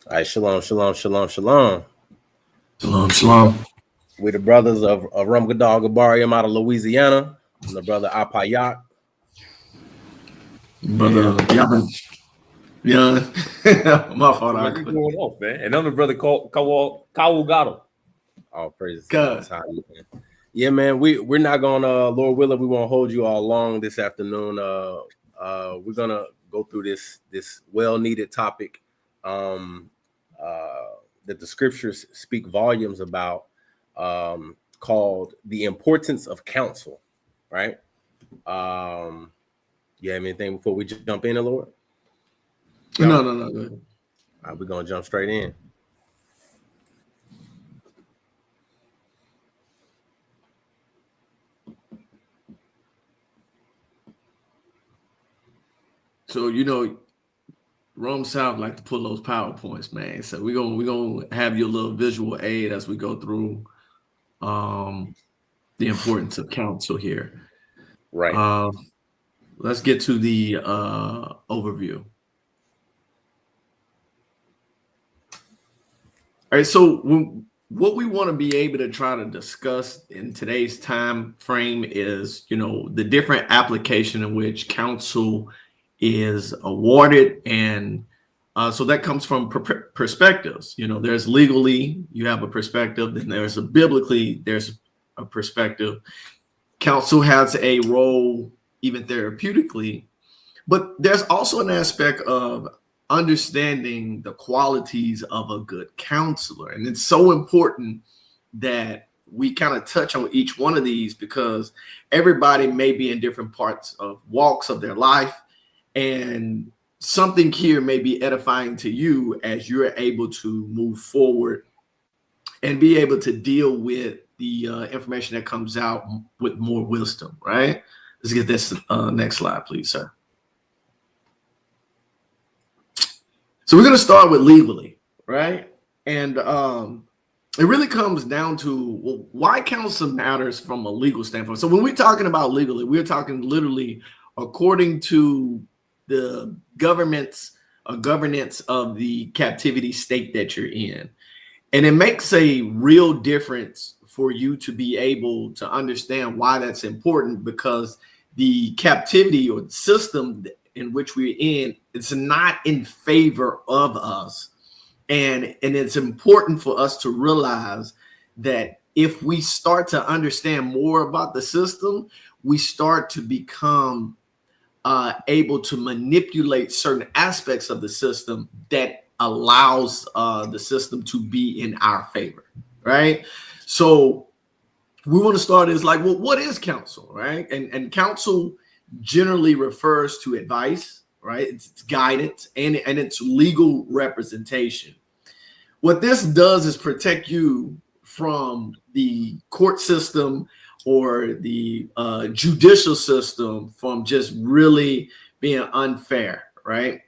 All right, shalom, shalom, shalom, shalom. Shalom, shalom. We're the brothers of Rumgadal Gabarium out of Louisiana, and the brother Ahpayach. Brother Yabayan. Yeah, my fault. Man, you going off, man. And I'm the brother Kawugado. All praises to the God. Most High. Yeah, man. We're not gonna, Lord willing, we won't hold you all long this afternoon. We're gonna go through this well needed topic that the scriptures speak volumes about, called the importance of counsel. Right? You have anything before we jump in, Lord? No. Go ahead. All right, we're gonna jump straight in. So Rome South like to pull those PowerPoints, man. So we're gonna have your little visual aid as we go through the importance of counsel here. Right. Let's get to the overview. All right, so what we want to be able to try to discuss in today's time frame is, the different application in which counsel is awarded, and so that comes from perspectives. There's legally, you have a perspective, then there's biblically, there's a perspective. Counsel has a role even therapeutically, but there's also an aspect of understanding the qualities of a good counselor. And it's so important that we kind of touch on each one of these, because everybody may be in different parts of walks of their life, and something here may be edifying to you as you're able to move forward and be able to deal with the information that comes out with more wisdom, right? Let's get this next slide, please, sir. So we're going to start with legally, right? And it really comes down to, why counsel matters from a legal standpoint. So when we're talking about legally, we're talking literally according to the governance of the captivity state that you're in. And it makes a real difference for you to be able to understand why that's important, because the captivity or the system in which we're in, it's not in favor of us. And it's important for us to realize that if we start to understand more about the system, we start to become able to manipulate certain aspects of the system that allows the system to be in our favor, right? So we want to start is like, well, what is counsel, right? And counsel generally refers to advice, right? It's guidance and it's legal representation. What this does is protect you from the court system or the judicial system from just really being unfair, right?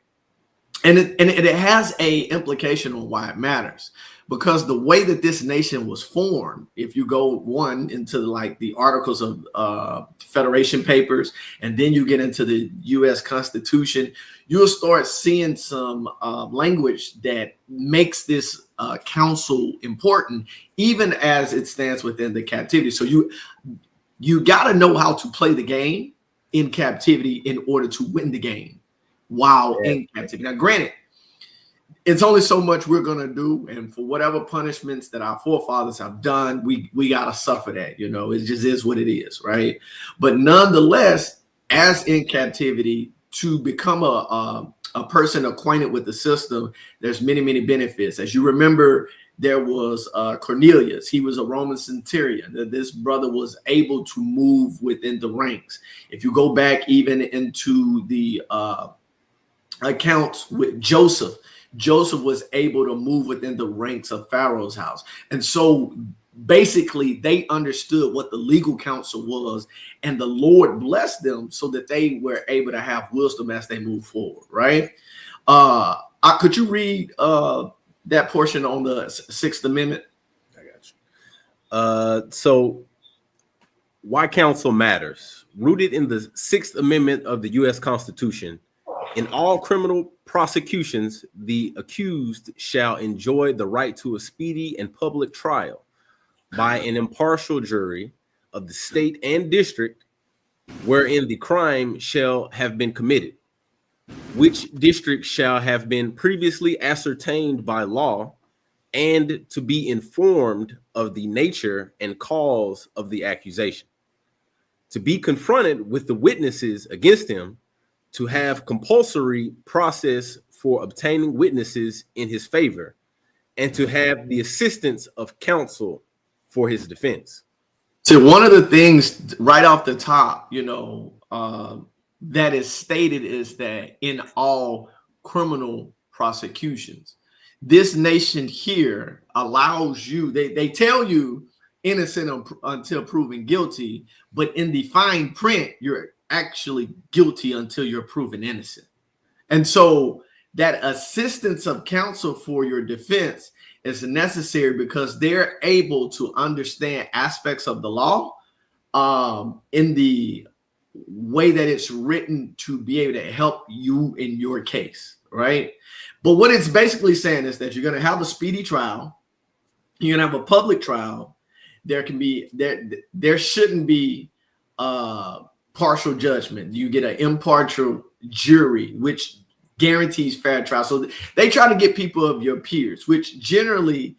And it has a implication on why it matters, because the way that this nation was formed, if you go into like the Articles of Federation papers, and then you get into the U.S. Constitution, you'll start seeing some language that makes this counsel important, even as it stands within the captivity. So you got to know how to play the game in captivity in order to win the game while in captivity. Now, granted, it's only so much we're going to do, and for whatever punishments that our forefathers have done, we got to suffer that. It just is what it is, right? But nonetheless, as in captivity, to become a person acquainted with the system, there's many benefits. As you remember, there was Cornelius. He was a Roman centurion. This brother was able to move within the ranks. If you go back even into the accounts with Joseph was able to move within the ranks of Pharaoh's house. And so basically they understood what the legal counsel was, and the Lord blessed them so that they were able to have wisdom as they move forward, right? Could you read that portion on the Sixth Amendment? I got you. So why counsel matters. Rooted in the Sixth Amendment of the U.S. Constitution, In all criminal prosecutions, the accused shall enjoy the right to a speedy and public trial by an impartial jury of the state and district wherein the crime shall have been committed, which district shall have been previously ascertained by law, and to be informed of the nature and cause of the accusation, to be confronted with the witnesses against him, to have compulsory process for obtaining witnesses in his favor, and to have the assistance of counsel for his defense. So one of the things right off the top, that is stated is that in all criminal prosecutions, this nation here allows you, they tell you innocent until proven guilty, but in the fine print, you're actually guilty until you're proven innocent. And so that assistance of counsel for your defense is necessary because they're able to understand aspects of the law in the way that it's written to be able to help you in your case, right? But what it's basically saying is that you're going to have a speedy trial, you're going to have a public trial. There shouldn't be partial judgment. You get an impartial jury, which guarantees fair trial. So they try to get people of your peers, which generally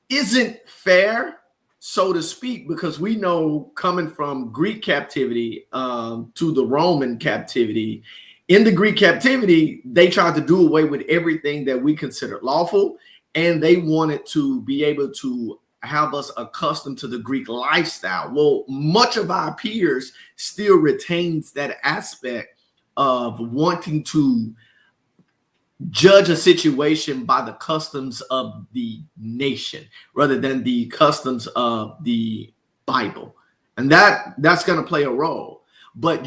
isn't fair, so to speak, because we know coming from Greek captivity to the Roman captivity, in the Greek captivity, they tried to do away with everything that we consider lawful, and they wanted to be able to have us accustomed to the Greek lifestyle. Well, much of our peers still retains that aspect of wanting to judge a situation by the customs of the nation rather than the customs of the Bible. And that's going to play a role. But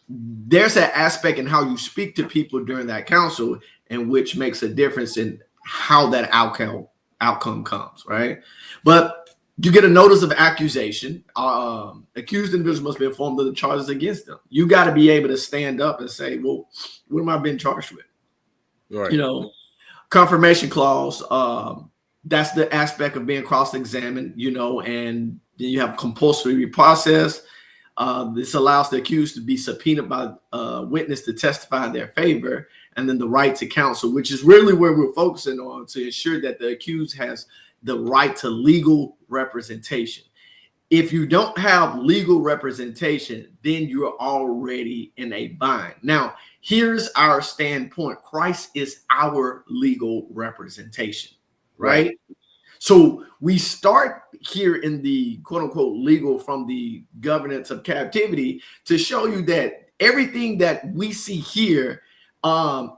there's an aspect in how you speak to people during that counsel, and which makes a difference in how that outcome comes, right? But you get a notice of accusation. Accused individuals must be informed of the charges against them. You got to be able to stand up and say, well, what am I being charged with? Right. Confirmation clause, that's the aspect of being cross-examined, and then you have compulsory process. This allows the accused to be subpoenaed by a witness to testify in their favor, and then the right to counsel, which is really where we're focusing on, to ensure that the accused has the right to legal representation. If you don't have legal representation, then you're already in a bind. Now, here's our standpoint. Christ is our legal representation, right? So we start here in the quote unquote legal from the governance of captivity to show you that everything that we see here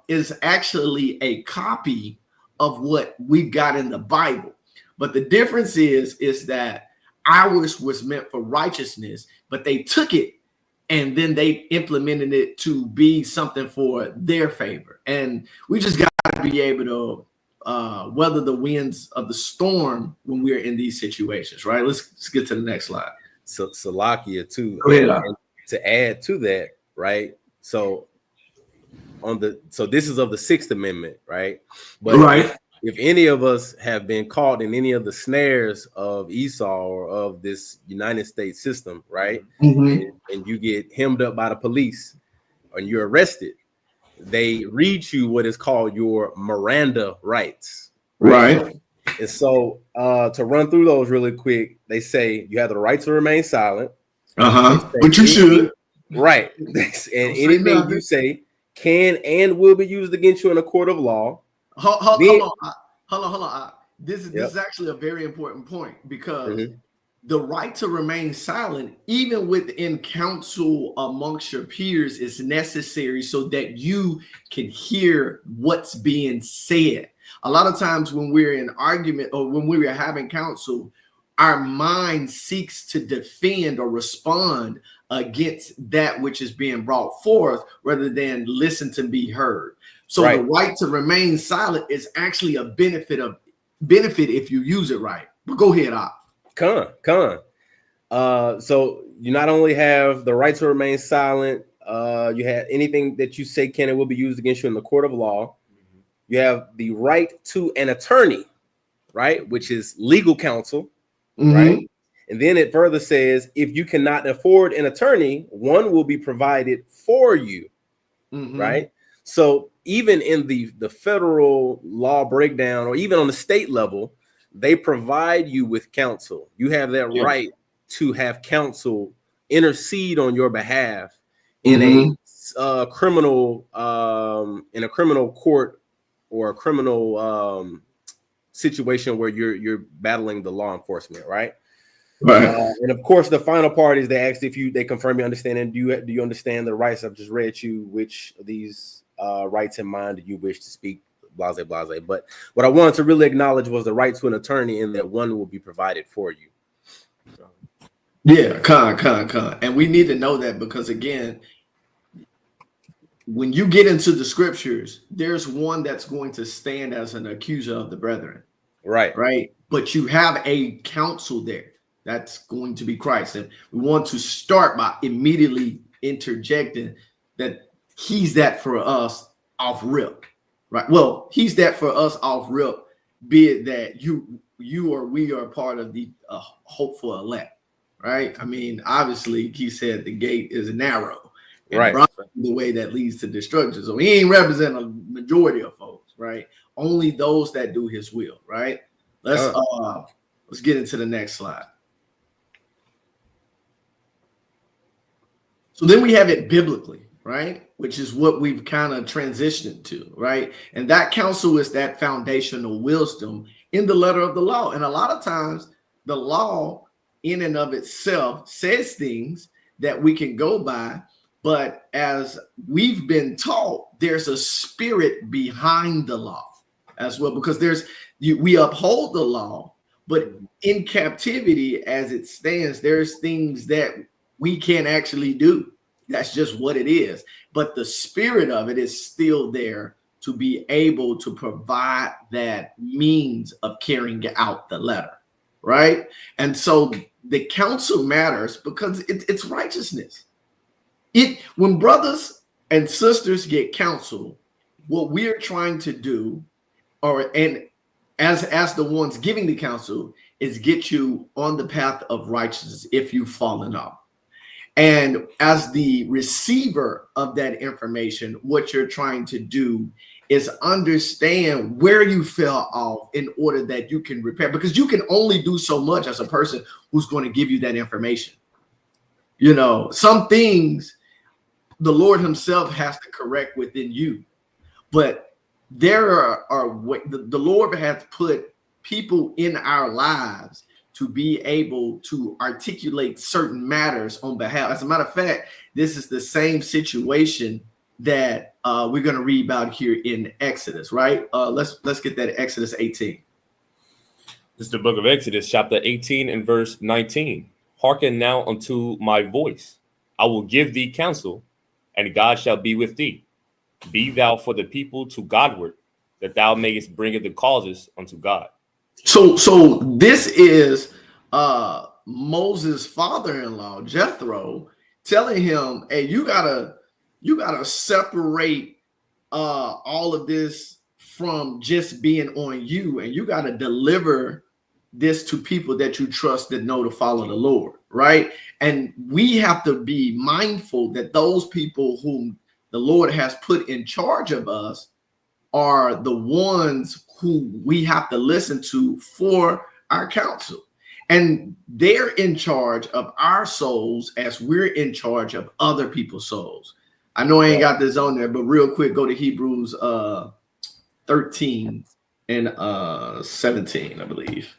is actually a copy of what we've got in the Bible. But the difference is that ours was meant for righteousness, but they took it and then they implemented it to be something for their favor. And we just got to be able to weather the winds of the storm when we're in these situations, right? Let's get to the next slide. So Salakia too. And to add to that, right? So this is of the Sixth Amendment, right? But right. If any of us have been caught in any of the snares of Esau or of this United States system, right? Mm-hmm. And you get hemmed up by the police and you're arrested, they read you what is called your Miranda rights. Right. And so to run through those really quick, they say you have the right to remain silent. Which you should. Right. And anything you say can and will be used against you in a court of law. Hold on. This is actually a very important point, because the right to remain silent, even within counsel amongst your peers, is necessary so that you can hear what's being said. A lot of times when we're in argument or when we're having counsel, our mind seeks to defend or respond against that which is being brought forth rather than listen to be heard. So the right to remain silent is actually a benefit if you use it right. But go ahead, Ak. So you not only have the right to remain silent, You have anything that you say can and will be used against you in the court of law. You have the right to an attorney, right, which is legal counsel, right? And then it further says, if you cannot afford an attorney, one will be provided for you, right? So even in the federal law breakdown, or even on the state level, they provide you with counsel. You have that right to have counsel intercede on your behalf in a criminal court, or a criminal situation where you're battling the law enforcement, right? And of course, the final part is they asked if they confirm your understanding. Do you understand the rights I've just read you? Which of these rights in mind do you wish to speak? Blase, blase. But what I wanted to really acknowledge was the right to an attorney, and that one will be provided for you. Yeah, con. And we need to know that, because again, when you get into the scriptures, there's one that's going to stand as an accuser of the brethren. Right. But you have a counsel there. That's going to be Christ. And we want to start by immediately interjecting that he's that for us off rip. Right. Well, he's that for us off rip, be it that you or we are part of the hopeful elect. Right. I mean, obviously, he said the gate is narrow, and broad the way that leads to destruction. So he ain't represent a majority of folks. Right. Only those that do his will. Right. Let's get into the next slide. So then we have it biblically, right? Which is what we've kind of transitioned to, right? And that counsel is that foundational wisdom in the letter of the law. And a lot of times the law in and of itself says things that we can go by, but as we've been taught, there's a spirit behind the law as well, because we uphold the law, but in captivity as it stands, there's things that we can't actually do. That's just what it is. But the spirit of it is still there to be able to provide that means of carrying out the letter, right? And so the counsel matters because it's righteousness. When brothers and sisters get counsel, what we're trying to do, as the ones giving the counsel, is get you on the path of righteousness if you've fallen off. And as the receiver of that information, what you're trying to do is understand where you fell off in order that you can repair, because you can only do so much as a person who's going to give you that information. You know, some things the Lord himself has to correct within you, but there are the Lord has put people in our lives to be able to articulate certain matters on behalf. As a matter of fact, this is the same situation that we're going to read about here in Exodus, right? Let's get that Exodus 18. This is the book of Exodus, chapter 18 and verse 19. Hearken now unto my voice. I will give thee counsel, and God shall be with thee. Be thou for the people to Godward, that thou mayest bring the causes unto God. So this is Moses' father-in-law, Jethro, telling him, hey, you gotta separate all of this from just being on you, and you gotta deliver this to people that you trust, that know to follow the Lord, right? And we have to be mindful that those people whom the Lord has put in charge of us are the ones who we have to listen to for our counsel. And they're in charge of our souls as we're in charge of other people's souls. I know I ain't got this on there, but real quick, go to Hebrews 13 and 17, I believe.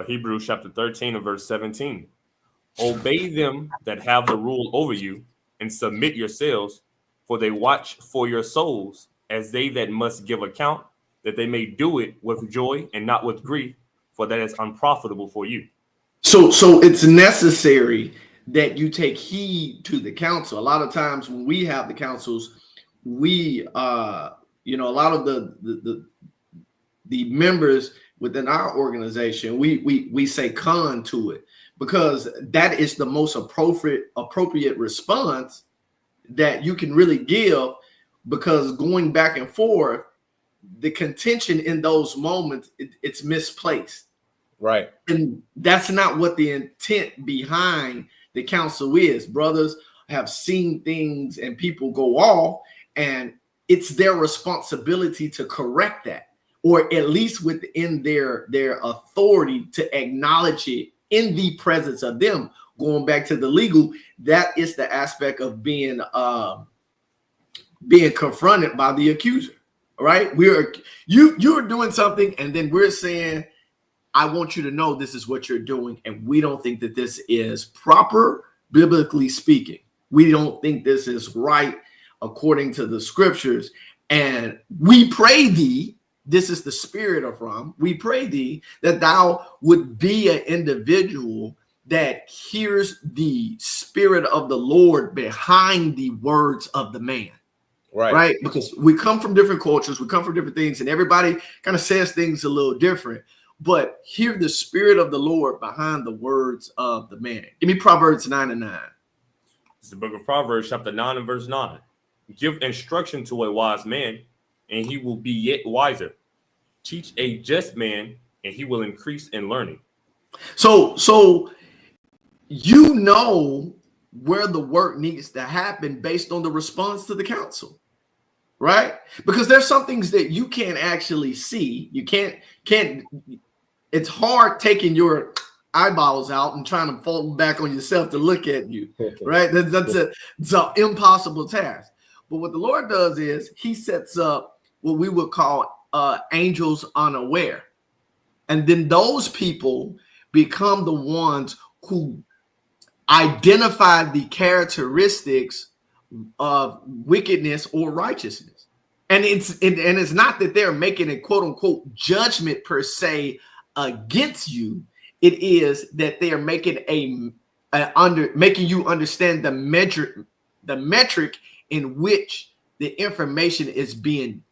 Hebrews chapter 13 and verse 17. Obey them that have the rule over you, and submit yourselves, for they watch for your souls, as they that must give account, that they may do it with joy and not with grief, for that is unprofitable for you. So it's necessary that you take heed to the counsel. A lot of times when we have the counsels, we a lot of the the members within our organization, we say con to it, because that is the most appropriate response that you can really give, because going back and forth, the contention in those moments, it's misplaced. Right. And that's not what the intent behind the counsel is. Brothers have seen things and people go off, and it's their responsibility to correct that, or at least within their authority to acknowledge it in the presence of them. Going back to the legal, that is the aspect of being confronted by the accuser. Right? You're doing something, and then we're saying, I want you to know this is what you're doing, and we don't think that this is proper, biblically speaking. We don't think this is right according to the scriptures. And we pray thee, this is the spirit of Ram, we pray thee that thou would be an individual that hears the spirit of the Lord behind the words of the man. Right. Because we come from different cultures, we come from different things, and everybody kind of says things a little different. But hear the spirit of the Lord behind the words of the man. Give me Proverbs 9:9. It's the book of Proverbs, chapter 9 and verse 9. Give instruction to a wise man, and he will be yet wiser. Teach a just man, and he will increase in learning. So you know where the work needs to happen based on the response to the counsel. Right? Because there's some things that you can't actually see. You can't, it's hard taking your eyeballs out and trying to fold back on yourself to look at you, right? It's an impossible task. But what the Lord does is he sets up what we would call angels unaware. And then those people become the ones who identify the characteristics of wickedness or righteousness. And it's not that they're making a quote unquote judgment per se against you. It is that they are making making you understand the metric in which the information is being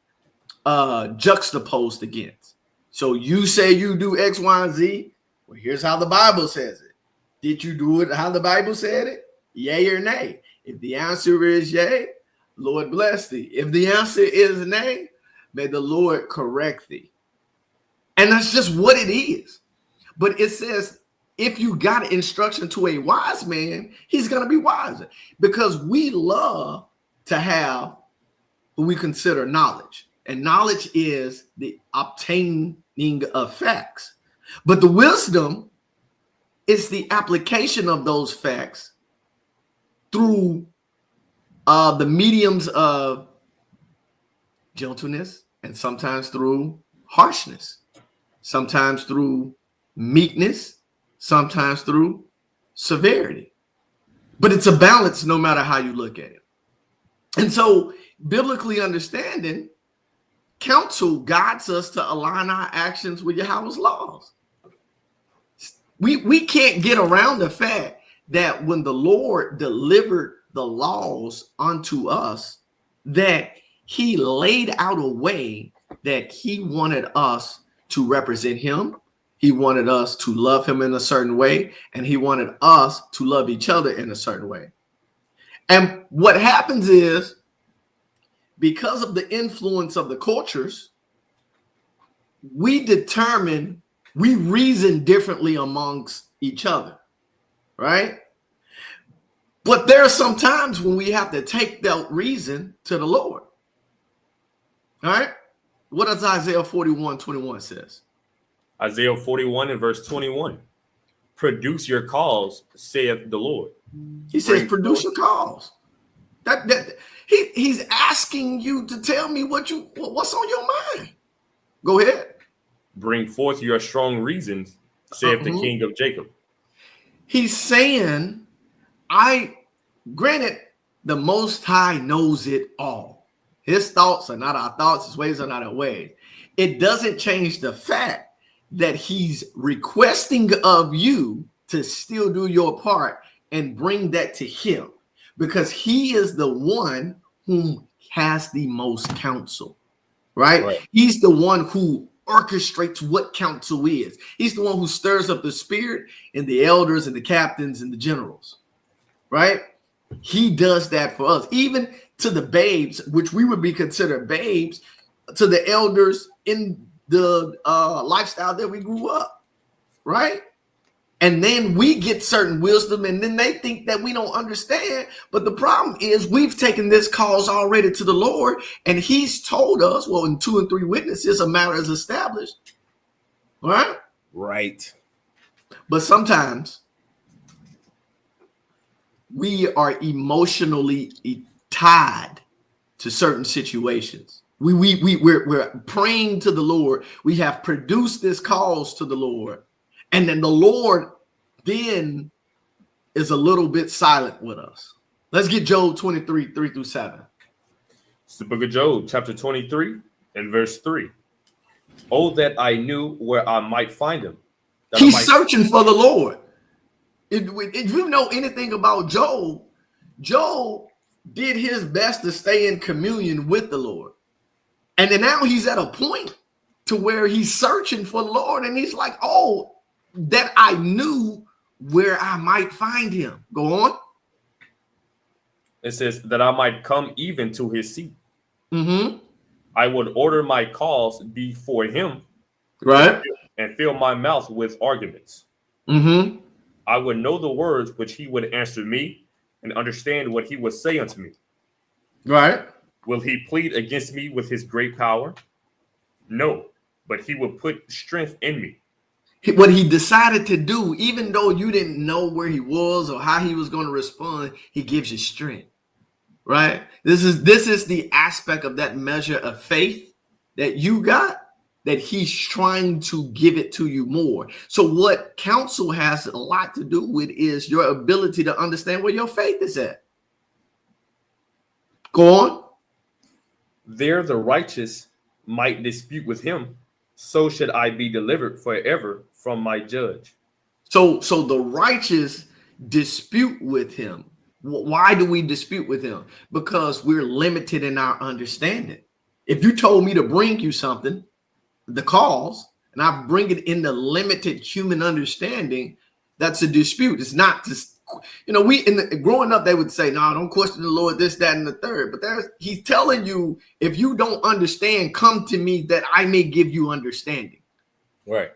juxtaposed against. So you say you do X, Y, and Z. Well, here's how the Bible says it. Did you do it how the Bible said it? Yay or nay? If the answer is yay, Lord bless thee. If the answer is nay, may the Lord correct thee. And that's just what it is. But it says, if you got instruction to a wise man, he's going to be wiser, because we love to have what we consider knowledge. And knowledge is the obtaining of facts. But the wisdom is the application of those facts through the mediums of gentleness, and sometimes through harshness, sometimes through meekness, sometimes through severity. But it's a balance no matter how you look at it. And so biblically understanding, counsel guides us to align our actions with Yahweh's laws. We can't get around the fact that when the Lord delivered the laws unto us, that he laid out a way that he wanted us to represent him. He wanted us to love him in a certain way, and he wanted us to love each other in a certain way. And what happens is, because of the influence of the cultures, we reason differently amongst each other, right? But there are some times when we have to take that reason to the Lord. All right? What does Isaiah 41:21 says? Isaiah 41 and verse 21. Produce your cause, saith the Lord. He says, produce your cause. He's asking you to tell me what's on your mind. Go ahead. Bring forth your strong reasons, saith the King of Jacob. He's saying, granted, the Most High knows it all. His thoughts are not our thoughts. His ways are not our ways. It doesn't change the fact that he's requesting of you to still do your part and bring that to him, because he is the one who has the most counsel, right? He's the one who orchestrates what counsel is. He's the one who stirs up the spirit in the elders and the captains and the generals, right? He does that for us, even to the babes, which we would be considered babes, to the elders in the lifestyle that we grew up, right? And then we get certain wisdom, and then they think that we don't understand. But the problem is we've taken this cause already to the Lord, and he's told us, well, in 2 and 3 witnesses, a matter is established, right? Right. But sometimes we are emotionally tied to certain situations. We're praying to the Lord. We have produced this cause to the Lord. And then the Lord then is a little bit silent with us. Let's get Job 23, 3-7. It's the book of Job, chapter 23 and verse 3. Oh, that I knew where I might find him. He's searching for the Lord. If you know anything about Job, Job did his best to stay in communion with the Lord. And then now he's at a point to where he's searching for the Lord. And he's like, oh, that I knew where I might find him. Go on. It says that I might come even to his seat. Mm-hmm. I would order my cause before him, right, and fill my mouth with arguments. Mm-hmm. I would know the words which he would answer me, and understand what he would say unto me. Right. Will he plead against me with his great power? No, but he will put strength in me. What he decided to do, even though you didn't know where he was or how he was going to respond, he gives you strength, right? This is the aspect of that measure of faith that you got, that he's trying to give it to you more. So what counsel has a lot to do with is your ability to understand where your faith is at. Go on. There the righteous might dispute with him, so should I be delivered forever from my judge. So the righteous dispute with him. Why do we dispute with him? Because we're limited in our understanding. If you told me to bring you something, the cause, and I bring it in the limited human understanding, that's a dispute. It's not just, growing up, they would say, no, don't question the Lord, this, that, and the third. But he's telling you, if you don't understand, come to me that I may give you understanding. Right.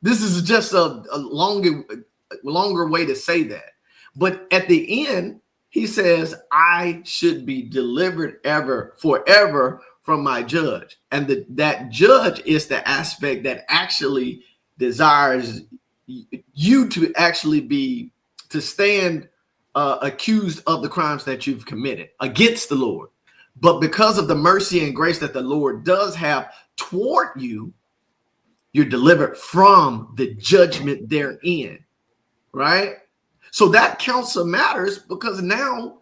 This is just a longer way to say that. But at the end, he says, I should be delivered forever from my judge. And that judge is the aspect that actually desires you to actually to stand accused of the crimes that you've committed against the Lord. But because of the mercy and grace that the Lord does have toward you, you're delivered from the judgment therein, right? So that counsel matters, because now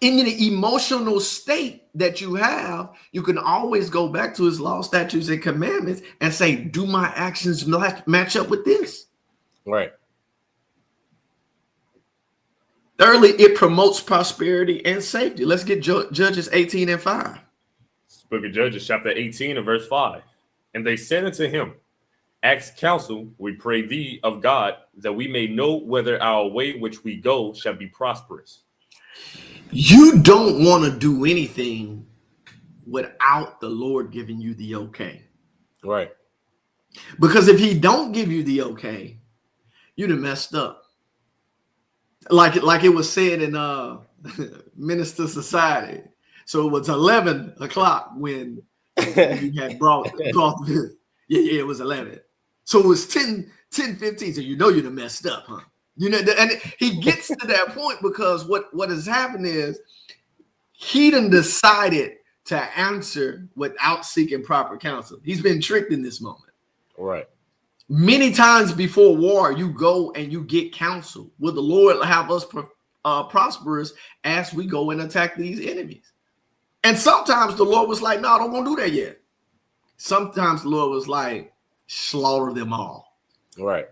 in the emotional state that you have, you can always go back to his law, statutes, and commandments and say, do my actions match up with this? Right. Thirdly, it promotes prosperity and safety. Let's get Judges 18 and 5. Book of Judges, chapter 18 and verse 5. And they said unto him, ask counsel, we pray thee, of God, that we may know whether our way which we go shall be prosperous. You don't want to do anything without the Lord giving you the okay. Right. Because if he don't give you the okay, you'd have messed up. Like it was said in Minister Society. So it was 11 o'clock when you had brought it was 11. So it was 10:15. So you'd have messed up, huh? And he gets to that point because what has happened is he done decided to answer without seeking proper counsel. He's been tricked in this moment. Right. Many times before war, you go and you get counsel. Will the Lord have us prosperous as we go and attack these enemies? And sometimes the Lord was like, no, don't want to do that yet. Sometimes the Lord was like, slaughter them all. Right.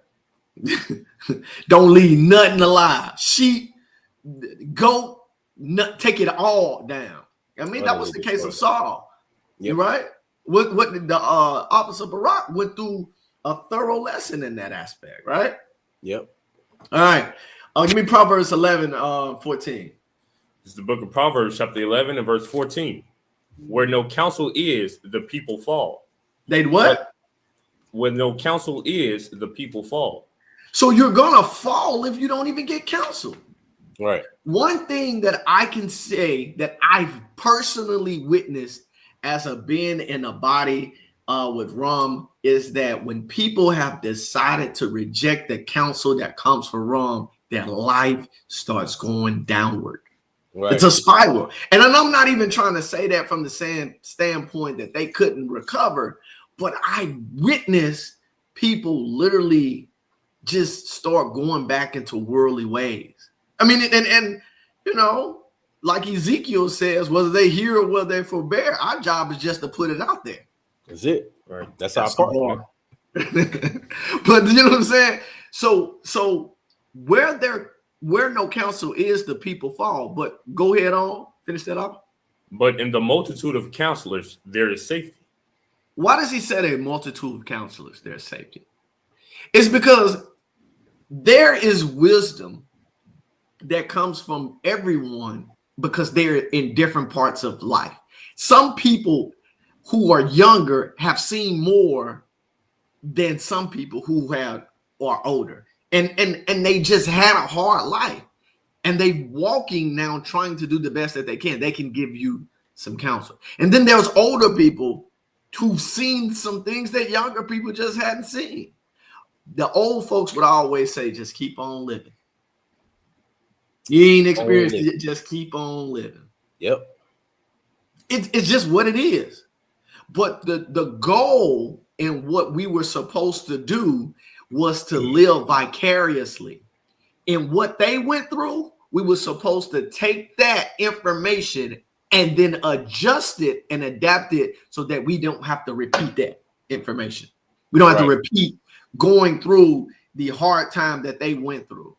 Don't leave nothing alive. Sheep, goat, take it all down. I mean, that was the case of Saul. Yep. Right? what the Officer Barack went through a thorough lesson in that aspect, right? Yep. All right. Give me Proverbs 11, 14. This is the book of Proverbs, chapter 11 and verse 14. Where no counsel is, the people fall. They'd what? Where no counsel is, the people fall. So you're gonna fall if you don't even get counsel. Right. One thing that I can say that I've personally witnessed as a being in a body with Rum is that when people have decided to reject the counsel that comes from Rum, their life starts going downward. Right. It's a spiral. And I'm not even trying to say that from the standpoint that they couldn't recover, but I witnessed people literally just start going back into worldly ways. I mean, and you know, like Ezekiel says, whether they hear or whether they forbear, our job is just to put it out there. That's it. Right. That's our part. But you know what I'm saying? So where no counsel is, the people fall. But go ahead on, finish that up. But in the multitude of counselors, there is safety. Why does he say a multitude of counselors there's safety? It's because there is wisdom that comes from everyone because they're in different parts of life. Some people who are younger have seen more than some people who are older. And they just had a hard life. And they walking now trying to do the best that they can. They can give you some counsel. And then there's older people who've seen some things that younger people just hadn't seen. The old folks would always say, just keep on living. You ain't experienced it, just keep on living. Yep. It's just what it is. But the goal in what we were supposed to do was to live vicariously. In what they went through, we were supposed to take that information and then adjust it and adapt it so that we don't have to repeat that information. We don't have to repeat going through the hard time that they went through.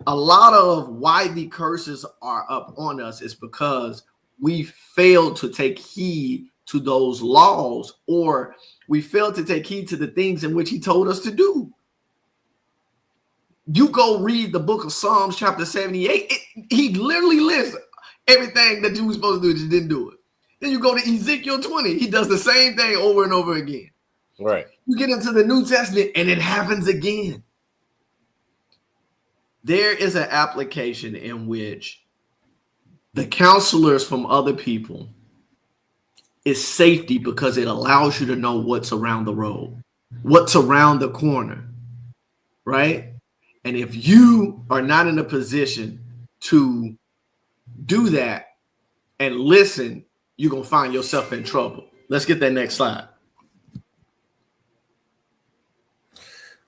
A lot of why the curses are up on us is because we failed to take heed to those laws, or we failed to take heed to the things in which he told us to do. You go read the book of Psalms chapter 78. He literally lists everything that you were supposed to do, just didn't do it. Then you go to Ezekiel 20. He does the same thing over and over again. Right. You get into the New Testament and it happens again. There is an application in which the counselors from other people is safety because it allows you to know what's around the road, what's around the corner, right? And if you are not in a position to do that and listen, you're going to find yourself in trouble. Let's get that next slide.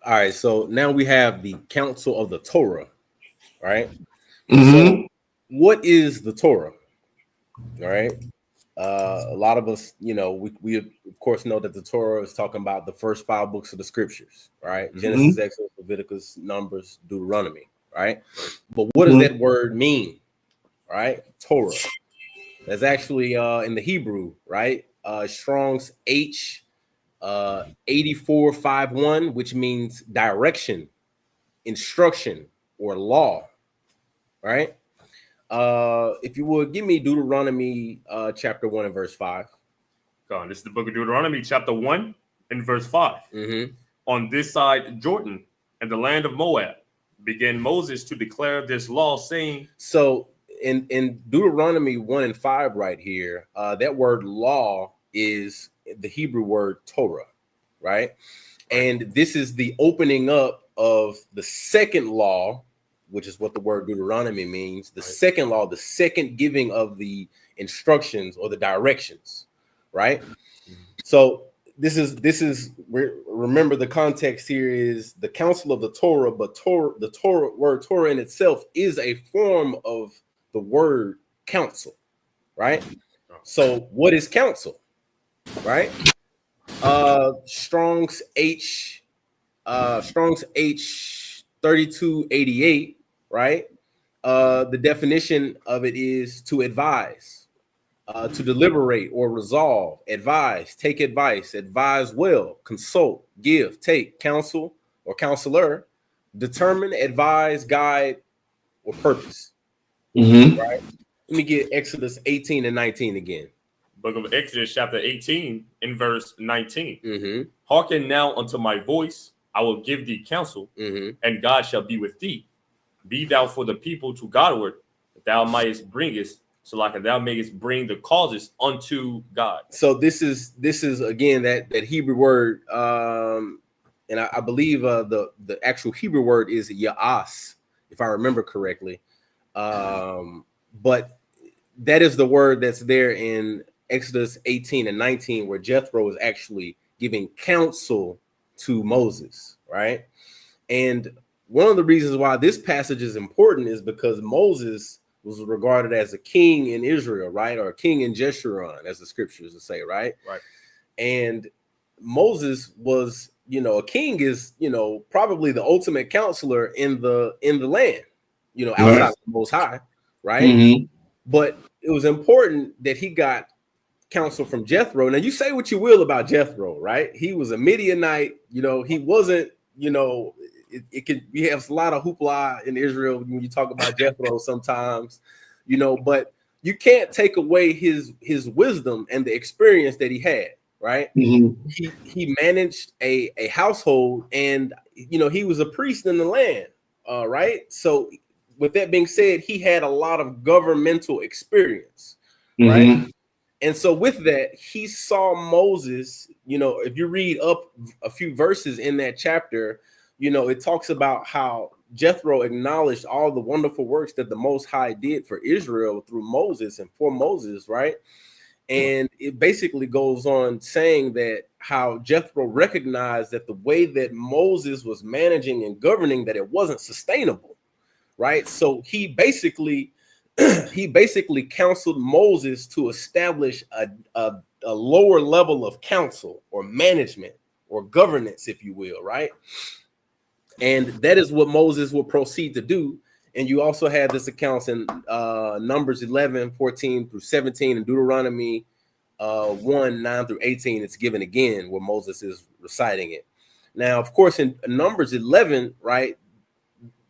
All right. So now we have the counsel of the Torah, right? Mm-hmm. So what is the Torah? All right. A lot of us, you know, we of course know that the Torah is talking about the first 5 books of the scriptures, right? Mm-hmm. Genesis, Exodus, Leviticus, Numbers, Deuteronomy, right? But what does that word mean, right? Torah. That's actually in the Hebrew, right? Strong's H 8451, which means direction, instruction, or law, right? If you would give me Deuteronomy chapter 1 and verse 5. Go on. This is the book of Deuteronomy, chapter 1 and verse 5. Mm-hmm. On this side Jordan and the land of Moab began Moses to declare this law, saying. So in Deuteronomy 1 and 5 right here, that word law is the Hebrew word Torah, right? And this is the opening up of the second law, which is what the word Deuteronomy means. The second law, the second giving of the instructions or the directions, right? So this is remember the context here is the counsel of the Torah, but the word Torah in itself is a form of the word counsel, right? So what is counsel, right? Strong's H 3288, right? The definition of it is to advise, to deliberate or resolve, advise, take advice, advise well, consult, give, take, counsel or counselor, determine, advise, guide, or purpose. Mm-hmm. Right? Let me get Exodus 18 and 19 again. Book of Exodus, chapter 18, in verse 19. Mm-hmm. Hearken now unto my voice, I will give thee counsel, Mm-hmm. and God shall be with thee. Be thou for the people to Godward, that thou mayest bring the causes unto God. So this is again that Hebrew word, and I believe the actual Hebrew word is ya'as, if I remember correctly. But that is the word that's there in Exodus 18 and 19, where Jethro is actually giving counsel to Moses, right? And one of the reasons why this passage is important is because Moses was regarded as a king in Israel, right? Or a king in Jeshurun, as the scriptures would say, right? Right. And Moses was, a king is, probably the ultimate counselor in the land, outside of the Most High, right? Mm-hmm. But it was important that he got counsel from Jethro. Now, you say what you will about Jethro, right? He was a Midianite, he wasn't, we have a lot of hoopla in Israel when you talk about Jethro sometimes, but you can't take away his wisdom and the experience that he had, right? Mm-hmm. He managed a household, and he was a priest in the land, right? So with that being said, he had a lot of governmental experience, right? Mm-hmm. And so with that, he saw Moses, if you read up a few verses in that chapter, it talks about how Jethro acknowledged all the wonderful works that the Most High did for Israel through Moses and for Moses, right? And it basically goes on saying that how Jethro recognized that the way that Moses was managing and governing, that it wasn't sustainable, right? So he basically counseled Moses to establish a lower level of counsel or management or governance, if you will, right? And that is what Moses will proceed to do. And you also have this account in Numbers 11, 14 through 17, and Deuteronomy 1, 9 through 18. It's given again where Moses is reciting it. Now, of course, in Numbers 11, right,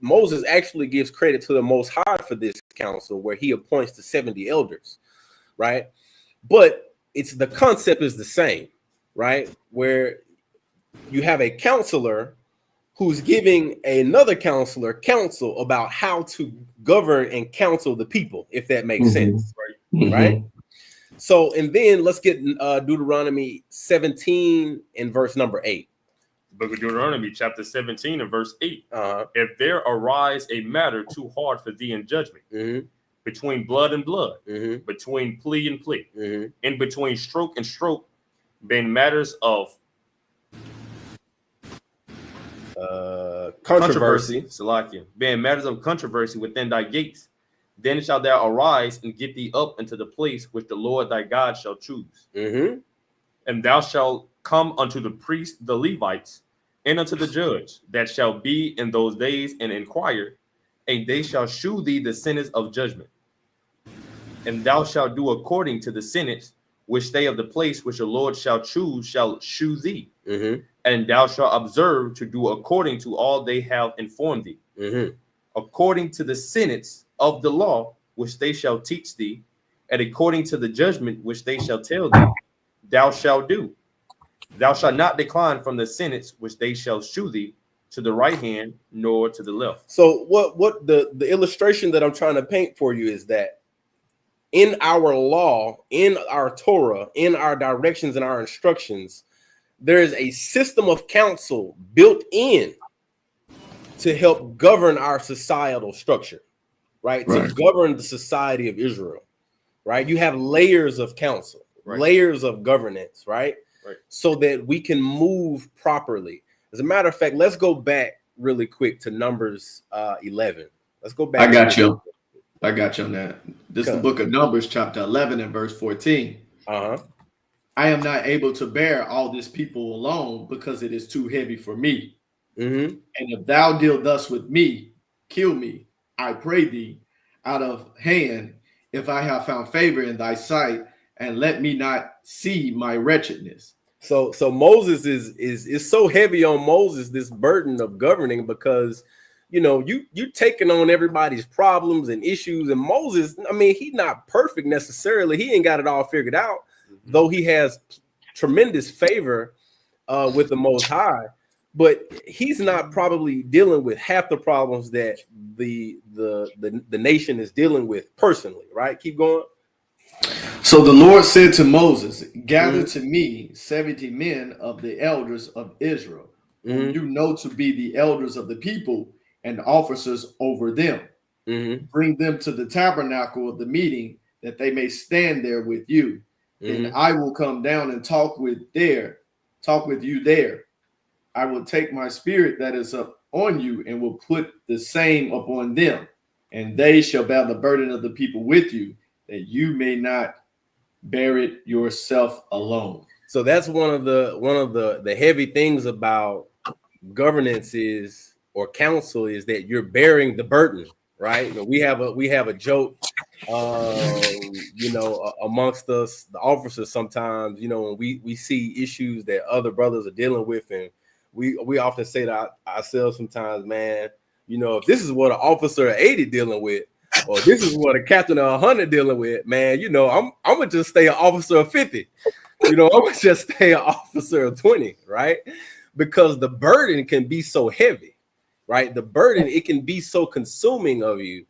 Moses actually gives credit to the Most High for this council, where he appoints the 70 elders, right? But the concept is the same, right? Where you have a counselor who's giving another counselor counsel about how to govern and counsel the people, if that makes sense, right? So, and then let's get Deuteronomy 17 and verse number 8. Book of Deuteronomy, chapter 17 and verse 8. If there arise a matter too hard for thee in judgment, between blood and blood, between plea and plea, and between stroke and stroke, being matters of controversy, Salakia, being matters of controversy within thy gates, then shalt thou arise and get thee up into the place which the Lord thy God shall choose. And thou shalt come unto the priests, the Levites, and unto the judge that shall be in those days, and inquire, and they shall shew thee the sentence of judgment. And thou shalt do according to the sentence which they of the place which the Lord shall choose shall shew thee. And thou shalt observe to do according to all they have informed thee, according to the sentence of the law which they shall teach thee, and according to the judgment which they shall tell thee, thou shalt do. Thou shalt not decline from the sentence which they shall shew thee, to the right hand nor to the left. So what the illustration that I'm trying to paint for you is that in our law, in our Torah, in our directions and our instructions, there is a system of counsel built in to help govern our societal structure, right? To govern the society of Israel, right? You have layers of counsel, layers of governance, right? So that we can move properly. As a matter of fact, let's go back really quick to Numbers 11. Let's go back. I got you on that. This is the book of Numbers, chapter 11 and verse 14. I am not able to bear all this people alone, because it is too heavy for me. And if thou deal thus with me, kill me, I pray thee, out of hand, if I have found favor in thy sight, and let me not see my wretchedness. So Moses is so heavy on Moses, this burden of governing, because you taking on everybody's problems and issues. And Moses, I mean, he's not perfect necessarily. He ain't got it all figured out, though he has tremendous favor with the Most High. But he's not probably dealing with half the problems that the nation is dealing with personally, right? Keep going. So the Lord said to Moses, gather to me 70 men of the elders of Israel, whom you know to be the elders of the people and officers over them. Bring them to the tabernacle of the meeting, that they may stand there with you. Then I will come down and talk with you there. I will take my spirit that is up on you and will put the same upon them, and they shall bear the burden of the people with you, that you may not bear it yourself alone. So that's one of the heavy things about governance or counsel is that you're bearing the burden, right? We have a joke, amongst us, the officers sometimes, when we see issues that other brothers are dealing with, and we often say to ourselves sometimes, man, if this is what an officer of 80 dealing with, or this is what a captain of 100 dealing with, man, I'm gonna just stay an officer of 50. I'm gonna just stay an officer of 20, right? Because the burden can be so heavy, right? The burden, it can be so consuming of you,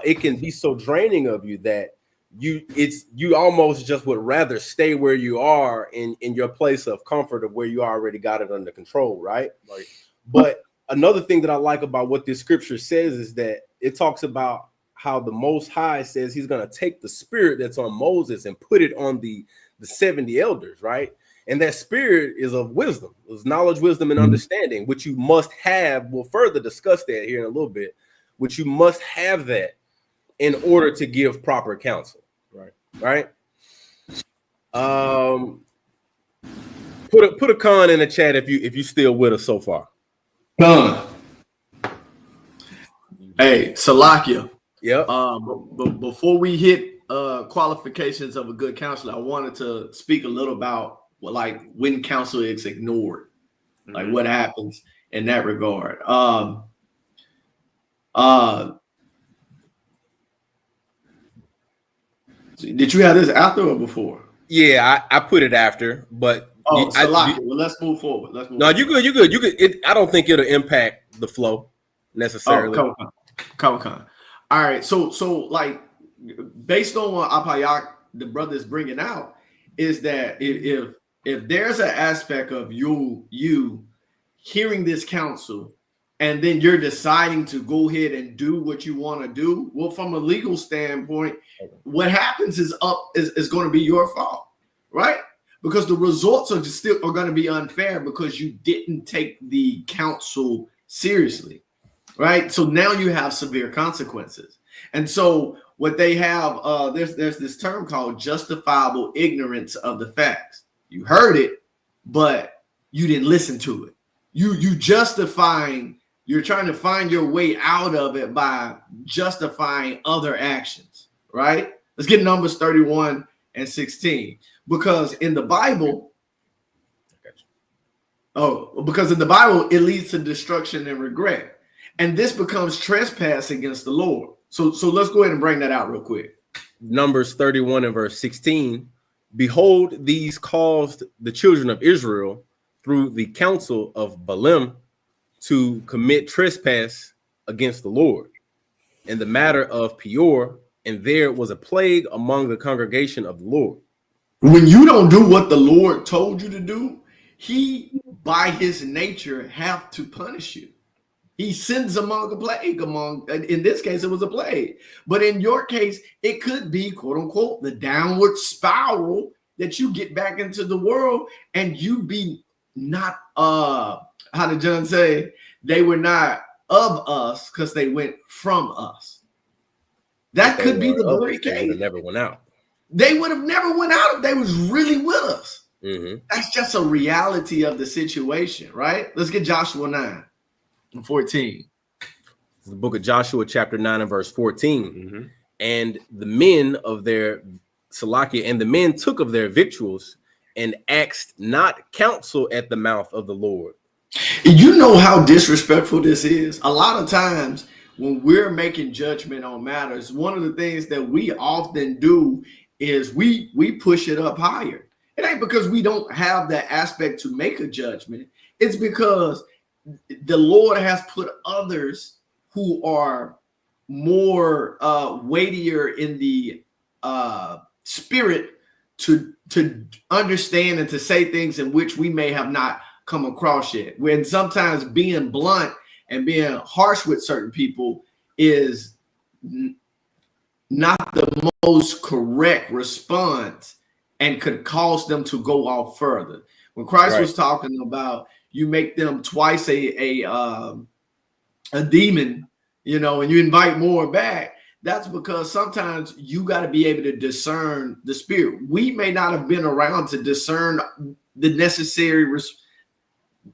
it can be so draining of you that you almost just would rather stay where you are in your place of comfort of where you already got it under control, right? But another thing that I like about what this scripture says is that it talks about how the Most High says he's going to take the spirit that's on Moses and put it on the 70 elders, right? And that spirit is of wisdom, is knowledge, wisdom, and understanding, which you must have. We'll further discuss that here in a little bit, which you must have that in order to give proper counsel, right? Put a con in the chat if you still with us so far. Con. Hey, Salakia. Yeah. But before we hit qualifications of a good counselor, I wanted to speak a little about when counsel is ignored, like what happens in that regard. Did you have this after or before? Yeah, I put it after, but well, let's move forward. You good. I don't think it'll impact the flow necessarily. Come on. All right, so like based on what Ahpayach, the brother, is bringing out, is that if there's an aspect of you hearing this counsel and then you're deciding to go ahead and do what you want to do, well, from a legal standpoint, what happens is going to be your fault, right? Because the results are going to be unfair because you didn't take the counsel seriously. Right. So now you have severe consequences. And so what they have, there's this term called justifiable ignorance of the facts. You heard it, but you didn't listen to it. You're trying to find your way out of it by justifying other actions. Right. Let's get Numbers 31 and 16. Because in the Bible, it leads to destruction and regret. And this becomes trespass against the Lord. So let's go ahead and bring that out real quick. Numbers 31 and verse 16. Behold, these caused the children of Israel through the counsel of Balaam to commit trespass against the Lord in the matter of Peor, and there was a plague among the congregation of the Lord. When you don't do what the Lord told you to do, he, by his nature, have to punish you. He sends among a plague. In this case, it was a plague. But in your case, it could be, quote unquote, the downward spiral that you get back into the world and you be not, how did John say? They were not of us because they went from us. That could be the very case. They never went out. They would have never went out if they was really with us. Mm-hmm. That's just a reality of the situation, right? Let's get Joshua 9 and 14. The book of Joshua, chapter 9 and verse 14. and the men of their Salakia, and the men took of their victuals and asked not counsel at the mouth of the Lord. You know how disrespectful this is. A lot of times when we're making judgment on matters, one of the things that we often do is we push it up higher. It ain't because we don't have that aspect to make a judgment. It's because the Lord has put others who are more weightier in the spirit to understand and to say things in which we may have not come across yet. When sometimes being blunt and being harsh with certain people is not the most correct response and could cause them to go off further. When Christ was talking about you make them twice a demon, you know, and you invite more back, that's because sometimes you got to be able to discern the spirit. We may not have been around to discern the necessary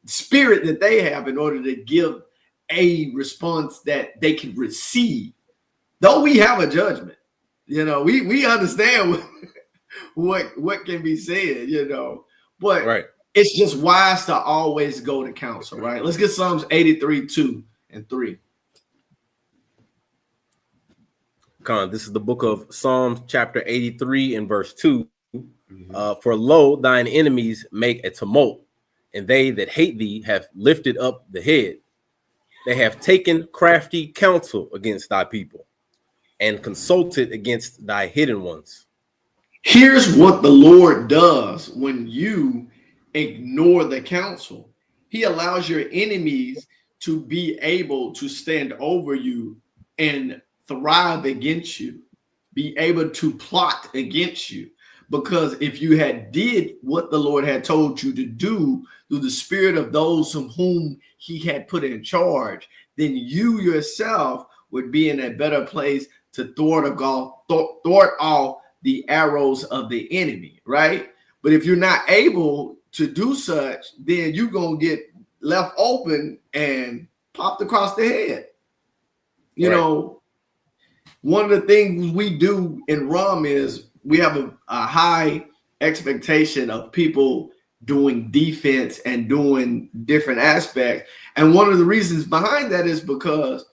spirit that they have in order to give a response that they can receive. Though we have a judgment, you know, we understand what can be said, you know, but it's just wise to always go to counsel, right? Let's get Psalms 83, 2 and 3. This is the book of Psalms, chapter 83 and verse 2. For lo, thine enemies make a tumult, and they that hate thee have lifted up the head. They have taken crafty counsel against thy people, and consulted against thy hidden ones. Here's what the Lord does when you ignore the counsel. He allows your enemies to be able to stand over you and thrive against you, be able to plot against you. Because if you had did what the Lord had told you to do through the spirit of those whom he had put in charge, then you yourself would be in a better place to thwart all the arrows of the enemy, right? But if you're not able to do such, then you're going to get left open and popped across the head. You know, one of the things we do in RUM is we have a high expectation of people doing defense and doing different aspects. And one of the reasons behind that is because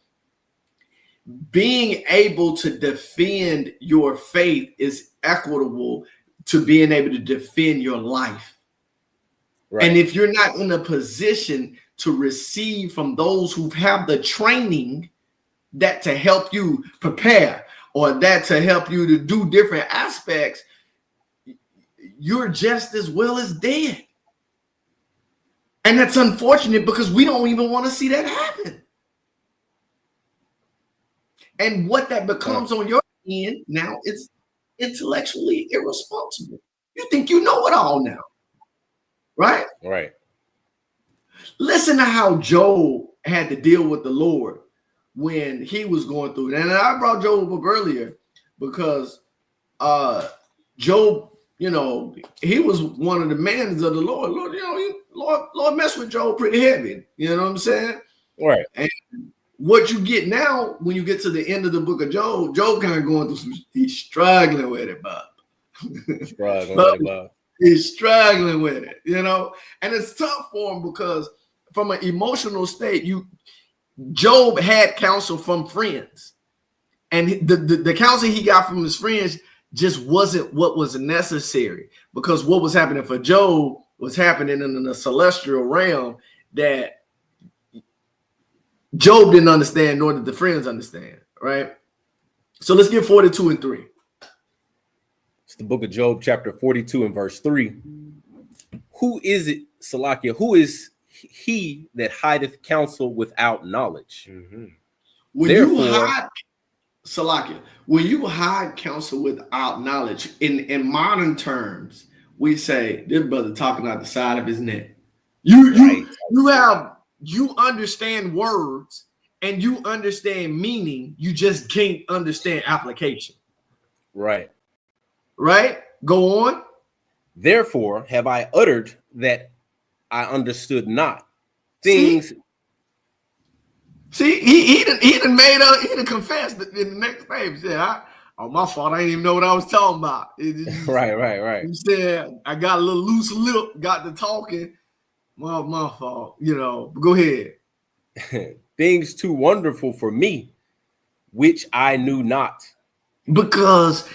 being able to defend your faith is equitable to being able to defend your life. And if you're not in a position to receive from those who have the training that to help you prepare or that to help you to do different aspects, you're just as well as dead. And that's unfortunate because we don't even want to see that happen. And what that becomes on your end now is intellectually irresponsible. You think you know it all now, right? Listen to how Job had to deal with the Lord when he was going through it. And I brought Job up earlier because Job, you know, he was one of the mans of the Lord. Lord, you know, Lord messed with Job pretty heavy. You know what I'm saying? And what you get now, when you get to the end of the book of Job, Job kind of going through he's struggling with it, Bob. He's struggling with it, you know, and it's tough for him because from an emotional state, Job had counsel from friends, and the counsel he got from his friends just wasn't what was necessary, because what was happening for Job was happening in the celestial realm that Job didn't understand, nor did the friends understand, right? So let's get 42 and 3. It's the book of Job, chapter 42 and verse 3. Who is it, Salakia? Who is he that hideth counsel without knowledge? When you hide counsel without knowledge, in modern terms, we say this brother talking out the side of his neck. You understand words and you understand meaning, you just can't understand application. Right? Go on. Therefore have I uttered that I understood not things. See, he done confessed in the next page. Yeah, Oh, my fault. I didn't even know what I was talking about. Right. You said I got a little loose lip, got to talking. My fault. Go ahead. Things too wonderful for me, which I knew not. Because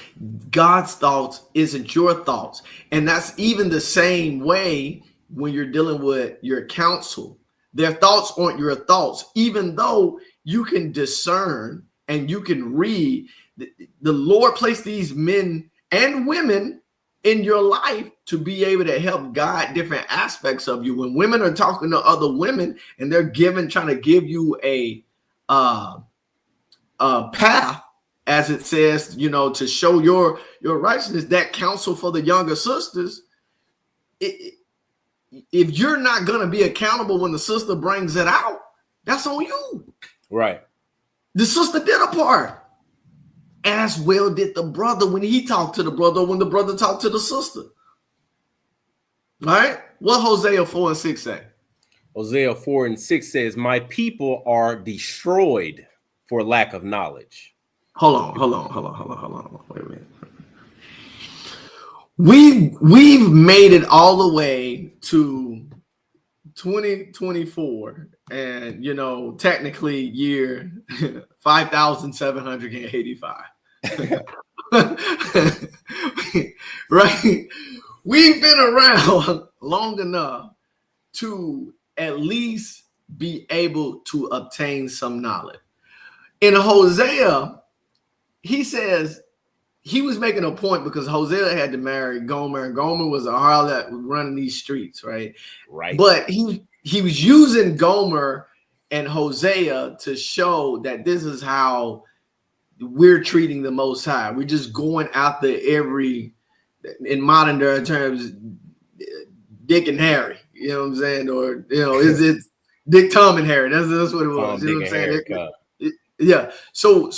God's thoughts isn't your thoughts. And that's even the same way when you're dealing with your counsel. Their thoughts aren't your thoughts, even though you can discern and you can read. The Lord placed these men and women in your life to be able to help guide different aspects of you. When women are talking to other women and they're trying to give you a path, as it says, to show your righteousness, that counsel for the younger sisters, if you're not going to be accountable when the sister brings it out, that's on you. Right. The sister did a part, as well did the brother when he talked to the brother, when the brother talked to the sister. All right. What Hosea 4:6 say? Hosea 4:6 says, my people are destroyed for lack of knowledge. Hold on. Wait a minute. We've made it all the way to 2024, and technically year 5,785. Right? We've been around long enough to at least be able to obtain some knowledge. In Hosea, he says he was making a point because Hosea had to marry Gomer, and Gomer was a harlot running these streets, right? Right. But he was using Gomer and Hosea to show that this is how we're treating the Most High. We're just going after every, in modern day terms, Dick and Harry. You know what I'm saying? Or is it Dick, Tom, and Harry? That's what it was. You know what I'm saying? Yeah. So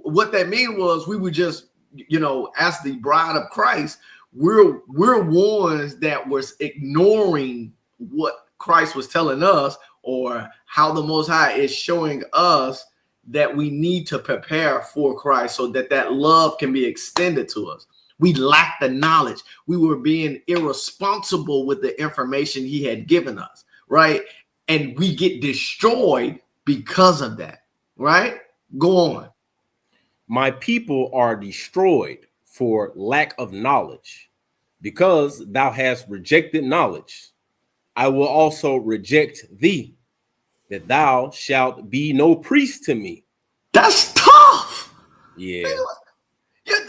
what that mean was we were just, as the bride of Christ, we're ones that was ignoring what Christ was telling us, or how the Most High is showing us that we need to prepare for Christ so that love can be extended to us. We lacked the knowledge. We were being irresponsible with the information he had given us, right? And we get destroyed because of that. Right? Go on. My people are destroyed for lack of knowledge, because thou hast rejected knowledge. I will also reject thee, that thou shalt be no priest to me. That's tough. Yeah.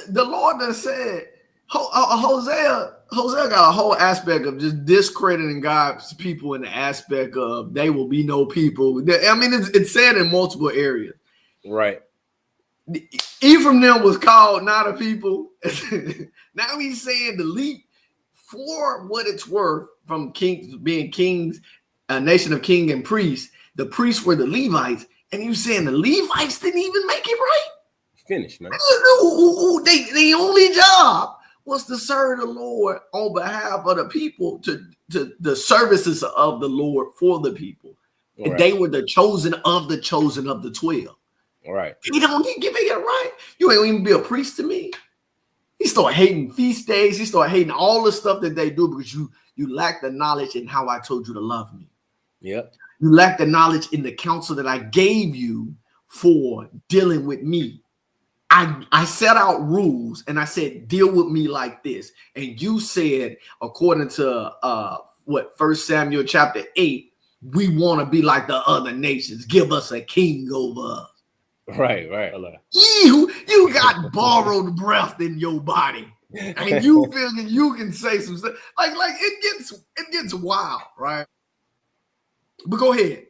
The Lord done said, Hosea got a whole aspect of just discrediting God's people in the aspect of they will be no people. I mean, it's said in multiple areas. Right. Ephraim them was called not a people. Now he's saying the leap, for what it's worth, from kings being kings, a nation of king and priests. The priests were the Levites, and he was saying the Levites didn't even make it right. Finish, man. They only job was to serve the Lord on behalf of the people, to the services of the Lord for the people. And Right. they were the chosen of the 12. All right. He don't give it right. You ain't even be a priest to me. He start hating feast days. He start hating all the stuff that they do because you lack the knowledge in how I told you to love me. Yep. You lack the knowledge in the counsel that I gave you for dealing with me. I set out rules and I said, deal with me like this. And you said, according to 1 Samuel chapter 8, we want to be like the other nations. Give us a king over us. Right. You got borrowed breath in your body. And you feel that you can say some stuff. Like it gets wild, right? But go ahead.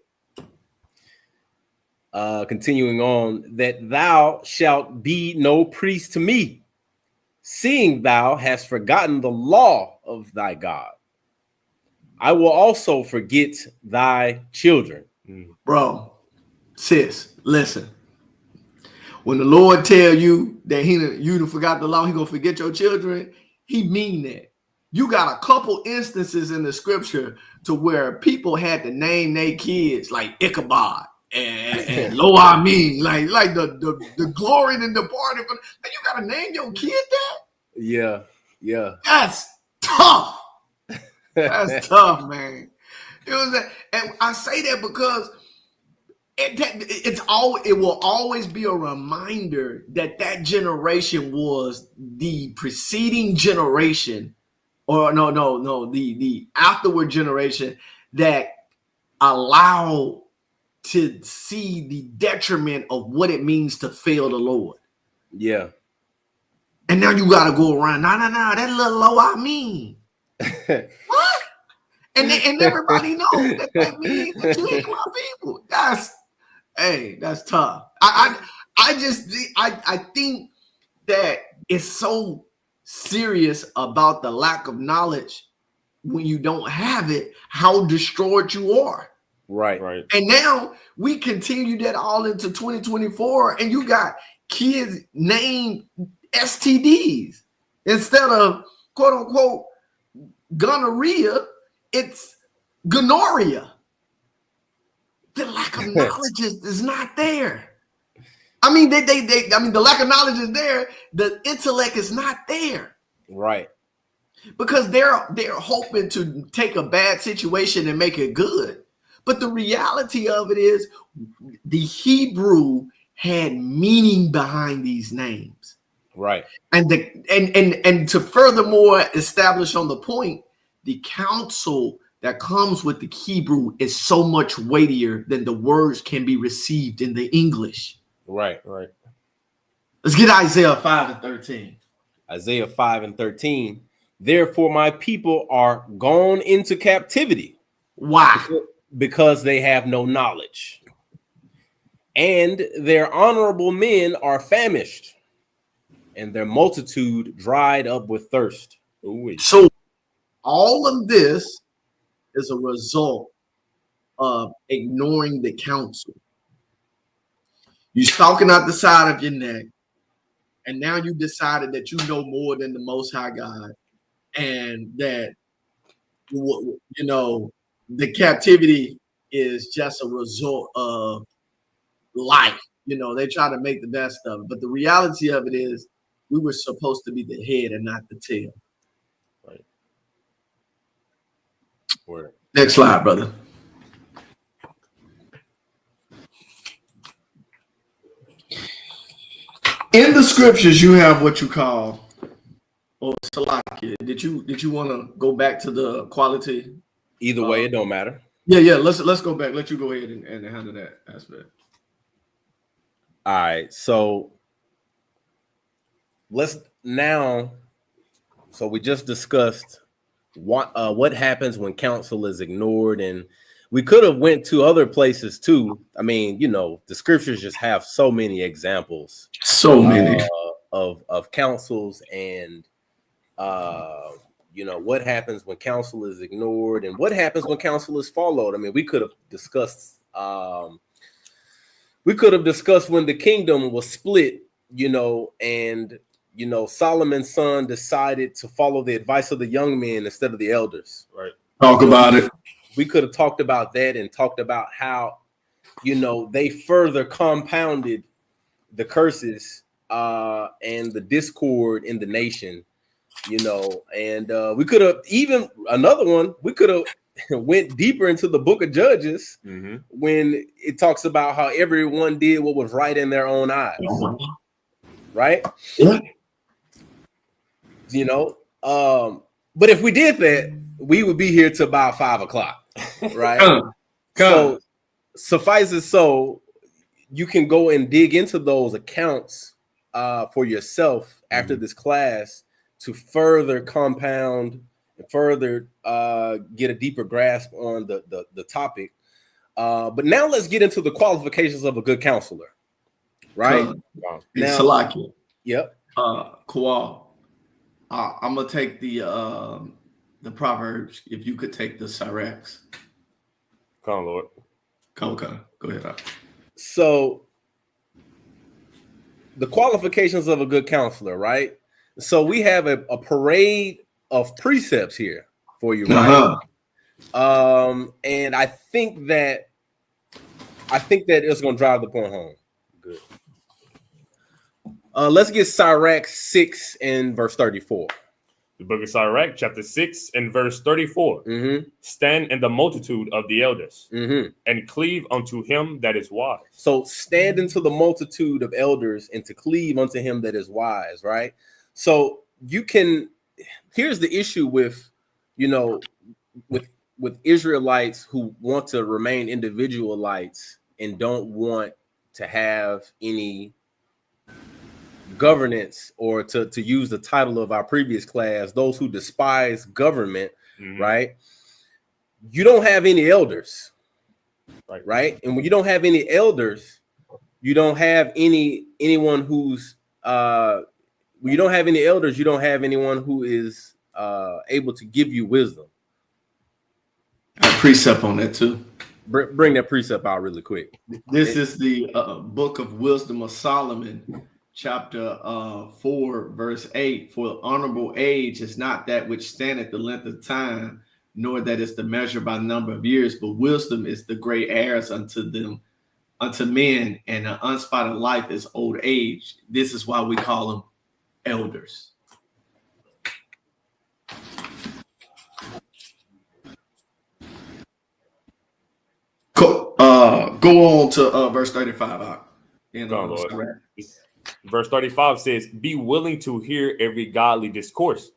Continuing on, that thou shalt be no priest to me, seeing thou hast forgotten the law of thy God. I will also forget thy children. Bro, sis, listen. When the Lord tell you that you forgot the law, he gonna forget your children, he mean that. You got a couple instances in the scripture to where people had to name their kids like Ichabod. and lo I mean, like the glory and the party. But you gotta name your kid that. Yeah. That's tough. That's tough, man. It was, and I say that because it will always be a reminder that generation was the preceding generation, or the afterward generation that allowed to see the detriment of what it means to fail the Lord. Yeah. And now you got to go around. No, that little low I mean. What? And everybody knows that means that you hate my people. That's tough. I think that it's so serious about the lack of knowledge when you don't have it, how destroyed you are. Right. And now we continue that all into 2024, and you got kids named STDs instead of quote unquote gonorrhea. It's gonorrhea. The lack of knowledge is not there. I mean, the lack of knowledge is there. The intellect is not there. Right. Because they're hoping to take a bad situation and make it good. But the reality of it is the Hebrew had meaning behind these names. Right. And to furthermore establish on the point, the counsel that comes with the Hebrew is so much weightier than the words can be received in the English. Right. Let's get Isaiah 5:13. Isaiah 5:13. Therefore, my people are gone into captivity. Why? Because they have no knowledge. And their honorable men are famished, and their multitude dried up with thirst. Ooh. So all of this is a result of ignoring the counsel. You're talking out the side of your neck, and now you decided that you know more than the Most High God, and that the captivity is just a result of life. They try to make the best of it, but the reality of it is we were supposed to be the head and not the tail. Right. Word. Next slide, brother. In the scriptures, you have what you call, Salakia. Did you want to go back to the quality? Either way, it don't matter. Yeah. Let's go back. Let you go ahead and handle that aspect. All right. So so we just discussed what happens when counsel is ignored, and we could have went to other places too. I mean, the scriptures just have so many examples. So many of counsels, and what happens when counsel is ignored, and what happens when counsel is followed. I mean, we could have discussed when the kingdom was split, and Solomon's son decided to follow the advice of the young men instead of the elders. Right. Talk about it. We could have talked about that and talked about how, they further compounded the curses and the discord in the nation, and we could have even we could have went deeper into the book of Judges when it talks about how everyone did what was right in their own eyes. Right? Yeah. But if we did that, we would be here till about 5:00, right? So suffice it so you can go and dig into those accounts for yourself after this class to further compound and further get a deeper grasp on the topic. But now let's get into the qualifications of a good counselor, right? Now, Salakia. Yep. Kawal. I'm gonna take the Proverbs. If you could take the Syrax. Come on, Lord. Okay. Go ahead. So the qualifications of a good counselor, right? So we have a parade of precepts here for you, right? And I think that I think that it's going to drive the point home. Good. Let's get Sirach 6 and verse 34. The book of Sirach, chapter 6 and verse 34. Mm-hmm. Stand in the multitude of the elders Mm-hmm. and cleave unto him that is wise. So stand into the multitude of elders and to cleave unto him that is wise, right? So you can, here's the issue with, you know, with Israelites who want to remain individualites and don't want to have any governance, or to use the title of our previous class, those who despise government, right? You don't have any elders, right? And when you don't have any elders, you don't have anyone who's when you don't have any elders, you don't have anyone who is able to give you wisdom. A precept on that too. Bring that precept out really quick. This is the book of Wisdom of Solomon, chapter 4, verse 8. For the honorable age is not that which standeth the length of time, nor that is the measure by number of years, but wisdom is the gray hairs unto them, unto men, and an unspotted life is old age. This is why we call them elders. Go on to verse 35. Verse 35 says, be willing to hear every godly discourse,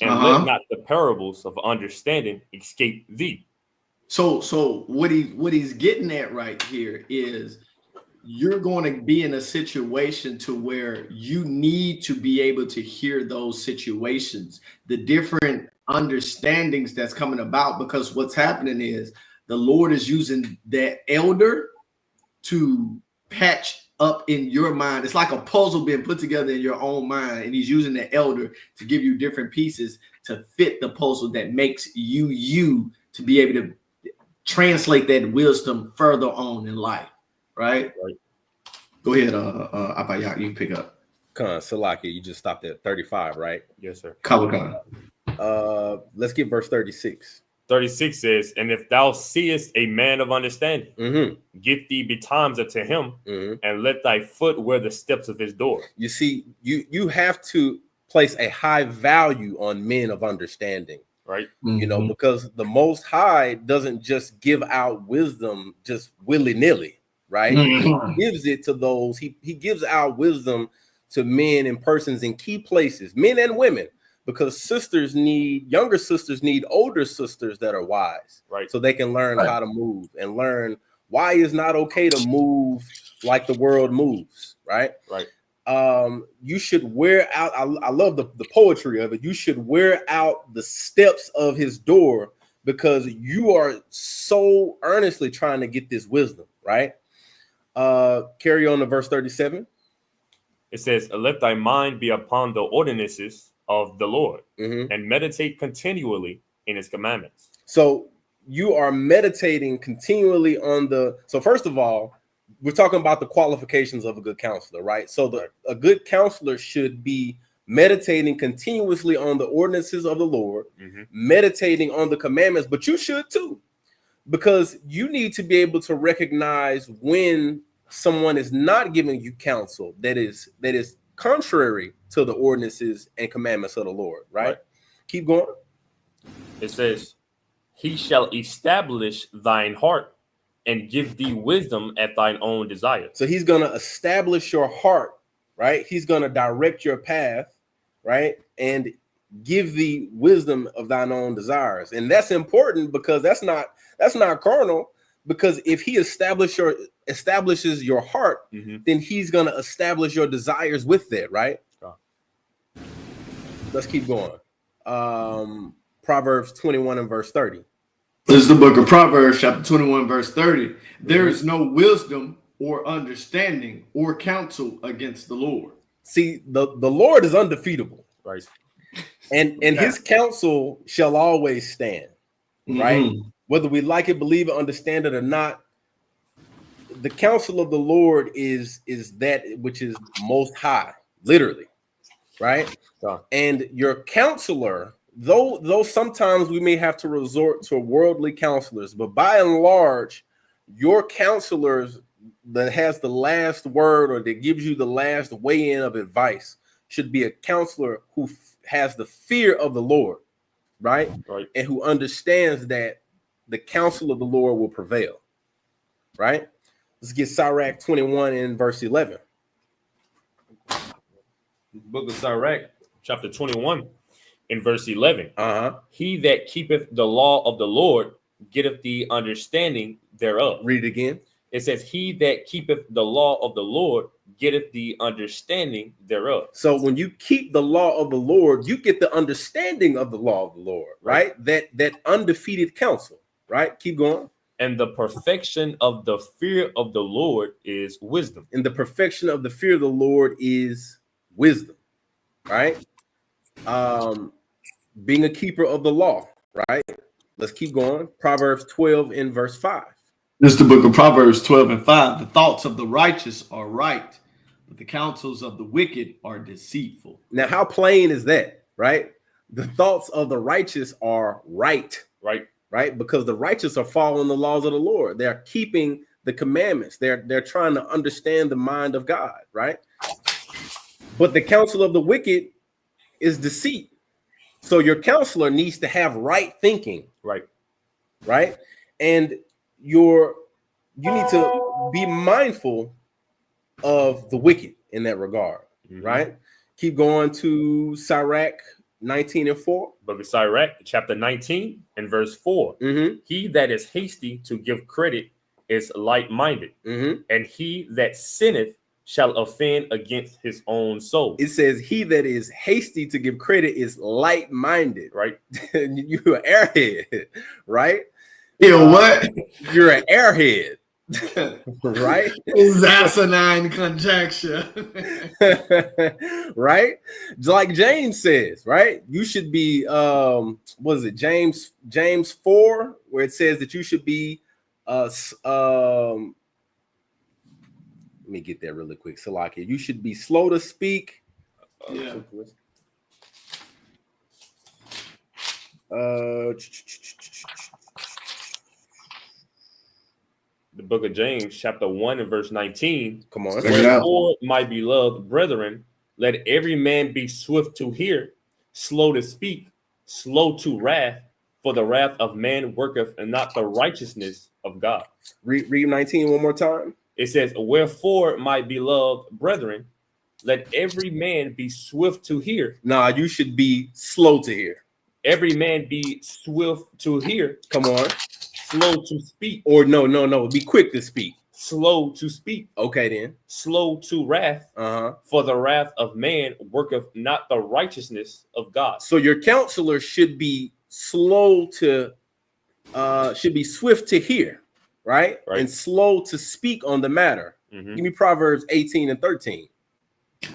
and let not the parables of understanding escape thee. So what he's getting at right here is you're going to be in a situation to where you need to be able to hear those situations, the different understandings that's coming about, because what's happening is the Lord is using that elder to patch up in your mind. It's like a puzzle being put together in your own mind, and he's using the elder to give you different pieces to fit the puzzle that makes you to be able to translate that wisdom further on in life. Right. Go ahead, Ahpayach, you can pick up. Salaki, you just stopped at 35, right? Yes, sir. Let's get verse 36. 36 says, and if thou seest a man of understanding, get thee betimes unto him, and let thy foot wear the steps of his door. You see, you have to place a high value on men of understanding, right? You know, because the Most High doesn't just give out wisdom just willy-nilly, right? He gives it to those, he gives out wisdom to men and persons in key places, men and women. Because younger sisters need older sisters that are wise, right? So they can learn how to move and learn why it's not okay to move like the world moves, right? Right. You should wear out. I love the poetry of it. You should wear out the steps of his door because you are so earnestly trying to get this wisdom, right? Carry on to verse 37. It says, let thy mind be upon the ordinances of the Lord, and meditate continually in his commandments. So you are meditating continually on so first of all, we're talking about the qualifications of a good counselor, right? So a good counselor should be meditating continuously on the ordinances of the Lord, meditating on the commandments, but you should too, because you need to be able to recognize when someone is not giving you counsel that is contrary to the ordinances and commandments of the Lord, right? Keep going. It says, he shall establish thine heart and give thee wisdom at thine own desire. So he's going to establish your heart, right? He's going to direct your path, right? And give thee wisdom of thine own desires. And that's important because that's not carnal, because if he establishes your heart, then he's going to establish your desires with that, right? Let's keep going. Proverbs 21 and verse 30. This is the book of Proverbs, chapter 21, verse 30. There is no wisdom or understanding or counsel against the Lord. See, the Lord is undefeatable, right? And his counsel shall always stand, right? Whether we like it, believe it, understand it or not, the counsel of the Lord is that which is most high, literally, right? And your counselor, though sometimes we may have to resort to worldly counselors, but by and large, your counselors that has the last word or that gives you the last weigh in of advice should be a counselor who has the fear of the Lord, right? Right. And who understands that the counsel of the Lord will prevail, right? Let's get Sirach 21 in verse 11. Book of Sirach, chapter 21, in verse 11. Uh-huh. He that keepeth the law of the Lord getteth the understanding thereof. Read it again. It says, he that keepeth the law of the Lord getteth the understanding thereof. So when you keep the law of the Lord, you get the understanding of the law of the Lord, right? That undefeated counsel, right? Keep going. And the perfection of the fear of the Lord is wisdom. And the perfection of the fear of the Lord is wisdom, right? Being a keeper of the law, right? Let's keep going. Proverbs 12 in verse 5. This is the book of Proverbs 12 and 5. The thoughts of the righteous are right, but the counsels of the wicked are deceitful. Now, how plain is that, right? The thoughts of the righteous are right, right? Because the righteous are following the laws of the Lord. They're keeping the commandments. They're trying to understand the mind of God, right? But the counsel of the wicked is deceit. So your counselor needs to have right thinking, right? And you need to be mindful of the wicked in that regard, right? Keep going to Sirach 19 and 4. Book of Sirach, chapter 19 and verse 4. He that is hasty to give credit is light-minded, and he that sinneth shall offend against his own soul. It says, he that is hasty to give credit is light-minded, Right? You're an airhead, right? What? You're an airhead, right? Is asinine conjecture. Right? Like James says, right? You should be what is it, James 4, where it says that you should be let me get there really quick. Salakia, you should be slow to speak. Yeah. The book of James, chapter 1 and verse 19. Come on. Wherefore, my beloved brethren, let every man be swift to hear, slow to speak, slow to wrath, for the wrath of man worketh and not the righteousness of God. Read 19 one more time. It says, wherefore, my beloved brethren, let every man be swift to hear. Nah, you should be slow to hear. Every man be swift to hear. Come on. Slow to speak. Or no. Be quick to speak. Slow to speak. Okay, then. Slow to wrath. For the wrath of man worketh not the righteousness of God. So your counselor should be slow to, should be swift to hear, right? And slow to speak on the matter. Give me Proverbs 18 and 13.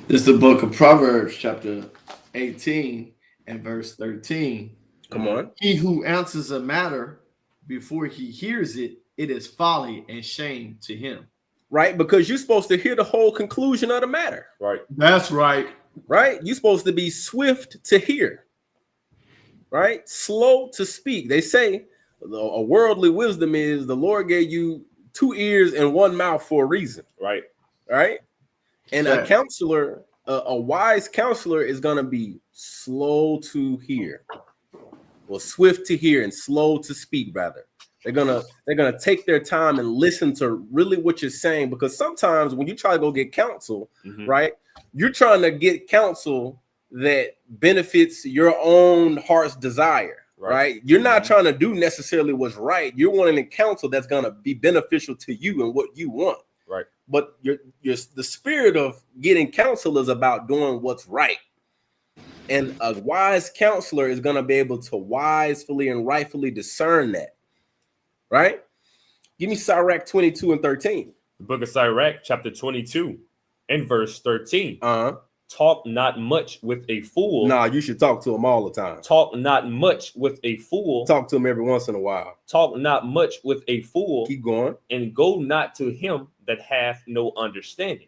This is the book of Proverbs, chapter 18 and verse 13. Come on. He who answers a matter before he hears it, it is folly and shame to him. Right? Because you're supposed to hear the whole conclusion of the matter. Right. That's right. Right? You're supposed to be swift to hear. Right? Slow to speak. They say a worldly wisdom is the Lord gave you 2 ears and 1 mouth for a reason. Right. Right? And a counselor, a wise counselor is going to be slow to hear. Well, swift to hear and slow to speak, rather. They're gonna take their time and listen to really what you're saying, because sometimes when you try to go get counsel, right, you're trying to get counsel that benefits your own heart's desire, right? You're not trying to do necessarily what's right. You're wanting a counsel that's gonna be beneficial to you and what you want, right? But the spirit of getting counsel is about doing what's right. And a wise counselor is going to be able to wisely and rightfully discern that, right? Give me Sirach 22 and 13. The book of Sirach, chapter 22 and verse 13. Talk not much with a fool. Nah, you should talk to him all the time. Talk not much with a fool. Talk to him every once in a while. Talk not much with a fool. Keep going. And go not to him that hath no understanding.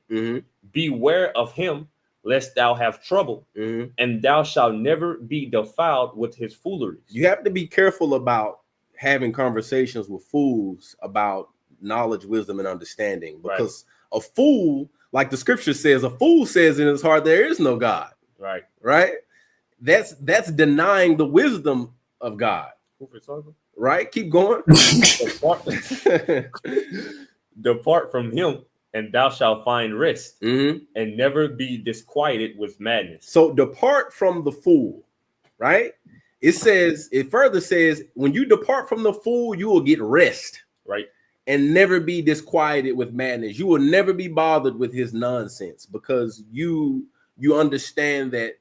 Beware of him, lest thou have trouble, and thou shalt never be defiled with his foolery. You have to be careful about having conversations with fools about knowledge, wisdom, and understanding. Because a fool, like the scripture says, a fool says in his heart, there is no God. Right. Right. That's denying the wisdom of God. Right. Keep going. Depart from him, and thou shalt find rest, Mm-hmm. and never be disquieted with madness. So depart from the fool. Right. It further says, when you depart from the fool, you will get rest. Right. And never be disquieted with madness. You will never be bothered with his nonsense, because you understand that,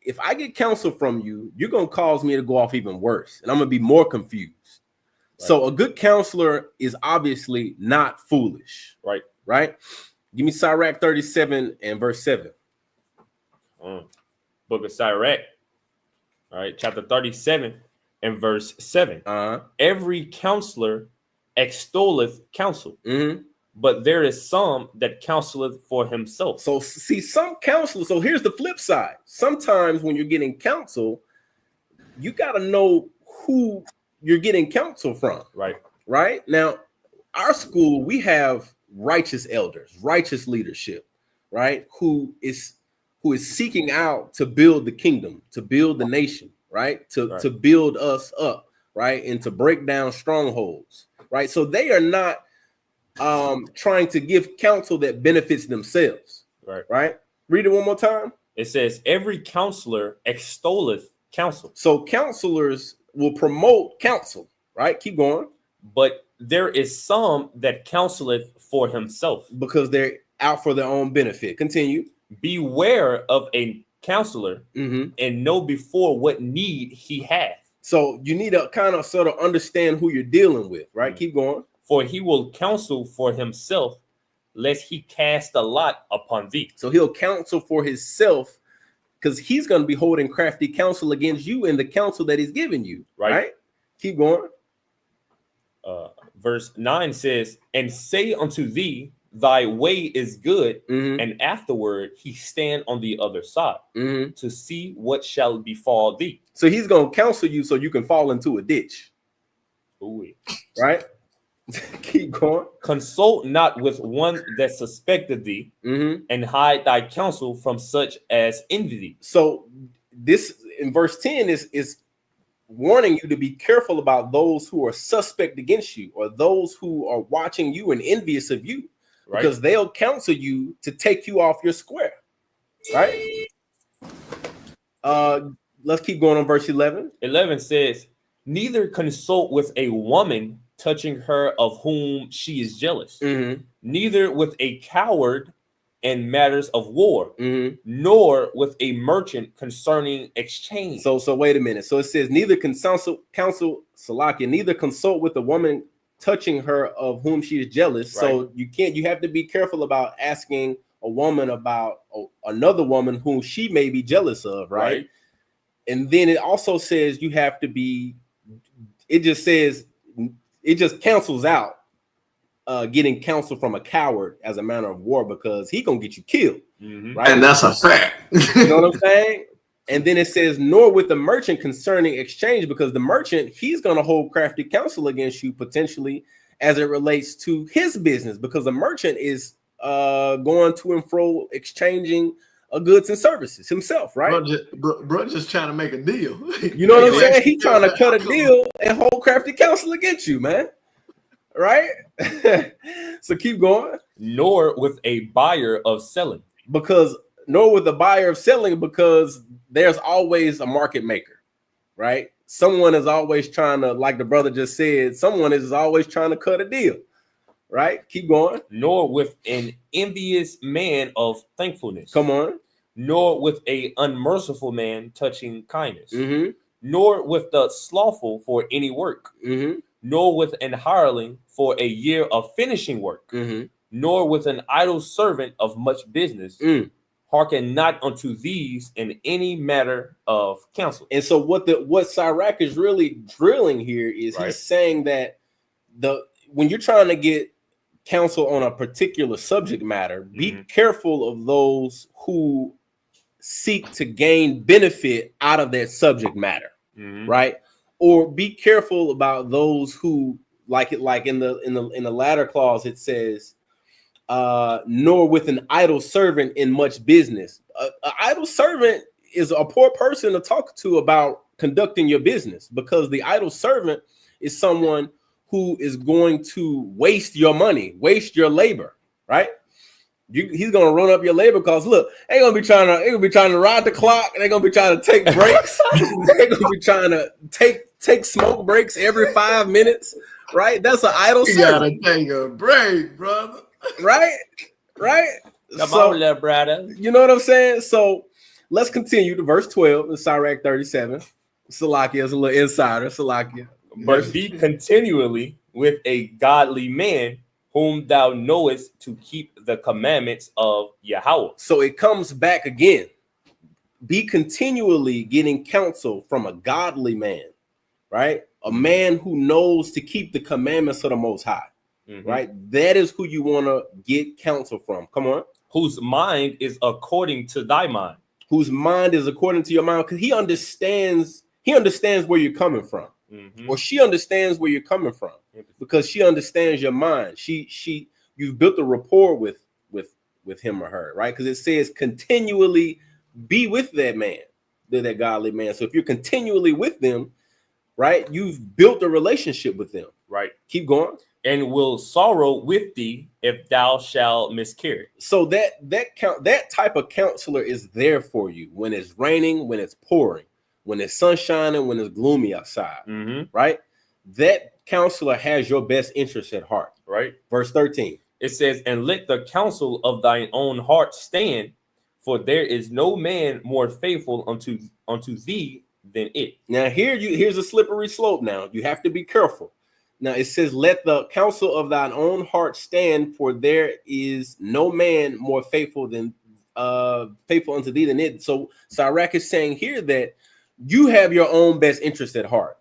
if I get counsel from you, you're going to cause me to go off even worse, and I'm going to be more confused. Right. So a good counselor is obviously not foolish. Right. Right. Give me Sirach 37 and verse 7. Book of Sirach. All right. Chapter 37 and verse 7. Every counselor extolleth counsel, but there is some that counseleth for himself. So see, some counselors. So here's the flip side. Sometimes when you're getting counsel, you got to know who you're getting counsel from. Right now, our school, we have righteous elders, righteous leadership, right? Who is seeking out to build the kingdom, to build the nation, right? To build us up, right? And to break down strongholds, right? So they are not trying to give counsel that benefits themselves. Right. Read it one more time. It says, every counselor extolleth counsel. So counselors will promote counsel, right? Keep going. But there is some that counseleth for himself, because they're out for their own benefit. Continue. Beware of a counselor, and know before what need he hath. So you need to kind of sort of understand who you're dealing with, right? Keep going. For he will counsel for himself, lest he cast a lot upon thee. So he'll counsel for himself, because he's going to be holding crafty counsel against you in the counsel that he's giving you. Right? Keep going. Verse 9 says, and say unto thee, thy way is good, and afterward he stand on the other side to see what shall befall thee. So he's going to counsel you so you can fall into a ditch. Ooh. Right? Keep going. Consult not with one that suspected thee, and hide thy counsel from such as envy thee. So this in verse 10 is warning you to be careful about those who are suspect against you, or those who are watching you and envious of you, because they'll counsel you to take you off your square. Right? Let's keep going on verse 11. 11 says, neither consult with a woman touching her of whom she is jealous, neither with a coward in matters of war, nor with a merchant concerning exchange. So wait a minute. So it says neither consult with a woman touching her of whom she is jealous. So you have to be careful about asking a woman about another woman whom she may be jealous of, right? And then it also says you have to be, it just cancels out getting counsel from a coward as a manner of war, because he gonna get you killed, right? And that's a fact. You know what I'm saying? And then it says, nor with the merchant concerning exchange, because the merchant, he's gonna hold crafty counsel against you potentially as it relates to his business, because the merchant is going to and fro exchanging goods and services himself, right? Bro just trying to make a deal. You know what I'm saying? He trying to cut a deal and hold crafty counsel against you, man. Right? So keep going. Nor with a buyer of selling. Nor with the buyer of selling, because there's always a market maker, right? Someone is always trying to, like the brother just said, someone is always trying to cut a deal, right? Keep going. Nor with an envious man of thankfulness. Come on. Nor with a unmerciful man touching kindness. Nor with the slothful for any work. Nor with an hireling for a year of finishing work. Nor with an idle servant of much business. Hearken not unto these in any matter of counsel. And so what Sirach is really drilling here is he's saying that when you're trying to get counsel on a particular subject matter, be careful of those who seek to gain benefit out of that subject matter, right? Or be careful about those who like in the latter clause, it says, nor with an idle servant in much business. An idle servant is a poor person to talk to about conducting your business, because the idle servant is someone who is going to waste your money, waste your labor, right? He's gonna run up your labor costs. Look, they're gonna be trying to ride the clock, and they're gonna be trying to take breaks. They're gonna be trying to take smoke breaks every 5 minutes, right? That's an idle servant. You gotta take a break, brother. Right? Come on, little brother. You know what I'm saying? So let's continue to verse 12 in Sirach 37. Salakia is a little insider. Salakia. But be continually with a godly man whom thou knowest to keep the commandments of Yahweh. So it comes back again. Be continually getting counsel from a godly man, right? A man who knows to keep the commandments of the Most High, right? That is who you want to get counsel from. Come on. Whose mind is according to thy mind. Whose mind is according to your mind, because he understands where you're coming from. Or she understands where you're coming from, because she understands your mind. You've built a rapport with him or her, right? Because it says continually be with that man, that godly man. So if you're continually with them, right, you've built a relationship with them. Right. Keep going. And will sorrow with thee if thou shalt miscarry. So that type of counselor is there for you when it's raining, when it's pouring, when it's sun shining, when it's gloomy outside, right? That counselor has your best interest at heart, right? Verse 13. It says, and let the counsel of thine own heart stand, for there is no man more faithful unto thee than it. Now here's a slippery slope. Now you have to be careful. Now it says, let the counsel of thine own heart stand, for there is no man more faithful unto thee than it. So Sirach is saying here that you have your own best interest at heart.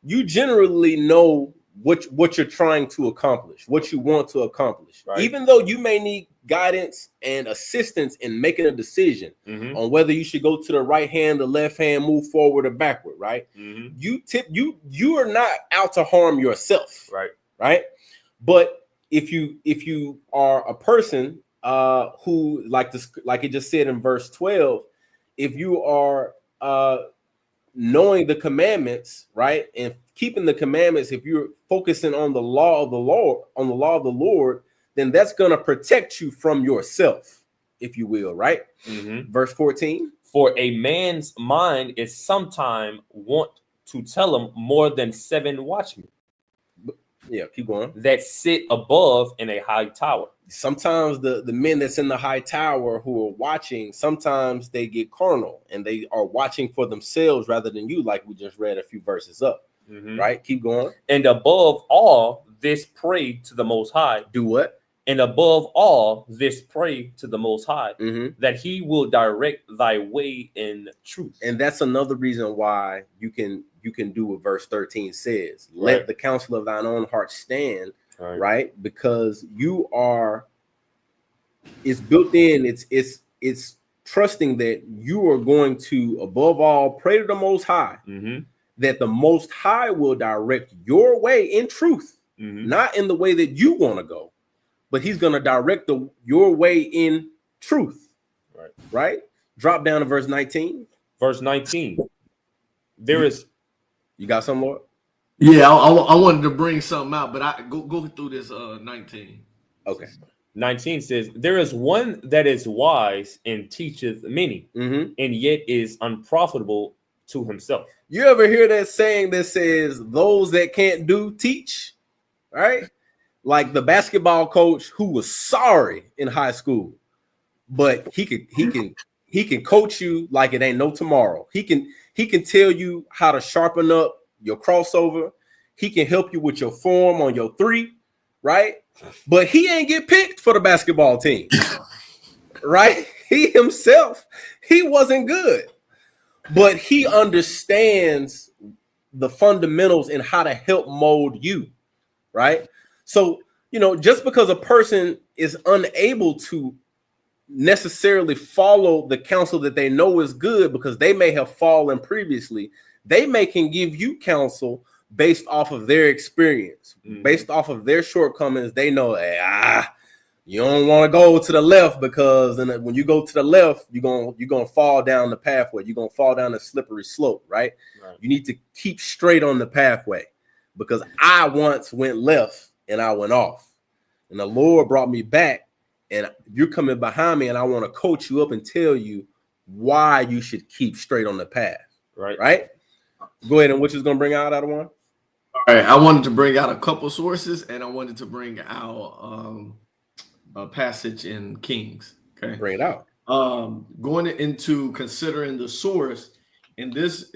You generally know what you're trying to accomplish, what you want to accomplish, right? Even though you may need guidance and assistance in making a decision on whether you should go to the right hand, the left hand, move forward or backward, right? You are not out to harm yourself, right? But if you are a person who, like it just said in verse 12, if you are knowing the commandments, right, and keeping the commandments, if you're focusing on the law of the Lord, then that's going to protect you from yourself, if you will, right? Verse 14. For a man's mind is sometime want to tell him more than 7 watchmen. Yeah, keep going. That sit above in a high tower. Sometimes the men that's in the high tower who are watching, sometimes they get carnal and they are watching for themselves rather than you, like we just read a few verses up. Right? Keep going. And above all this, pray to the Most High. Do what? And above all this, pray to the Most High, that he will direct thy way in truth. And that's another reason why you can do what verse 13 says. Let the counsel of thine own heart stand, right? Because it's built in, it's trusting that you are going to, above all, pray to the Most High, that the Most High will direct your way in truth, not in the way that you want to go, but he's going to direct your way in truth. Right? Drop down to verse 19. Verse 19. There is. You got some, Lord? Yeah, I wanted to bring something out, but I go through this 19. Okay. 19 says, there is one that is wise and teacheth many, and yet is unprofitable to himself. You ever hear that saying that says, those that can't do, teach? Right? Like the basketball coach who was sorry in high school, but he can coach you like it ain't no tomorrow. He can tell you how to sharpen up your crossover. He can help you with your form on your 3, right? But he ain't get picked for the basketball team, right? He himself, he wasn't good, but he understands the fundamentals and how to help mold you, right? So, just because a person is unable to necessarily follow the counsel that they know is good because they may have fallen previously, they can give you counsel based off of their experience, Mhm. based off of their shortcomings. They know, hey, you don't want to go to the left because when you go to the left, you're gonna fall down the pathway. You're gonna fall down the slippery slope, right? You need to keep straight on the pathway because I once went left and I went off, and the Lord brought me back. And you're coming behind me, and I want to coach you up and tell you why you should keep straight on the path. Right. Go ahead. And what you was gonna bring out of one? All right, I wanted to bring out a couple sources, and I wanted to bring out a passage in Kings. Okay, Bring it out. Going into considering the source in this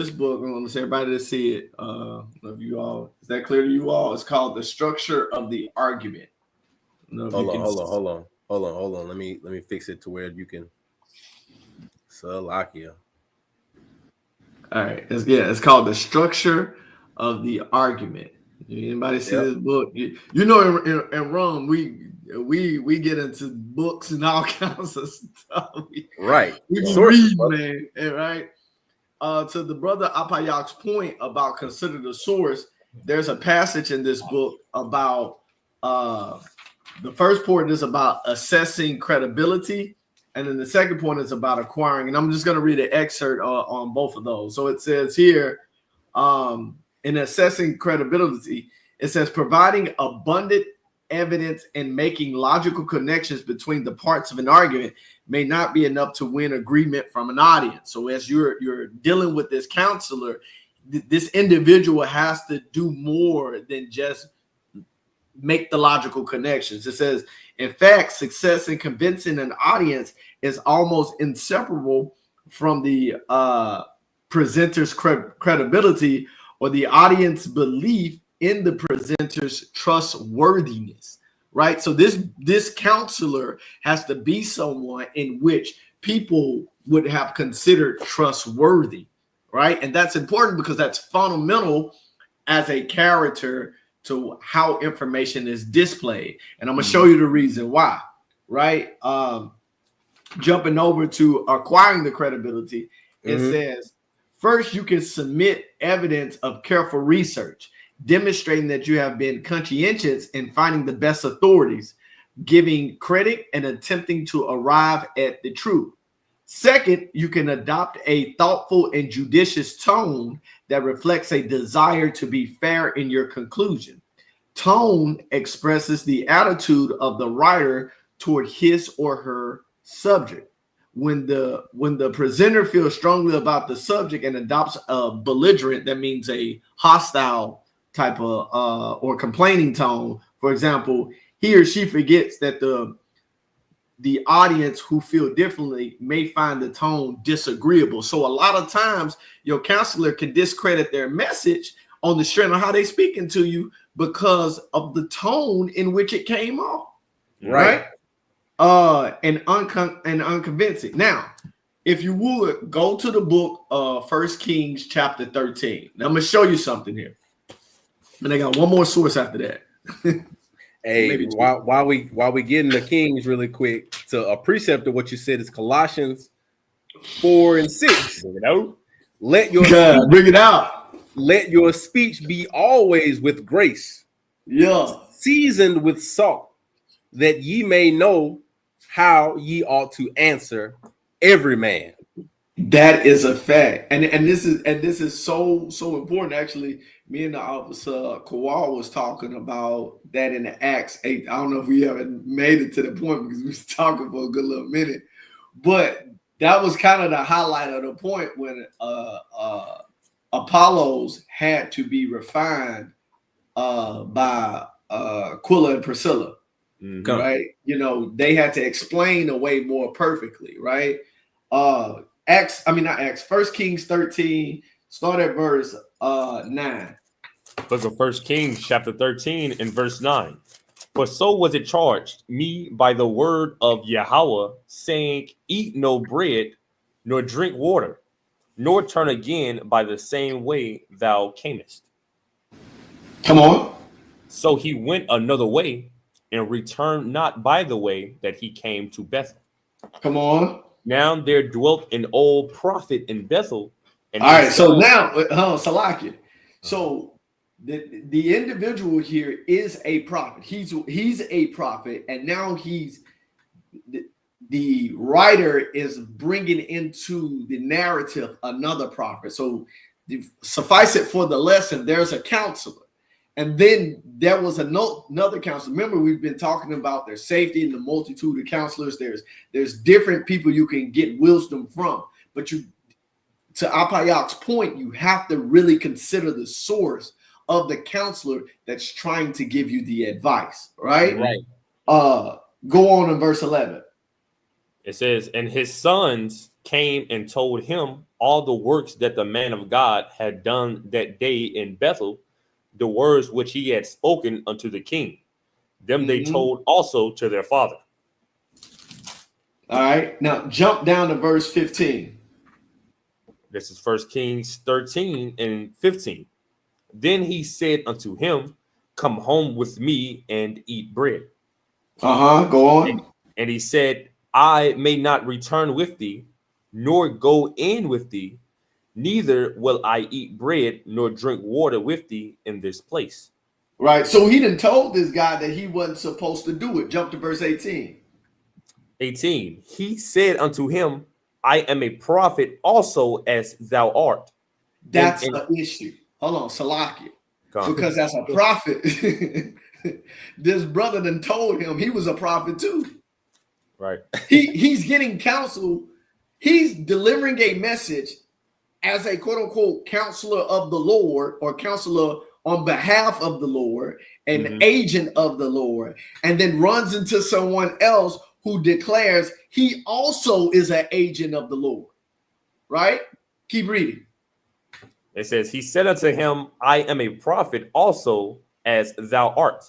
book, I want everybody to see it. Of you all, is that clear to you all? It's called The Structure of the Argument. Hold on. Let me fix it to where you can. Salakia. All right, it's called The Structure of the Argument. Anybody see this book? You know, in Rome, we get into books and all kinds of stuff. We read, man, right? To the brother Ahpayach's point about consider the source, there's a passage in this book about the first point is about assessing credibility, and then the second point is about acquiring. And I'm just going to read an excerpt on both of those. So it says here, in assessing credibility, it says providing abundant evidence and making logical connections between the parts of an argument may not be enough to win agreement from an audience. So as you're dealing with this counselor, this individual has to do more than just make the logical connections. It says, in fact, success in convincing an audience is almost inseparable from the presenter's credibility or the audience belief in the presenter's trustworthiness, right? So this counselor has to be someone in which people would have considered trustworthy, right? And that's important because that's fundamental as a character to how information is displayed. And I'm going to show you the reason why, right? Jumping over to acquiring the credibility, it says, first, you can submit evidence of careful research, demonstrating that you have been conscientious in finding the best authorities, giving credit and attempting to arrive at the truth. Second, you can adopt a thoughtful and judicious tone that reflects a desire to be fair in your conclusion. Tone expresses the attitude of the writer toward his or her subject. When the presenter feels strongly about the subject and adopts a belligerent, that means a hostile type of or complaining tone. For example, he or she forgets that the audience who feel differently may find the tone disagreeable. So a lot of times your counselor can discredit their message on the strength of how they speaking to you because of the tone in which it came off. Right? And unconvincing. Now, if you would go to the book of 1 Kings chapter 13. Now I'm gonna show you something here. And I got one more source after that. Hey, while we get into Kings really quick, to a precept of what you said is Colossians 4 and 6. Let your bring it out. Let your speech be always with grace, seasoned with salt, that ye may know how ye ought to answer every man. That is a fact, and this is so important. Actually, me and the officer Kawal was talking about that in the Acts 8. I don't know if we ever made it to the point because we was talking for a good little minute, but that was kind of the highlight of the point when Apollos had to be refined by Aquila and Priscilla. Right, you know, they had to explain away more perfectly, right? 1 Kings 13, start at verse 9. Book of 1 Kings chapter 13 and verse 9. For so was it charged me by the word of Yahweh, saying, eat no bread, nor drink water, nor turn again by the same way thou camest. Come on. So he went another way and returned not by the way that he came to Bethel. Come on. Now there dwelt an old prophet in Bethel. And all right, so now, Salakia. So The individual here is a prophet. He's a prophet, and now the writer is bringing into the narrative another prophet. So suffice it for the lesson, there's a counselor. And then there was another counselor. Remember, we've been talking about their safety in the multitude of counselors. There's different people you can get wisdom from. But to Ahpayach's point, you have to really consider the source of the counselor that's trying to give you the advice, right? Right. Go on in verse 11. It says, and his sons came and told him all the works that the man of God had done that day in Bethel, the words which he had spoken unto the king. Them they told also to their father. All right. Now jump down to verse 15. This is 1 Kings 13 and 15. Then he said unto him, come home with me and eat bread. Go on. And he said, I may not return with thee, nor go in with thee, neither will I eat bread nor drink water with thee in this place. Right. So he done told this guy that he wasn't supposed to do it. Jump to verse 18. 18. He said unto him, I am a prophet also as thou art. That's the issue. Hold on, Salakia. Because as a prophet, this brother done told him he was a prophet too. Right. He's getting counsel. He's delivering a message as a quote unquote counselor of the Lord, or counselor on behalf of the Lord, an agent of the Lord, and then runs into someone else who declares he also is an agent of the Lord. Right? Keep reading. It says, he said unto him, I am a prophet also as thou art.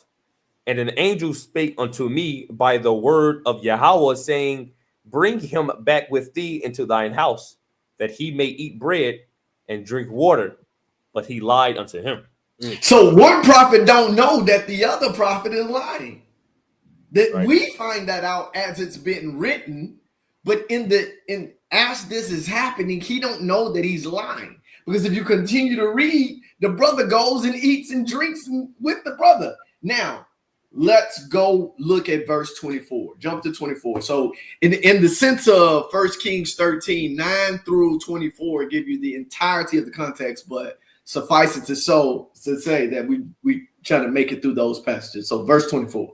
And an angel spake unto me by the word of Yahweh, saying, bring him back with thee into thine house, that he may eat bread and drink water. But he lied unto him. So one prophet don't know that the other prophet is lying. That we find that out as it's been written, but as this is happening, he don't know that he's lying. Because if you continue to read, the brother goes and eats and drinks with the brother. Now, let's go look at verse 24. Jump to 24. So in the sense of 1 Kings 13, 9 through 24, give you the entirety of the context, but suffice it to say that we try to make it through those passages. So verse 24.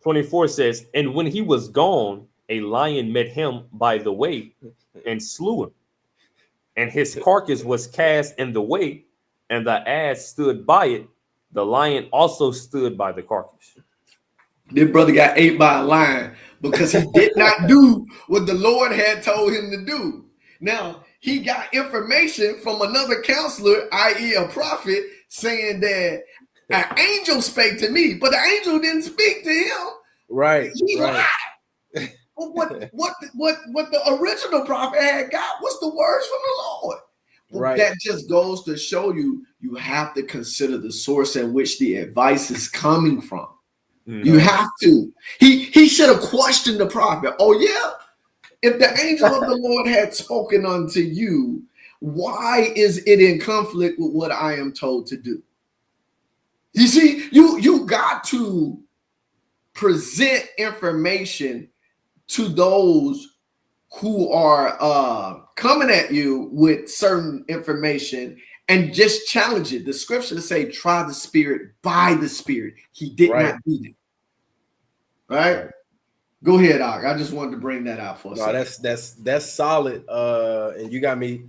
24 says, and when he was gone, a lion met him by the way and slew him. And his carcass was cast in the way, and the ass stood by it. The lion also stood by the carcass. This brother got ate by a lion because he did not do what the Lord had told him to do. Now, he got information from another counselor, i.e. a prophet, saying that an angel spake to me, but the angel didn't speak to him. Right. He lied. What the original prophet had got was the words from the Lord. Right. That just goes to show you have to consider the source in which the advice is coming from. You have to. He should have questioned the prophet. Oh yeah, if the angel of the Lord had spoken unto you, why is it in conflict with what I am told to do? You see, you got to present information to those who are coming at you with certain information and just challenge it. The scriptures say, try the spirit by the spirit. He did not do that. Right? Go ahead, Og. I just wanted to bring that out for a second. That's solid. And you got me,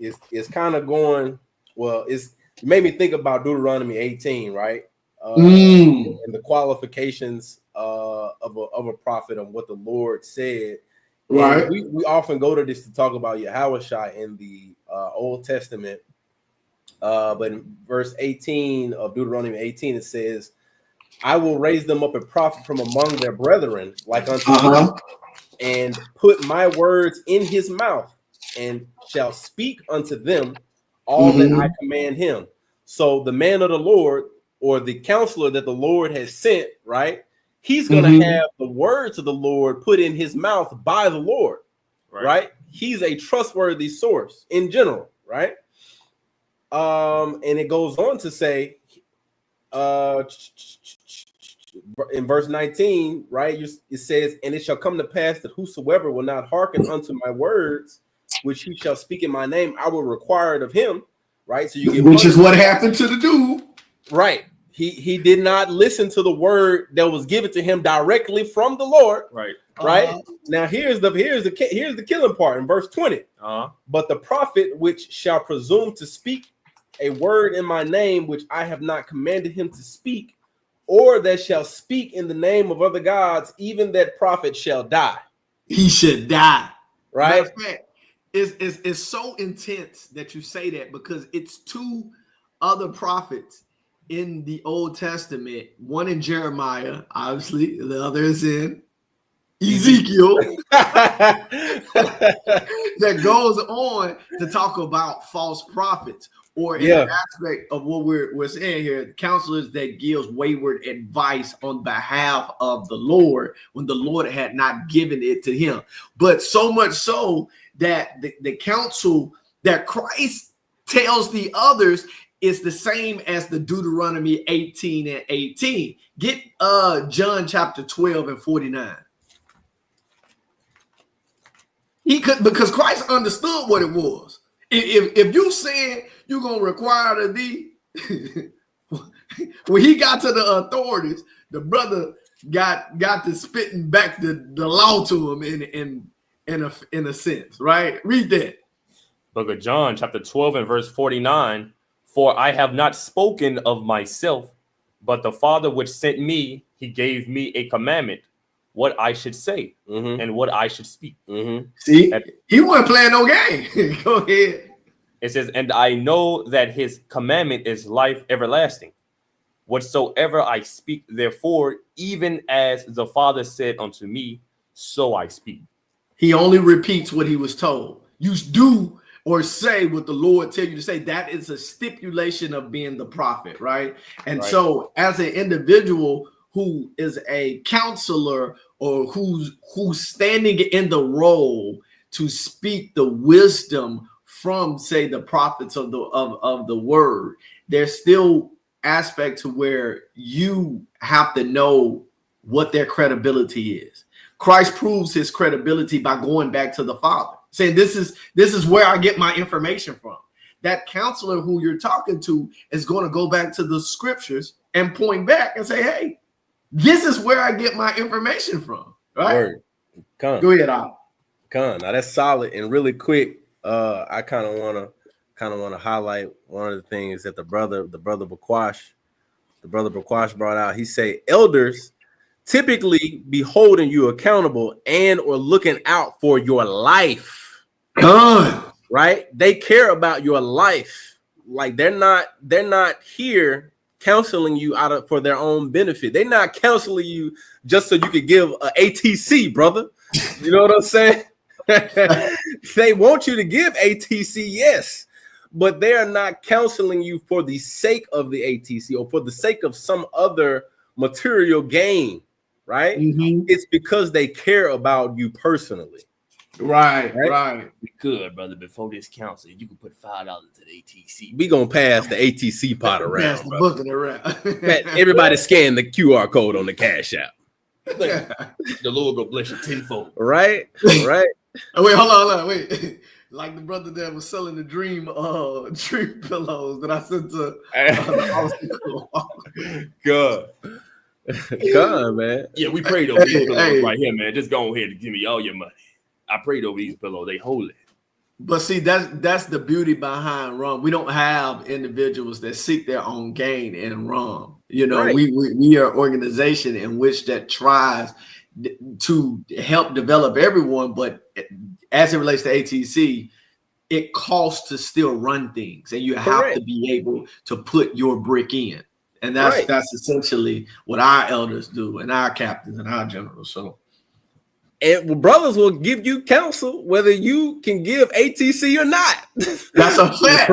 it's kind of going, well, it made me think about Deuteronomy 18, right? And the qualifications of a prophet and what the Lord said. Right. We often go to this to talk about Yahushua in the Old Testament. But in verse 18 of Deuteronomy 18, it says, I will raise them up a prophet from among their brethren, like unto me, and put my words in his mouth, and shall speak unto them all that I command him. So the man of the Lord, or the counselor that the Lord has sent, right? He's going to have the words of the Lord put in his mouth by the Lord, right? He's a trustworthy source in general, right? And it goes on to say, in verse 19, right? It says, and it shall come to pass that whosoever will not hearken unto my words, which he shall speak in my name, I will require it of him. Right. So you get which is what happened to the dude. Right. He did not listen to the word that was given to him directly from the Lord. Right. Right. Now here's the killing part in verse 20. But the prophet which shall presume to speak a word in my name which I have not commanded him to speak, or that shall speak in the name of other gods, even that prophet shall die. He should die. Right. It's so intense that you say that, because it's two other prophets in the Old Testament, one in Jeremiah, obviously, the other is in Ezekiel, that goes on to talk about false prophets, or in the aspect of what we're saying here, counselors that gives wayward advice on behalf of the Lord when the Lord had not given it to him. But so much so that the counsel that Christ tells the others is the same as the Deuteronomy 18 and 18. Get John chapter 12 and 49. He could, because Christ understood what it was. If you said you're gonna require the thee, when he got to the authorities, the brother got to spitting back the law to him in a sense, right? Read that. Book of John, chapter 12 and verse 49. For I have not spoken of myself, but the Father which sent me, he gave me a commandment, what I should say and what I should speak. See, he wasn't playing no game. Go ahead. It says, and I know that his commandment is life everlasting. Whatsoever I speak, therefore, even as the Father said unto me, so I speak. He only repeats what he was told. You do or say what the Lord tell you to say. That is a stipulation of being the prophet, right? And so as an individual who is a counselor, or who's standing in the role to speak the wisdom from, say, the prophets of the word, there's still aspect to where you have to know what their credibility is. Christ proves his credibility by going back to the Father, saying, this is where I get my information from. That counselor who you're talking to is going to go back to the scriptures and point back and say, hey, this is where I get my information from. Right? Go ahead, Al. Now that's solid. And really quick, I kind of want to highlight one of the things that the brother Bakwash brought out. He say elders typically be holding you accountable and or looking out for your life. Right? They care about your life. Like they're not here counseling you for their own benefit. They're not counseling you just so you could give a ATC, brother. You know what I'm saying? They want you to give ATC, yes, but they are not counseling you for the sake of the ATC or for the sake of some other material gain, right? It's because they care about you personally. Right. We could, brother, before this council, you could put $5 to the ATC. We gonna pass the ATC pot around. Pass the booking around. Everybody scan the QR code on the Cash App. The Lord go bless you tenfold. Right. Wait, hold on. Wait. Like the brother that was selling the dream pillows that I sent to God, man. Yeah, we prayed over these pillows right here, man. Just go ahead and give me all your money. I prayed over these pillows. They holy. But see, that's the beauty behind rum. We don't have individuals that seek their own gain in rum. You know, we are an organization in which that tries to help develop everyone. But as it relates to ATC, it costs to still run things, and you have to be able to put your brick in. And that's essentially what our elders do, and our captains and our generals. So. And brothers will give you counsel whether you can give ATC or not. That's a fact.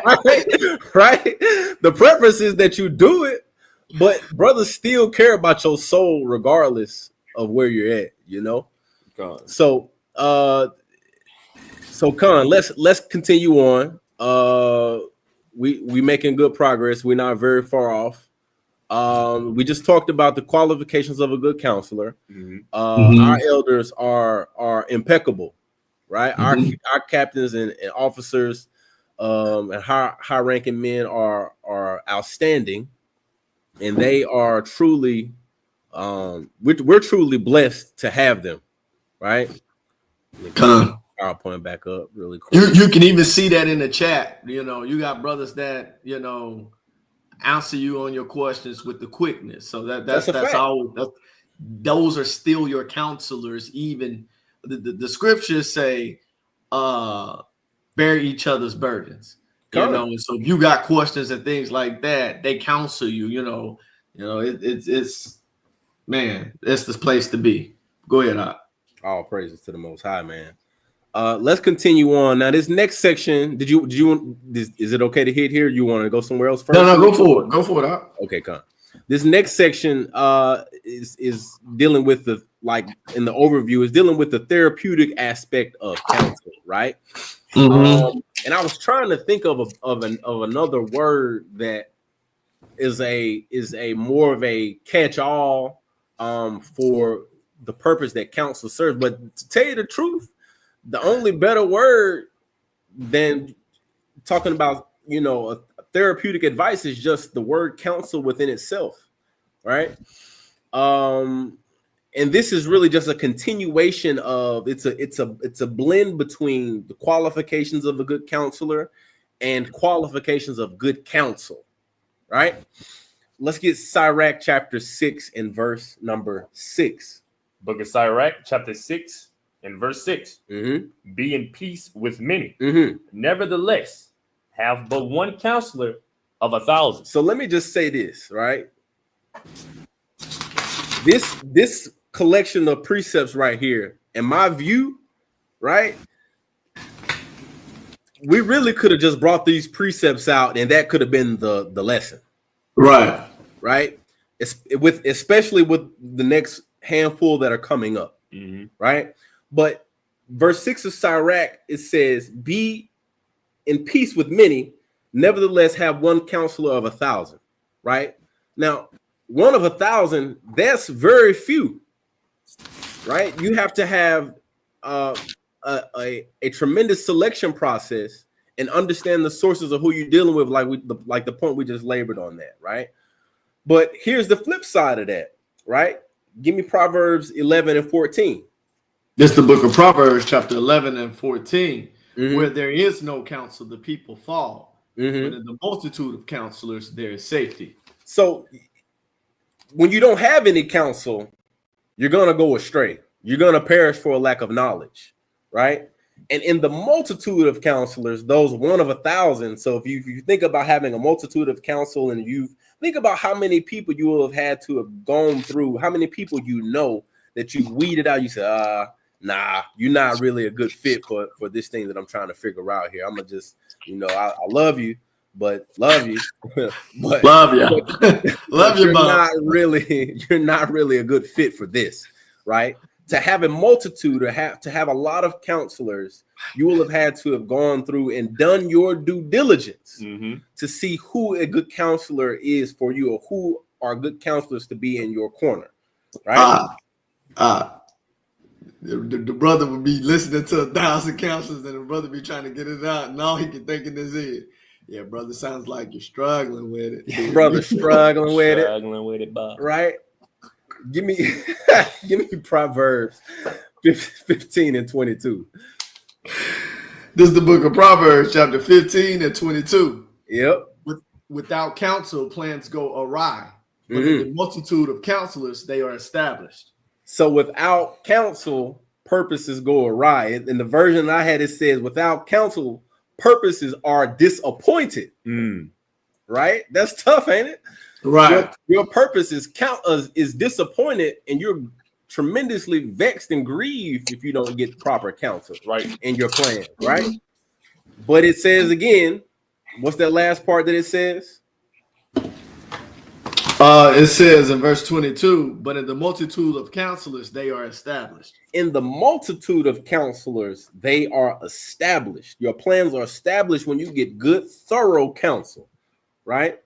Right? The preference is that you do it, but brothers still care about your soul regardless of where you're at, you know? God. So Con, let's continue on. we making good progress. We're not very far off. We just talked about the qualifications of a good counselor. Our elders are impeccable, right? Our captains and officers and high ranking men are outstanding, and they are truly we're truly blessed to have them, right? PowerPoint back up really quick. You can even see that in the chat. You know, you got brothers that, you know, answer you on your questions with the quickness. So that's all. Those are still your counselors. Even the scriptures say, bear each other's burdens. You know, and so if you got questions and things like that, they counsel you. You know, it's man, it's this place to be. Go ahead, All praises to the Most High, man. Let's continue on. Now, this next section, did you want this? Is it okay to hit here? You want to go somewhere else first? No, go for it. Go for it. Okay, come. This next section is dealing with the, like in the overview, is dealing with the therapeutic aspect of counsel, right? And I was trying to think of another word that is a more of a catch-all for the purpose that counsel serves. But to tell you the truth, the only better word than talking about, you know, a therapeutic advice is just the word counsel within itself, right? And this is really just a continuation of it's a blend between the qualifications of a good counselor and qualifications of good counsel, right? Let's get Sirach chapter 6 and verse number 6. Book of Sirach chapter 6 and verse 6. Be in peace with many. Nevertheless, have but one counselor of 1,000. So let me just say this, right? This collection of precepts right here, in my view, right? We really could have just brought these precepts out, and that could have been the lesson. Right? Especially with the next handful that are coming up. Right? But verse 6 of Sirach, it says, be in peace with many, nevertheless have one counselor of 1,000. Right? Now, one of 1,000, that's very few. Right? You have to have a tremendous selection process and understand the sources of who you're dealing with, like the point we just labored on that, right? But here's the flip side of that, right? Give me Proverbs 11 and 14. This is the book of Proverbs, chapter 11 and 14. Where there is no counsel, the people fall. But in the multitude of counselors, there is safety. So when you don't have any counsel, you're going to go astray. You're going to perish for a lack of knowledge, right? And in the multitude of counselors, those one of 1,000. So if you think about having a multitude of counsel, and you think about how many people you will have had to have gone through, how many people you know that you weeded out, you say, nah, you're not really a good fit for this thing that I'm trying to figure out here. I'm gonna just, you know, I love you, but love you, but love you, love you, you're not really a good fit for this, right? To have a multitude, or to have a lot of counselors, you will have had to have gone through and done your due diligence to see who a good counselor is for you, or who are good counselors to be in your corner, right? The brother would be listening to 1,000 counselors, and the brother be trying to get it out, and all he can think in his head, yeah, brother, sounds like you're struggling with it. Brother, struggling with it, Bob. Right? Give me Proverbs 15 and 22. This is the book of Proverbs, chapter 15 and 22. Yep. Without counsel, plans go awry. But in the multitude of counselors, they are established. So without counsel, purposes go awry. In the version I had, it says, without counsel, purposes are disappointed. Right? That's tough, ain't it? Right. Your purpose is disappointed, and you're tremendously vexed and grieved if you don't get proper counsel, right, in your plan, right? But it says again, what's that last part that it says? It says in verse 22, but in the multitude of counselors, they are established. In the multitude of counselors, they are established. Your plans are established when you get good, thorough counsel, right?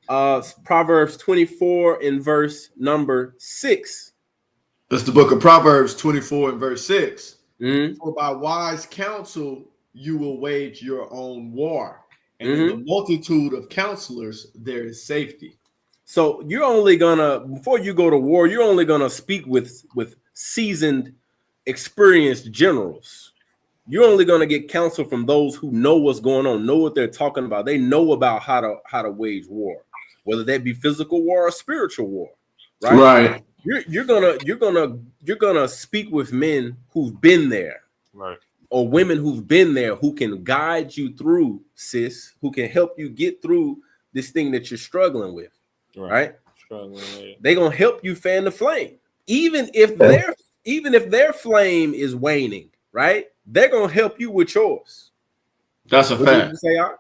Proverbs 24 in verse number 6. That's the book of Proverbs 24 and verse 6. Mm-hmm. For by wise counsel, you will wage your own war. And in Mm-hmm. the multitude of counselors, there is safety. So you're only gonna, before you go to war, you're only gonna speak with seasoned, experienced generals. You're only gonna get counsel from those who know what's going on, know what they're talking about. They know about how to wage war, whether that be physical war or spiritual war, right? Right. You're gonna speak with men who've been there, Right. or women who've been there, who can guide you through, sis, who can help you get through this thing that you're struggling with. Right? They're gonna help you fan the flame, even if their flame is waning, right? They're gonna help you with yours. That's a What fact. did you say, Art?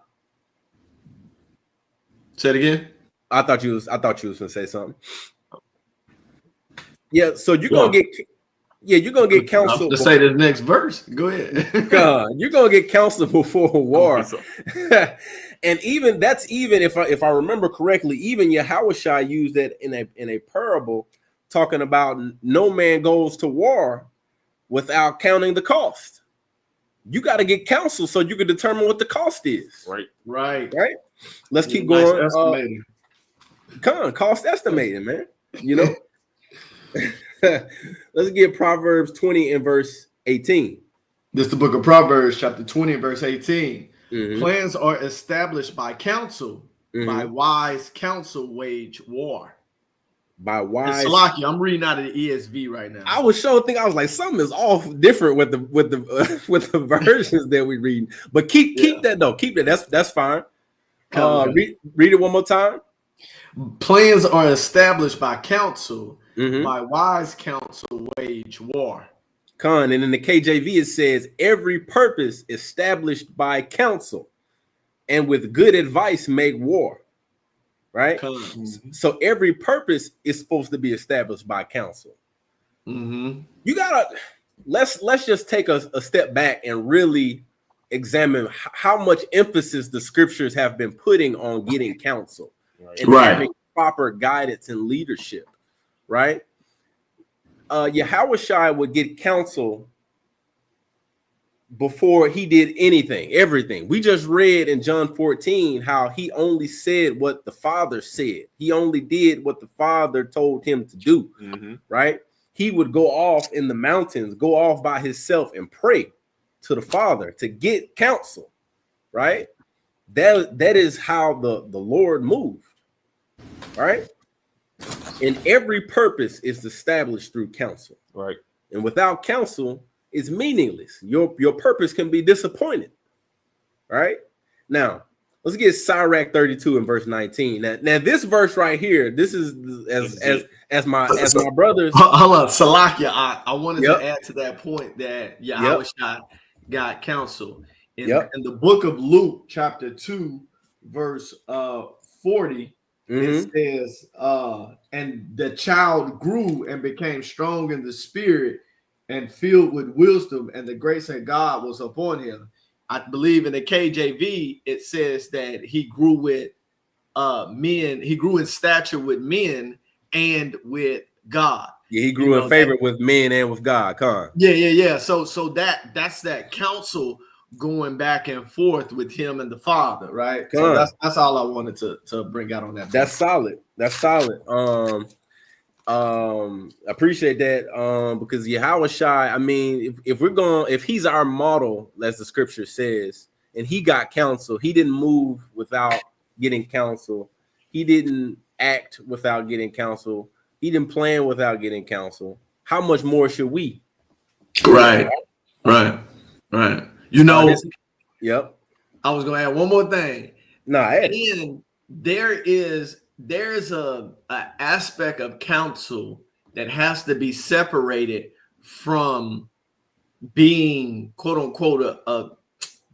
Say it again. I thought you was gonna say something. Yeah, so you're gonna get counsel. To say the next verse. Go ahead. You're gonna get counsel before war. And even if I remember correctly, even Yahushua used that in a parable, talking about no man goes to war without counting the cost. You got to get counsel so you can determine what the cost is. Right. Let's keep going. Cost estimating, man. You know. Let's get Proverbs 20 and verse 18. This is the book of Proverbs, chapter 20 and verse 18. Mm-hmm. Plans are established by counsel. Mm-hmm. By wise counsel wage war. By wise. Salaki, I'm reading out of the ESV right now. I was like something is off different with the versions that we read. But keep that though. Keep it. That's fine. Read it one more time. Plans are established by counsel. Mm-hmm. By wise counsel wage war. And in the KJV it says every purpose established by counsel, and with good advice make war. Right? So every purpose is supposed to be established by counsel. Mm-hmm. You gotta let's just take a step back and really examine how much emphasis the scriptures have been putting on getting counsel and having proper guidance and leadership. Right? Yahushua would get counsel before he did everything. We just read in John 14 how he only said what the Father said. He only did what the Father told him to do. Mm-hmm. Right? He would go off in the mountains, go off by himself and pray to the Father to get counsel. Right? That is how the Lord moved. Right? And every purpose is established through counsel. Right. And without counsel, it's meaningless. Your purpose can be disappointed. Right? Now, let's get Sirach 32 and verse 19. Now this verse right here, this is as my brothers. Hold on, Salakia. I wanted to add to that point that Yahushua got counsel. In the book of Luke, chapter 2, verse 40. Mm-hmm. It says, and the child grew and became strong in the spirit and filled with wisdom, and the grace of God was upon him. I believe in the KJV, it says that he grew with men, he grew in stature with men and with God. Yeah, he grew in favor with men and with God. Yeah. So that's that counsel going back and forth with him and the Father, right? So that's all I wanted to bring out on that. That's solid. Appreciate that. Because Yahushua, I mean, if he's our model, as the scripture says, and he got counsel, he didn't move without getting counsel. He didn't act without getting counsel. He didn't plan without getting counsel. How much more should we? Right. You know, yep. I was going to add one more thing. And there's a aspect of counsel that has to be separated from being quote unquote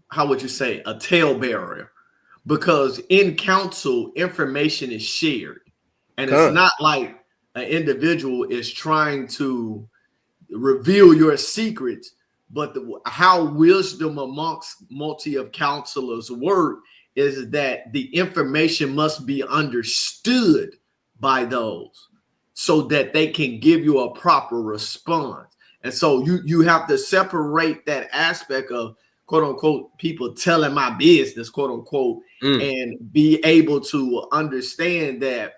how would you say a talebearer, because in counsel information is shared. And it's not like an individual is trying to reveal your secrets, but how wisdom amongst multi of counselors work is that the information must be understood by those so that they can give you a proper response. And so you have to separate that aspect of quote unquote people telling my business, quote unquote, and be able to understand that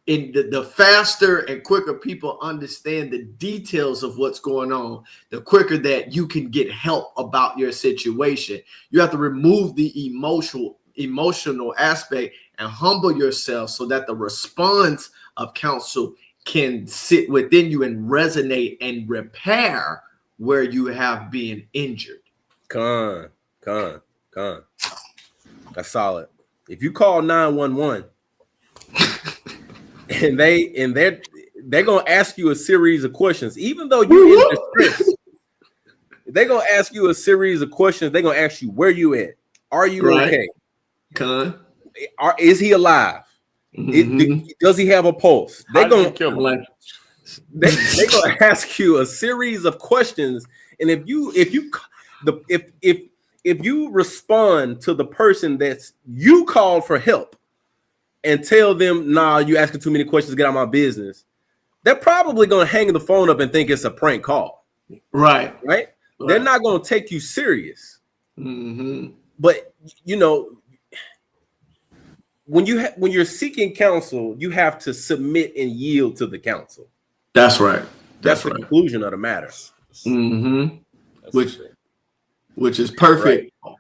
in the faster and quicker people understand the details of what's going on, the quicker that you can get help about your situation. You have to remove the emotional aspect and humble yourself so that the response of counsel can sit within you and resonate and repair where you have been injured. Con. That's solid. If you call 911 and they're gonna ask you a series of questions, even though you're in distress, they're gonna ask you a series of questions. They're gonna ask you where you at, are you okay? Is he alive? Does he have a pulse? They're gonna ask you a series of questions, and if you respond to the person that's you called for help and tell them, nah, you asking too many questions, get out of my business, they're probably gonna hang the phone up and think it's a prank call. Right. They're not gonna take you serious. But you know, when you're seeking counsel, you have to submit and yield to the counsel. That's right. That's the conclusion of the matter. Which is perfect. Right.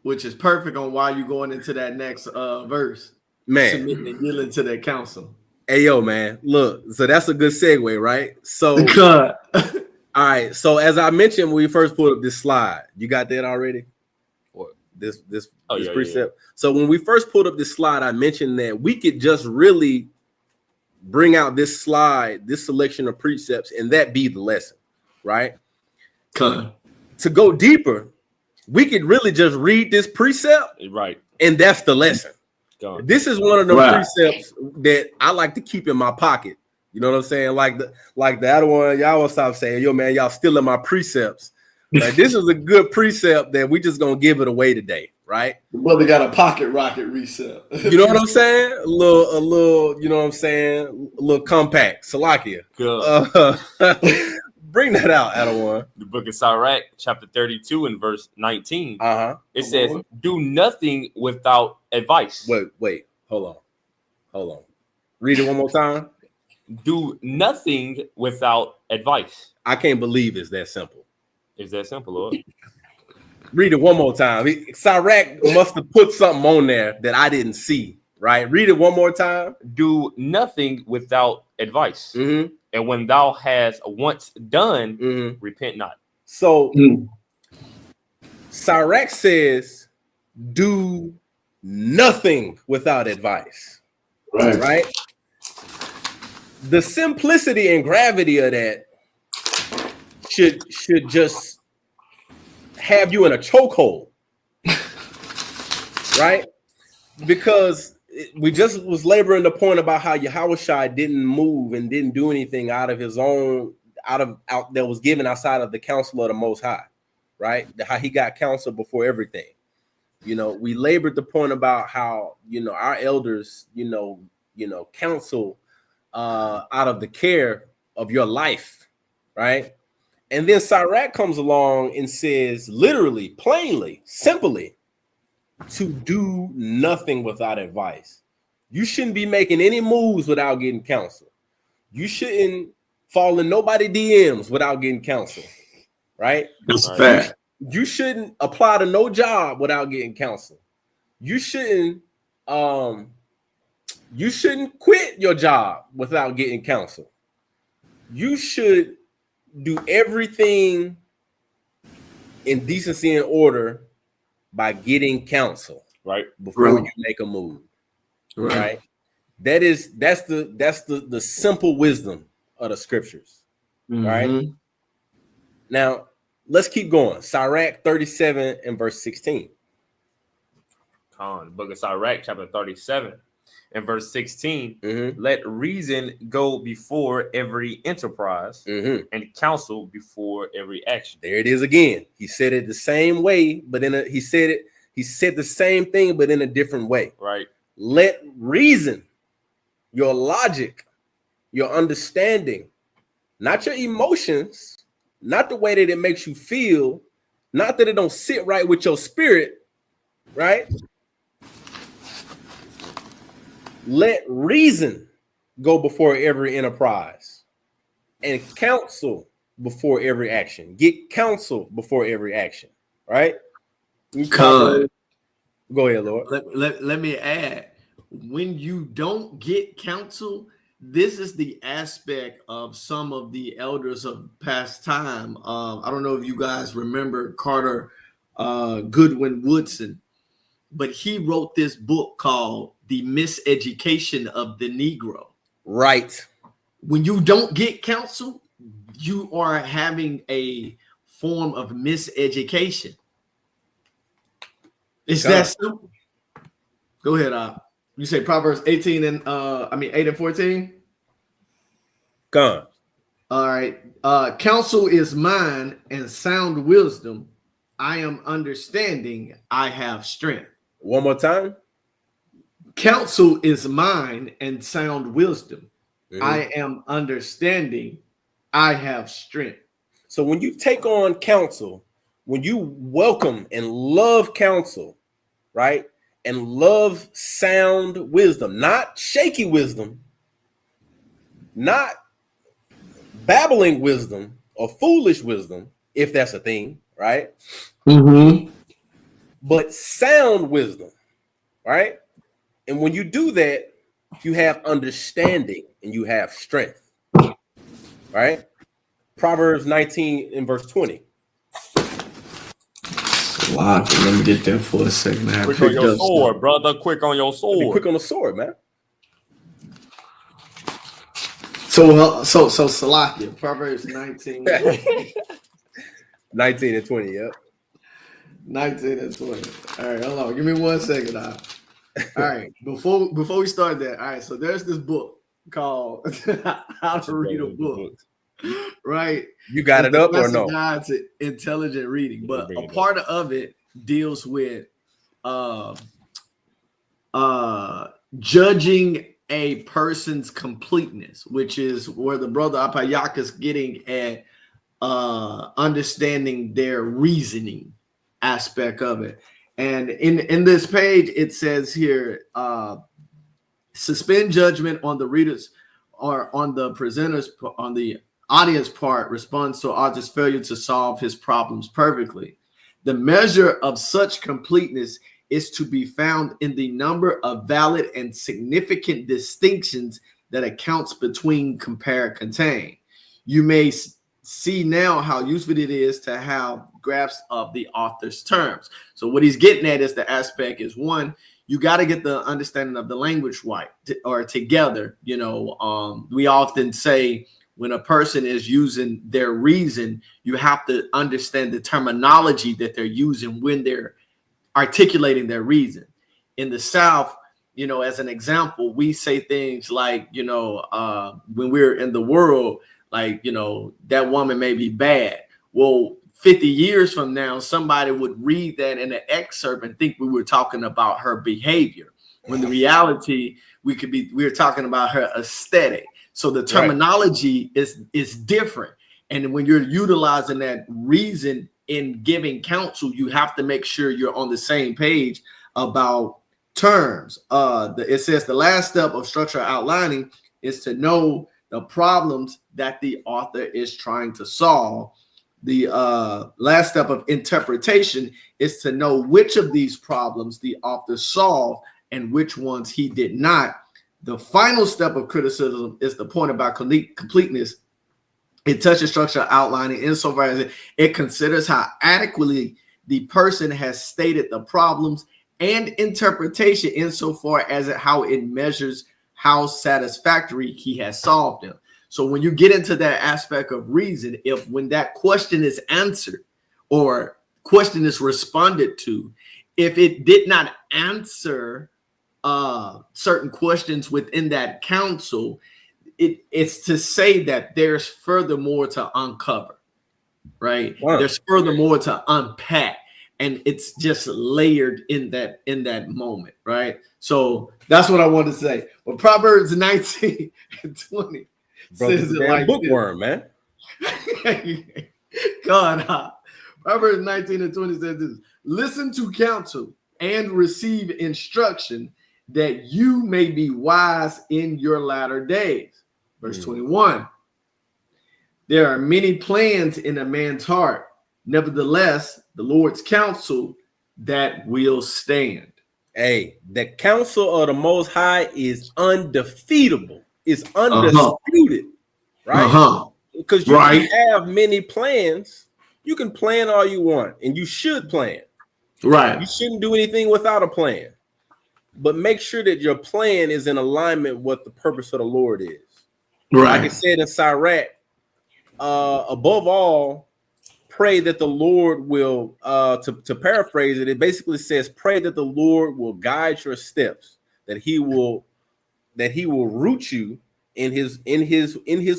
Which is perfect on why you're going into that next verse. Man, submitting and yielding to that counsel. Hey yo, man, look. So that's a good segue, right? So all right. So as I mentioned when we first put up this slide, you got that already? What? This precept. Yeah. So when we first put up this slide, I mentioned that we could just really bring out this slide, this selection of precepts, and that be the lesson, right? To go deeper, we could really just read this precept, right? And that's the lesson. This is one of the precepts that I like to keep in my pocket. You know what I'm saying? Like the other one, y'all will stop saying, yo, man, y'all stealing my precepts. Like, this is a good precept that we just gonna give it away today, right? The brother got a pocket rocket precept. You know what I'm saying? A little, you know what I'm saying? A little compact. Salakia. Bring that out, Adawan. The book of Sirach, chapter 32 and verse 19. It says, do nothing without advice. Wait. Hold on. Read it one more time. Do nothing without advice. I can't believe it's that simple. It's that simple, Lord. Read it one more time. Sirach must have put something on there that I didn't see, right? Read it one more time. Do nothing without advice. And when thou hast once done, repent not. So Sirach says, do nothing without advice. Right? The simplicity and gravity of that should just have you in a chokehold. Right? Because we just was laboring the point about how Yahushua didn't move and didn't do anything out of his own, out that was given outside of the counsel of the Most High, right? How he got counsel before everything. You know, we labored the point about how, you know, our elders, you know, counsel out of the care of your life, right? And then Sirach comes along and says, literally, plainly, simply, to do nothing without advice. You shouldn't be making any moves without getting counsel. You shouldn't fall in nobody's DMs without getting counsel, right? That's a fact. You shouldn't apply to no job without getting counsel. You shouldn't quit your job without getting counsel. You should do everything in decency and order by getting counsel, right, before you make a move, right? That's the simple wisdom of the scriptures, right? Now let's keep going. Sirach 37 and verse 16. The book of Sirach, chapter 37 in verse 16, Mhm. let reason go before every enterprise Mhm. and counsel before every action. There it is again. He said it the same way, but he said the same thing, but in a different way. Right. Let reason, your logic, your understanding, not your emotions, not the way that it makes you feel, not that it don't sit right with your spirit, right? Let reason go before every enterprise and counsel before every action. Get counsel before every action, right? Good. Go ahead, Lord. Let me add, when you don't get counsel, this is the aspect of some of the elders of past time. I don't know if you guys remember Carter Goodwin Woodson, but he wrote this book called The Miseducation of the Negro. Right. When you don't get counsel, you are having a form of miseducation. It's that simple. Go ahead, you say Proverbs 18 and 8 and 14. Gone. All right. Counsel is mine and sound wisdom. I am understanding. I have strength. One more time. Counsel is mine and sound wisdom. Mm-hmm. I am understanding. I have strength. So when you take on counsel, when you welcome and love counsel, right? And love sound wisdom, not shaky wisdom, not babbling wisdom or foolish wisdom, if that's a thing, right? Mm-hmm. But sound wisdom, right? And when you do that, you have understanding and you have strength, right? Proverbs 19 and verse 20. Wow, let me get there for a second. Quick on your sword, brother. Quick on your sword. Quick on the sword, man. So Salakia, Proverbs 19. 19 and 20, yep. 19 and 20. All right, hold on. Give me 1 second. All right, before we start that, all right, so there's this book called How to Read a Book, right? You got it up or no? Guide to Intelligent Reading, but a part of it deals with judging a person's completeness, which is where the brother Ahpayach is getting at understanding their reasoning aspect of it. And in this page, it says here, suspend judgment on the readers or on the presenters, on the audience part, responds to author's failure to solve his problems perfectly. The measure of such completeness is to be found in the number of valid and significant distinctions that accounts between compare contain. You may see now how useful it is to have grasp of the author's terms. So what he's getting at is the aspect is, one, you got to get the understanding of the language right or together. You know, we often say when a person is using their reason, you have to understand the terminology that they're using when they're articulating their reason. In the South, you know, as an example, we say things like, you know, when we're in the world, like, you know, that woman may be bad. Well, 50 years from now, somebody would read that in an excerpt and think we were talking about her behavior, when the reality we're talking about her aesthetic. So the terminology is different. And when you're utilizing that reason in giving counsel, you have to make sure you're on the same page about terms. It says the last step of structural outlining is to know the problems that the author is trying to solve. The last step of interpretation is to know which of these problems the author solved and which ones he did not. The final step of criticism is the point about completeness. It touches structural outlining insofar as it considers how adequately the person has stated the problems, and interpretation insofar as how it measures how satisfactory he has solved them. So when you get into that aspect of reason, if when that question is answered or question is responded to, if it did not answer certain questions within that counsel, it's to say that there's furthermore to uncover, right? Wow. There's furthermore to unpack, and it's just layered in that moment, right? So that's what I want to say. Well, Proverbs 19 and 20 says it like bookworm, man. God, Proverbs 19 and 20 says this: listen to counsel and receive instruction, that you may be wise in your latter days. Verse 21. There are many plans in a man's heart. Nevertheless, the Lord's counsel that will stand. Hey, the counsel of the Most High is undefeatable. It's undisputed, right? Because you can have many plans. You can plan all you want, and you should plan. Right. You shouldn't do anything without a plan. But make sure that your plan is in alignment with what the purpose of the Lord is. Right. Like it said in Sirach, above all, pray that the Lord will, to paraphrase it, it basically says, pray that the Lord will guide your steps, that he will root you in his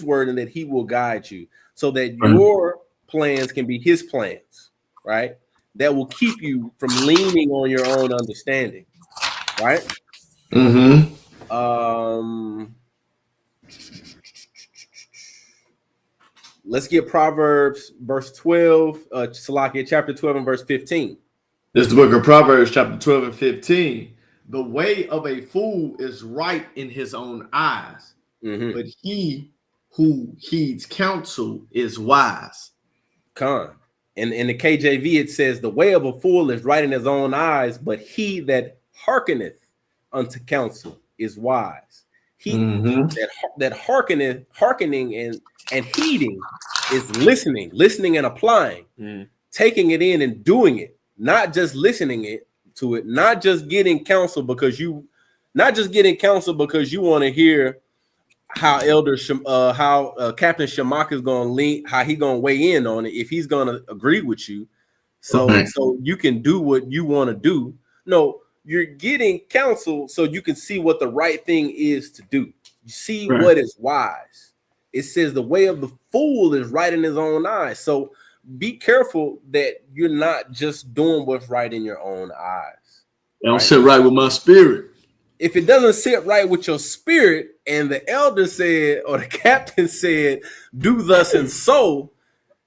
word, and that he will guide you so that your plans can be his plans, right? That will keep you from leaning on your own understanding, right? Let's get Proverbs verse 12, Salakia, chapter 12 and verse 15. This is the book of Proverbs, chapter 12 and 15. The way of a fool is right in his own eyes, but he who heeds counsel is wise. And in the KJV, it says, the way of a fool is right in his own eyes, but he that hearkeneth unto counsel is wise. He that hearkening and heeding is listening and applying, taking it in and doing it, not just listening to it, not just getting counsel because you want to hear how Captain Shamak is going to lean, how he going to weigh in on it, if he's going to agree with you, so you can do what you want to do. No, you're getting counsel so you can see what the right thing is to do. You see what is wise. It says the way of the fool is right in his own eyes. So be careful that you're not just doing what's right in your own eyes. It don't sit right with my spirit. If it doesn't sit right with your spirit, and the elder said, or the captain said, do thus and so,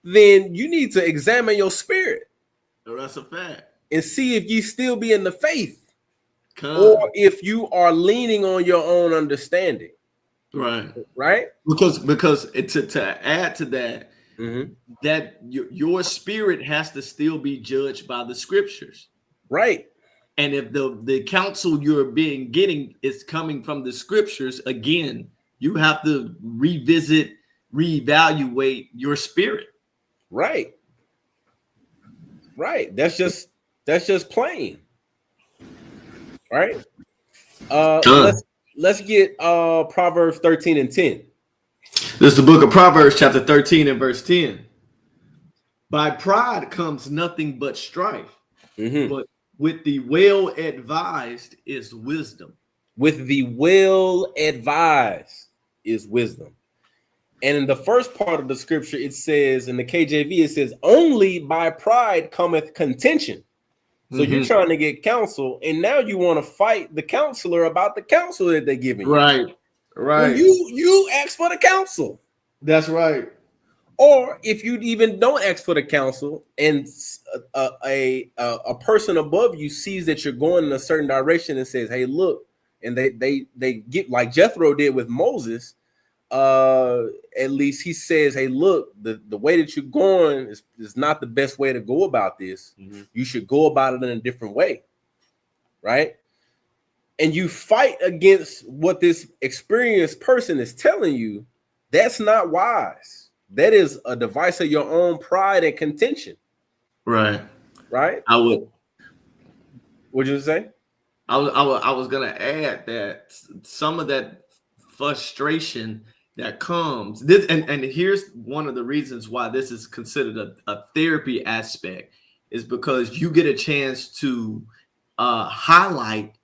then you need to examine your spirit. Oh, that's a fact. And see if you still be in the faith, or if you are leaning on your own understanding. Right. Because to add to that, that your spirit has to still be judged by the scriptures. Right. And if the counsel you're getting is coming from the scriptures, again, you have to reevaluate your spirit. Right. That's just plain. Right. Let's get Proverbs 13 and 10. This is the book of Proverbs, chapter 13 and verse 10. By pride comes nothing but strife, but with the well advised is wisdom. With the well advised is wisdom. And in the first part of the scripture, it says, in the KJV, it says, only by pride cometh contention. So you're trying to get counsel, and now you want to fight the counselor about the counsel that they're giving you. Right. When you ask for the counsel. That's right. Or if you even don't ask for the counsel, and a person above you sees that you're going in a certain direction and says, hey, look, and they get like Jethro did with Moses. At least he says, hey, look, the way that you're going is not the best way to go about this. You should go about it in a different way. Right. And you fight against what this experienced person is telling you. That's not wise. That is a device of your own pride and contention. Right. I would. What'd you say? I was gonna add that some of that frustration that comes this, and here's one of the reasons why this is considered a therapy aspect, is because you get a chance to highlight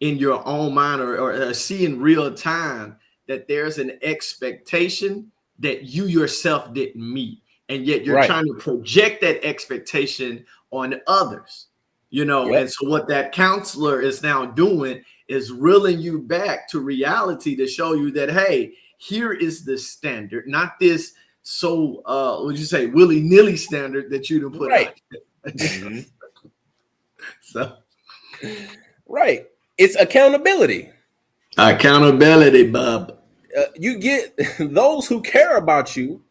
in your own mind or see in real time that there's an expectation that you yourself didn't meet. And yet you're trying to project that expectation on others, you know. And so what that counselor is now doing is reeling you back to reality to show you that, hey, here is the standard, not this would you say willy-nilly standard that you didn't put out. So it's accountability. Accountability, bub. You get those who care about you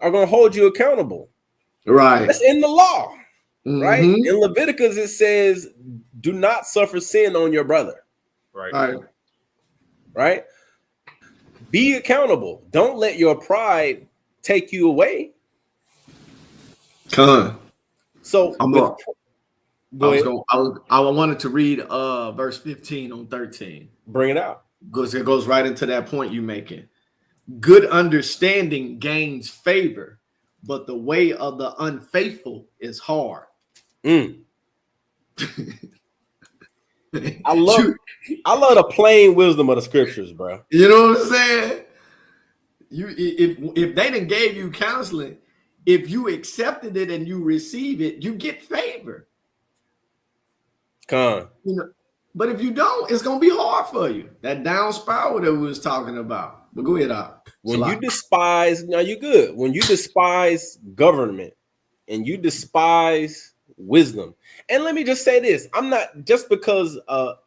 are going to hold you accountable. Right. That's in the law. Right. In Leviticus, it says, do not suffer sin on your brother. Right. Be accountable. Don't let your pride take you away. So I wanted to read verse 15 on 13. Bring it out. Because it goes right into that point you're making. Good understanding gains favor, but the way of the unfaithful is hard. I love the plain wisdom of the scriptures, bro. You know what I'm saying? If they didn't gave you counseling, if you accepted it and you receive it, you get favor. You know, but if you don't, it's gonna be hard for you. That down spiral that we was talking about. But go ahead, when you despise, now you're good. When you despise government and you despise wisdom, and let me just say this: I'm not just because our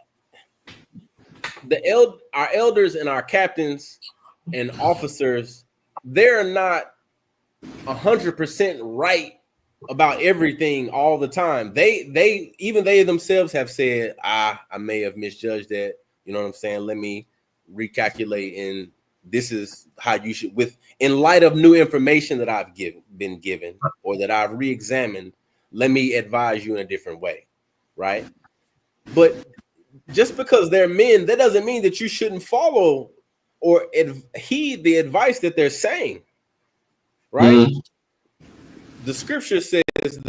elders and our captains and officers, they're not 100% right about everything all the time. They themselves have said, I may have misjudged that. You know what I'm saying? Let me recalculate, and this is how you should, in light of new information that I've been given or that I've re-examined, let me advise you in a different way, right? But just because they're men, that doesn't mean that you shouldn't follow or heed the advice that they're saying, right? The scripture says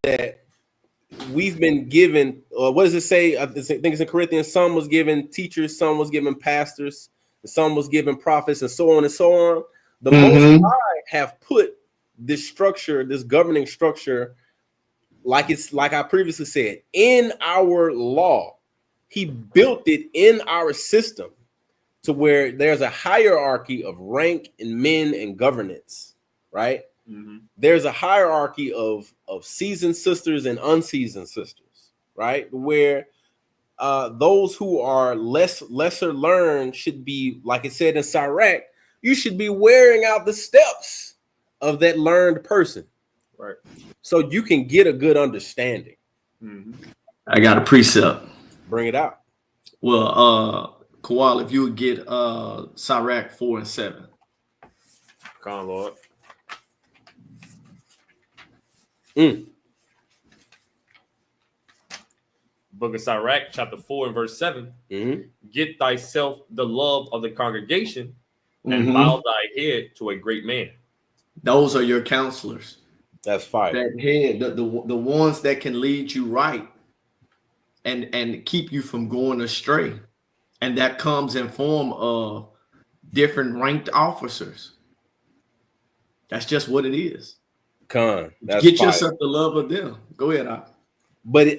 that we've been given, what does it say? I think it's in Corinthians, some was given teachers, some was given pastors, some was given prophets, and so on and so on. The Most High have put this structure, this governing structure, like I previously said, in our law. He built it in our system to where there's a hierarchy of rank and men and governance, right? There's a hierarchy of seasoned sisters and unseasoned sisters, right? Where those who are lesser learned should be, like it said in Sirach, you should be wearing out the steps of that learned person, right? So you can get a good understanding. I got a precept. Bring it out. Well, Kowal, if you would get Sirach 4 and 7. Come on, Lord. Book of Sirach, chapter 4 and verse 7. Get thyself the love of the congregation and bow thy head to a great man. Those are your counselors. That's fire. That head, the ones that can lead you right and keep you from going astray. And that comes in form of different ranked officers. That's just what it is. That's get fire. yourself the love of them. Go ahead, But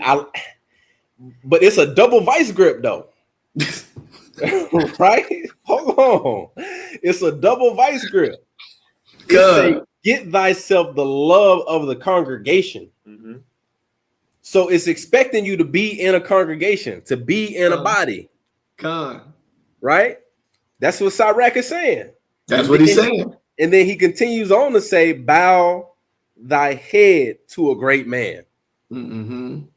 it's a double vice grip though. Right? Hold on. It's a double vice grip. Get thyself the love of the congregation. So it's expecting you to be in a congregation, to be in a body. Right? That's what Sirach is saying. That's what he's saying. And then he continues on to say, bow thy head to a great man. You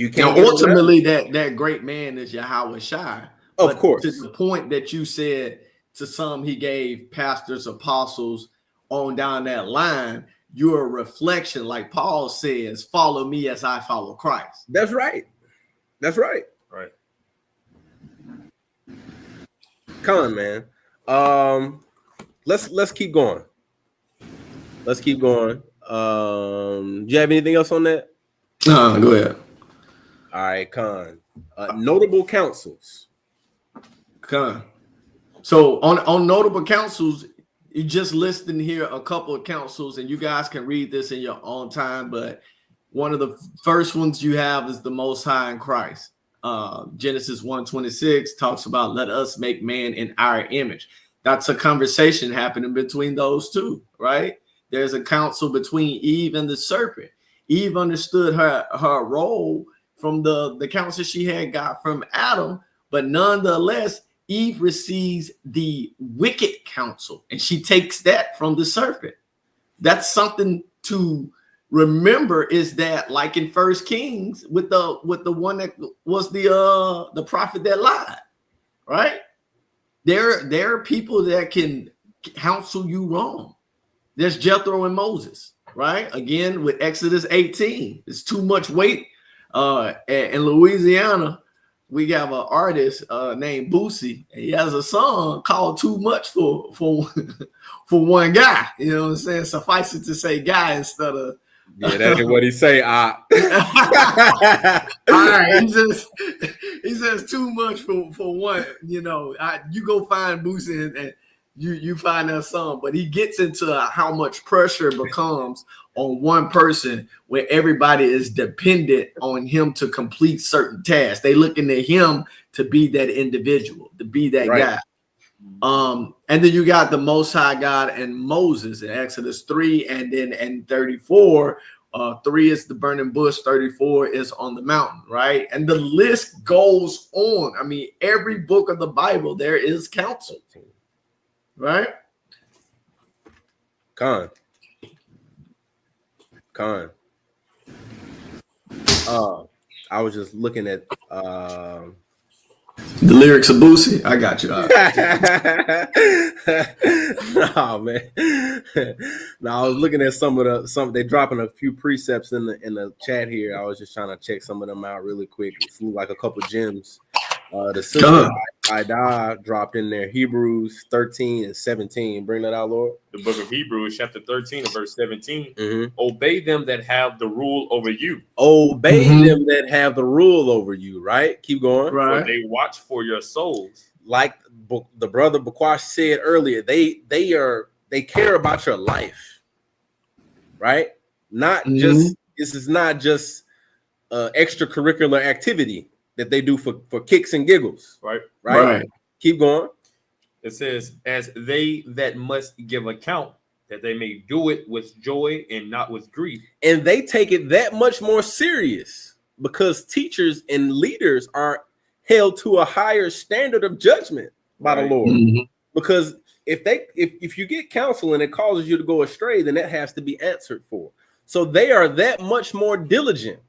can't. Now, ultimately, that great man is Yahweh Shai. Of course. To the point that you said, to some he gave pastors, apostles, on down that line, you're a reflection, like Paul says, follow me as I follow Christ. That's right. That's right. Right. Come on, man. Let's keep going. Let's keep going. Do you have anything else on that? Go ahead. All right, Con. Notable counsels. Okay. So on notable counsels, you just listing here a couple of counsels, and you guys can read this in your own time. But one of the first ones you have is the Most High in Christ. Genesis 1:26 talks about let us make man in our image. That's a conversation happening between those two, right? There's a counsel between Eve and the serpent. Eve understood her role from the counsel she had got from Adam, but nonetheless, Eve receives the wicked counsel, and she takes that from the serpent. That's something to remember, is that like in First Kings with the one that was the prophet that lied, right? There are people that can counsel you wrong. There's Jethro and Moses, right? Again, with Exodus 18, it's too much weight. In Louisiana, we have an artist named Boosie, and he has a song called "Too Much for for one guy." You know what I'm saying? Suffice it to say, guy instead of. Yeah, that ain't what he say. All right, he says too much for one. You know, you go find Boosie and you find that song, but he gets into how much pressure becomes on one person where everybody is dependent on him to complete certain tasks. They looking at him to be that individual, to be that guy. And then you got the Most High God and Moses in Exodus 3, and then in 34, 3 is the burning bush, 34 is on the mountain, right? And the list goes on. I mean, every book of the Bible, there is counsel, right? Con. I was just looking at the lyrics of Boosie. I got you. No, man. No, I was looking at some they dropping a few precepts in the chat here. I was just trying to check some of them out really quick. It seemed like a couple gems. The sister Ida dropped in there Hebrews 13 and 17. Bring that out, Lord. The book of Hebrews, chapter 13 and verse 17. Obey them that have the rule over you. Obey them that have the rule over you, right? Keep going. Right. For they watch for your souls. Like the brother Bakwash said earlier, they care about your life, right? Not just this is not just extracurricular activity that they do for kicks and giggles. Right. Keep going. It says, as they that must give account, that they may do it with joy and not with grief. And they take it that much more serious because teachers and leaders are held to a higher standard of judgment by the Lord. Because if you get counsel and it causes you to go astray, then that has to be answered for. So they are that much more diligent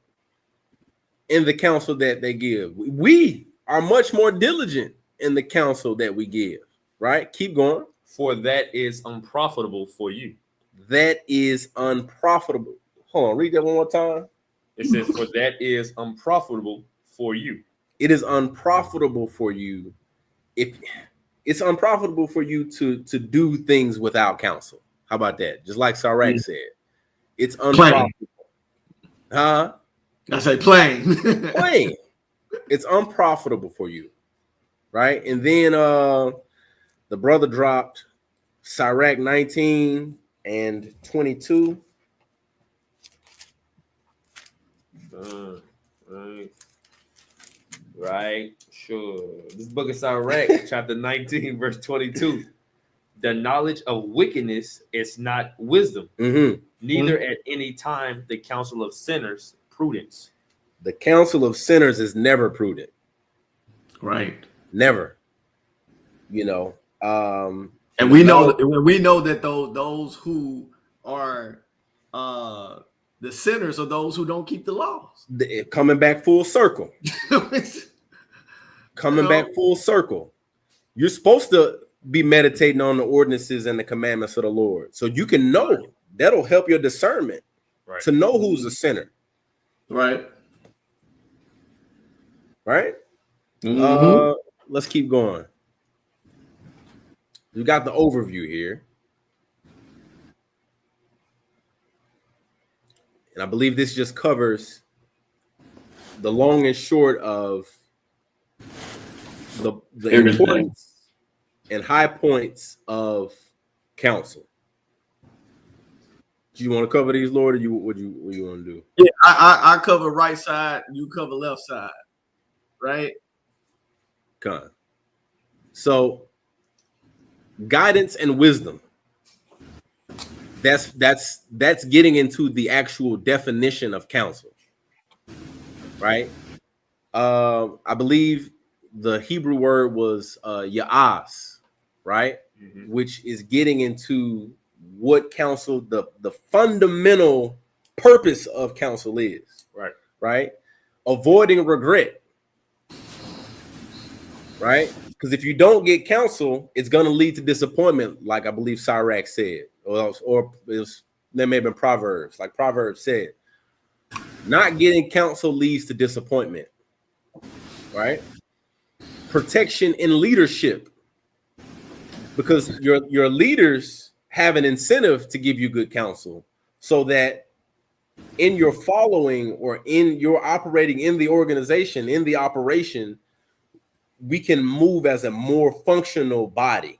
in the counsel that they give. We are much more diligent in the counsel that we give, right? Keep going. For that is unprofitable for you. That is unprofitable. Hold on, read that one more time. It says, for that is unprofitable for you. It is unprofitable for you. If it's unprofitable for you to do things without counsel. How about that? Just like Sarek said, it's unprofitable. Huh? I say plain. Plain. It's unprofitable for you, right? And then the brother dropped Sirach 19 and 22. Right. Sure. This book of Sirach, chapter 19, verse 22. The knowledge of wickedness is not wisdom, neither at any time the counsel of sinners prudence. The counsel of sinners is never prudent. Right. Never. You know. And we know that those who are the sinners are those who don't keep the laws. Coming back full circle. Back full circle. You're supposed to be meditating on the ordinances and the commandments of the Lord. So you can know. That'll help your discernment to know who's a sinner. Right. Let's keep going. We got the overview here. And I believe this just covers the long and short of the importance and high points of counsel. Do you want to cover these, Lord, or what you want to do? Yeah, I cover right side, you cover left side, right? Con. So guidance and wisdom. That's getting into the actual definition of counsel, right? I believe the Hebrew word was ya'as, right? Mm-hmm. Which is getting into what counsel, the fundamental purpose of counsel is, Right. right? Avoiding regret, right? Because if you don't get counsel, it's going to lead to disappointment, like I believe Sirach said, or there may have been Proverbs, like Proverbs said. Not getting counsel leads to disappointment, right? Protection in leadership, because your leaders have an incentive to give you good counsel, so that in your following or in your operating in the organization, in the operation, we can move as a more functional body.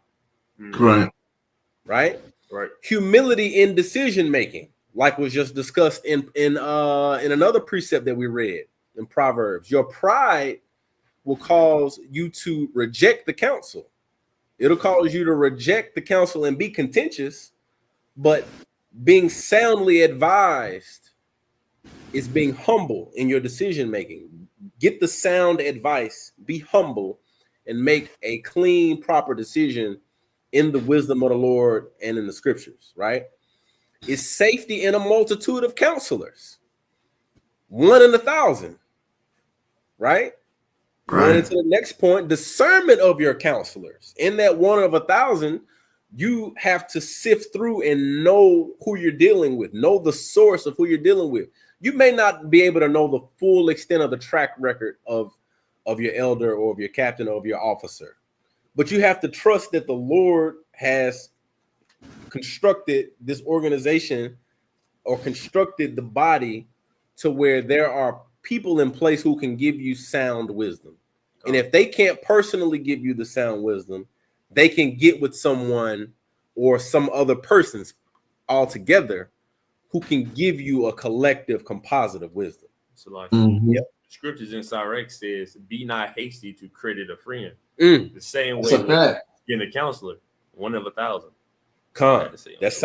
Right. Right. Right. Humility in decision making, like was just discussed in another precept that we read in Proverbs. Your pride will cause you to reject the counsel. It'll cause you to reject the counsel and be contentious, but being soundly advised is being humble in your decision making. Get the sound advice, be humble, and make a clean, proper decision in the wisdom of the Lord and in the scriptures, right? It's safety in a multitude of counselors. 1 in 1,000, right? Going into the next point, discernment of your counselors. In that 1 of 1,000, you have to sift through and know who you're dealing with, know the source of who you're dealing with. You may not be able to know the full extent of the track record of your elder or of your captain or of your officer, but you have to trust that the Lord has constructed this organization or constructed the body to where there are people in place who can give you sound wisdom. And if they can't personally give you the sound wisdom, they can get with someone or some other persons altogether who can give you a collective composite of wisdom. So like Yep. scriptures in Sirach says, be not hasty to credit a friend. The same way getting a counselor, 1 of 1,000. That's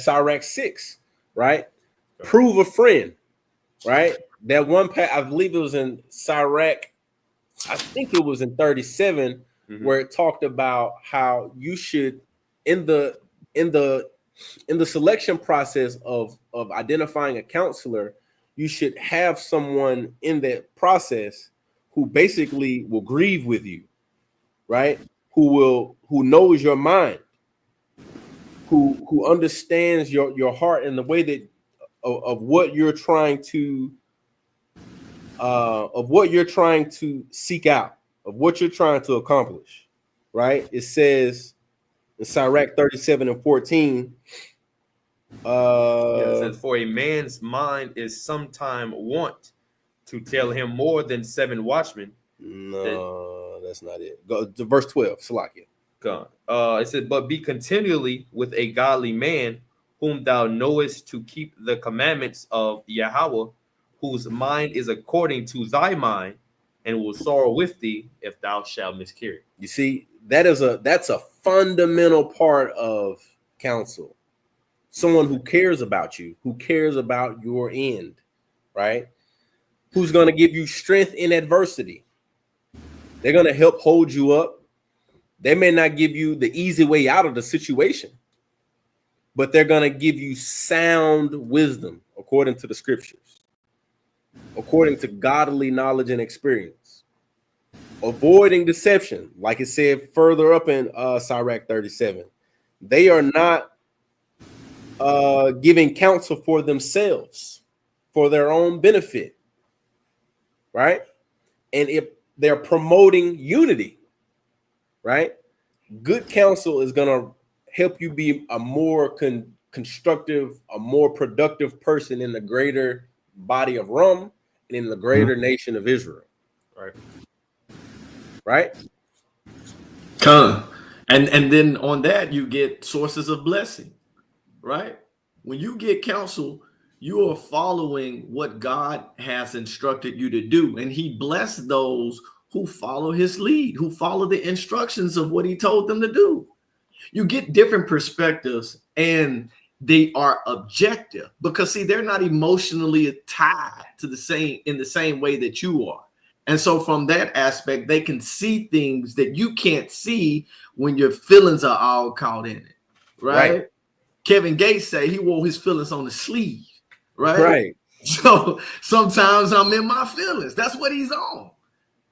Sirach 6, right? Prove a friend, right? That one I believe it was in Sirach, I think it was in 37, where it talked about how you should in the selection process of identifying a counselor, you should have someone in that process who basically will grieve with you, right? Who knows your mind, who understands your heart and the way that of what you're trying to seek out, of what you're trying to accomplish, right? It says in Sirach 37 and 14. It says, for a man's mind is sometime wont to tell him more than 7 watchmen. No, that's not it. Go to verse 12. Salakia. God. It said, but be continually with a godly man whom thou knowest to keep the commandments of Yahweh, whose mind is according to thy mind, and will sorrow with thee if thou shalt miscarry. You see, that's a fundamental part of counsel. Someone who cares about you, who cares about your end, right? Who's going to give you strength in adversity. They're going to help hold you up. They may not give you the easy way out of the situation, but they're going to give you sound wisdom according to the scriptures, according to godly knowledge and experience. Avoiding deception, like it said further up in Sirach 37. They are not giving counsel for themselves, for their own benefit, right? And if they're promoting unity, right? Good counsel is going to help you be a more constructive, a more productive person in the greater body of Rum and in the greater nation of Israel. Right. right? Come. And then on that, you get sources of blessing, right? When you get counsel, you are following what God has instructed you to do. And he blessed those who follow his lead, who follow the instructions of what he told them to do. You get different perspectives, and they are objective because, see, they're not emotionally tied to the same way that you are. And so from that aspect, they can see things that you can't see when your feelings are all caught in it, right? Kevin Gates say he wore his feelings on the sleeve, right? Right. So sometimes I'm in my feelings. That's what he's on.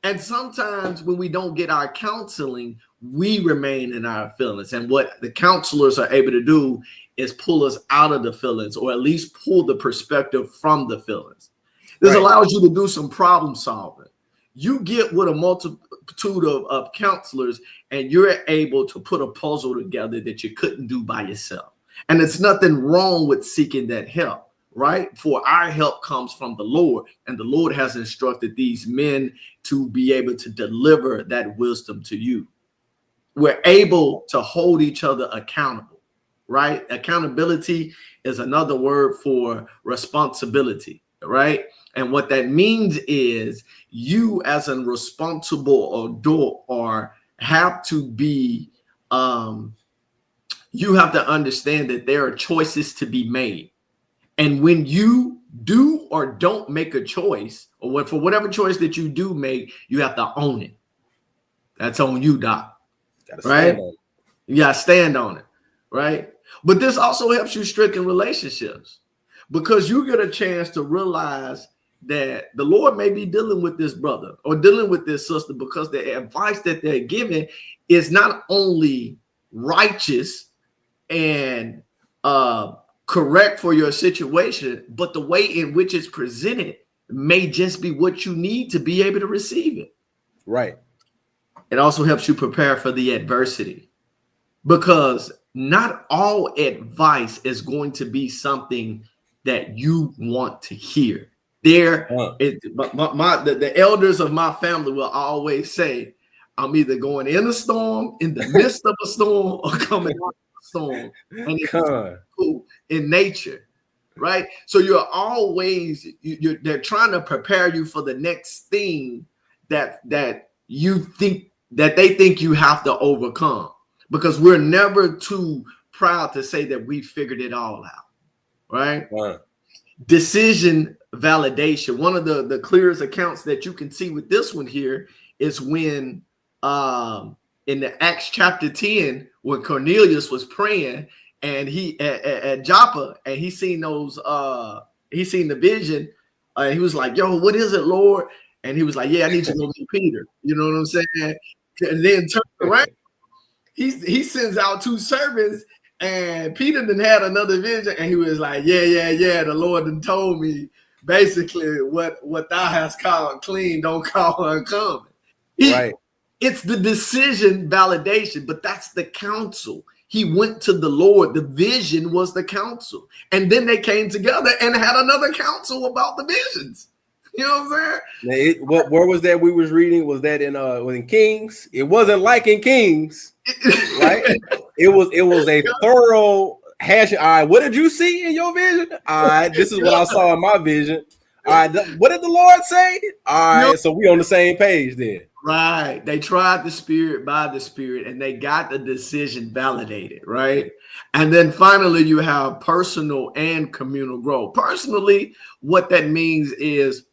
And sometimes when we don't get our counseling, we remain in our feelings. And what the counselors are able to do is pull us out of the feelings, or at least pull the perspective from the feelings. This allows you to do some problem solving. You get with a multitude of counselors, and you're able to put a puzzle together that you couldn't do by yourself. And it's nothing wrong with seeking that help, right? For our help comes from the Lord, and the Lord has instructed these men to be able to deliver that wisdom to you. We're able to hold each other accountable, right? Accountability is another word for responsibility, right? And what that means is you as a responsible adult have to be, you have to understand that there are choices to be made. And when you do or don't make a choice, or for whatever choice that you do make, you have to own it. That's on you, Doc. Right? You gotta stand on it, right? But this also helps you strengthen relationships, because you get a chance to realize that the Lord may be dealing with this brother or dealing with this sister, because the advice that they're giving is not only righteous and correct for your situation, but the way in which it's presented may just be what you need to be able to receive it. Right. It also helps you prepare for the adversity, because not all advice is going to be something that you want to hear. The elders of my family will always say, I'm either going in a storm, in the midst of a storm, or coming out of a storm. And it's cool in nature, right? So you're always, they're trying to prepare you for the next thing that you think, that they think you have to overcome, because we're never too proud to say that we figured it all out, right? Decision validation. One of the clearest accounts that you can see with this one here is when in the Acts chapter 10, when Cornelius was praying, and he at Joppa, and he seen he seen the vision, he was like, yo, what is it, Lord? And he was like, yeah, I need you to go meet Peter. You know what I'm saying? And then turn around, he sends out two servants, and Peter then had another vision, and he was like, yeah, the Lord done told me basically what thou hast called clean, don't call uncommon. Right. It's the decision validation, but that's the counsel. He went to the Lord. The vision was the counsel. And then they came together and had another counsel about the visions. You know what I'm saying? Where was that we was reading? Was that in Kings? It wasn't like in Kings, right? It was a thorough hash. All right, what did you see in your vision? All right, this is what I saw in my vision. All right, what did the Lord say? All right, so we on the same page then. Right. They tried the Spirit by the Spirit, and they got the decision validated, right? And then finally, you have personal and communal growth. Personally, what that means is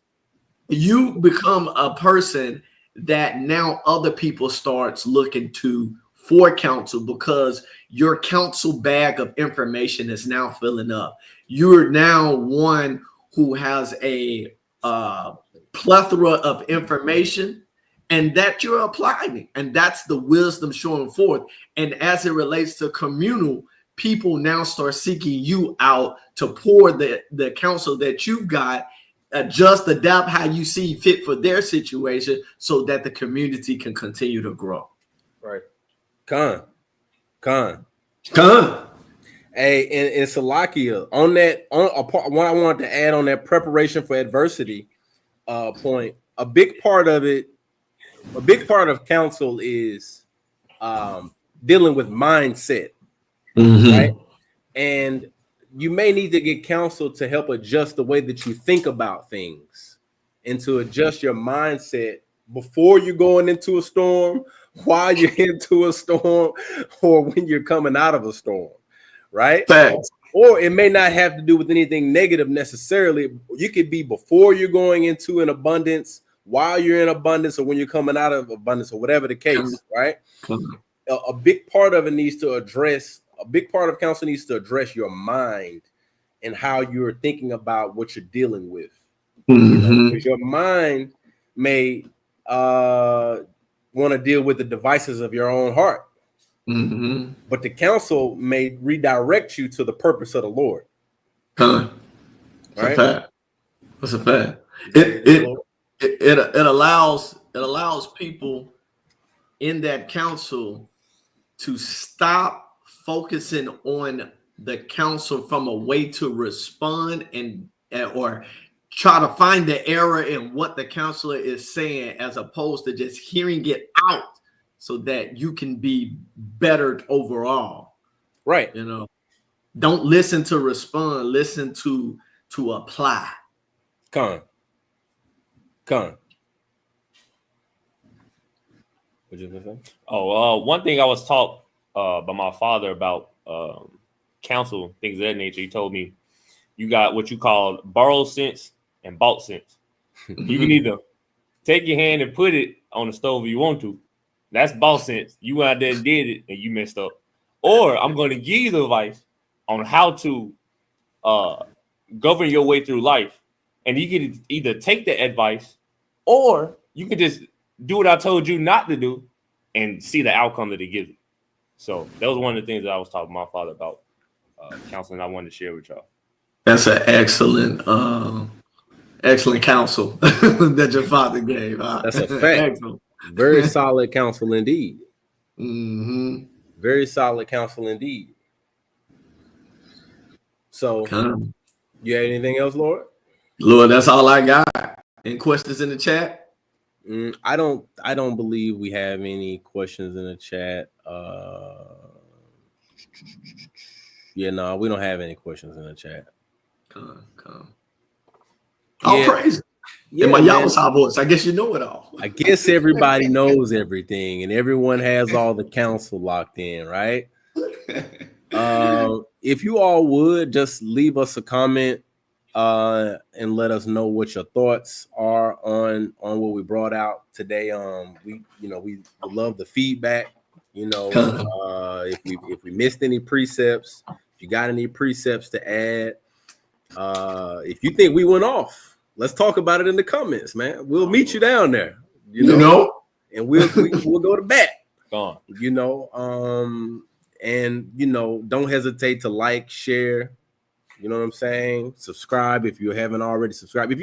you become a person that now other people starts looking to for counsel, because your counsel bag of information is now filling up. You're now one who has a plethora of information, and that you're applying it. And that's the wisdom showing forth. And as it relates to communal, people now start seeking you out to pour the counsel that you've got, adjust, adapt how you see fit for their situation, so that the community can continue to grow. Right. Con. Hey, and Salakia, on what I wanted to add on that preparation for adversity point, a big part of it a big part of counsel is dealing with mindset, right? And you may need to get counsel to help adjust the way that you think about things and to adjust your mindset before you're going into a storm, while you're into a storm, or when you're coming out of a storm, right? Facts. Or it may not have to do with anything negative necessarily. You could be before you're going into an abundance, while you're in abundance, or when you're coming out of abundance, or whatever the case, right? A big part of it needs to address, a big part of counsel needs to address your mind and how you're thinking about what you're dealing with. Because your mind may want to deal with the devices of your own heart. But the counsel may redirect you to the purpose of the Lord. That's Right? a fact. That's a fact. It allows people in that counsel to stop focusing on the counsel from a way to respond and or try to find the error in what the counselor is saying, as opposed to just hearing it out so that you can be bettered overall. Right. You know, don't listen to respond, listen to apply. Con. What'd you say? One thing I was taught by my father about counsel, things of that nature. He told me you got what you call borrowed sense and bought sense. You can either take your hand and put it on the stove if you want to. That's bought sense. You went out there and did it and you messed up. Or I'm going to give you the advice on how to govern your way through life. And you can either take the advice or you can just do what I told you not to do and see the outcome that it gives you. So that was one of the things that I was talking to my father about counseling. I wanted to share with y'all. That's an excellent counsel that your father gave. That's a fact. Excellent. Very solid counsel indeed. Very solid counsel indeed. So, you have anything else, Lord? Lord, that's all I got. Any questions in the chat? I don't believe we have any questions in the chat. We don't have any questions in the chat. All praise. In my Yahweh voice, I guess you know it all. I guess everybody knows everything and everyone has all the counsel locked in, right? If you all would just leave us a comment and let us know what your thoughts are on what we brought out today. We love the feedback. If we missed any precepts, if you got any precepts to add, if you think we went off, let's talk about it in the comments, man. We'll meet you down there, and we'll go to bat. Gone. And don't hesitate to like, share. You know what I'm saying? Subscribe if you haven't already subscribed. If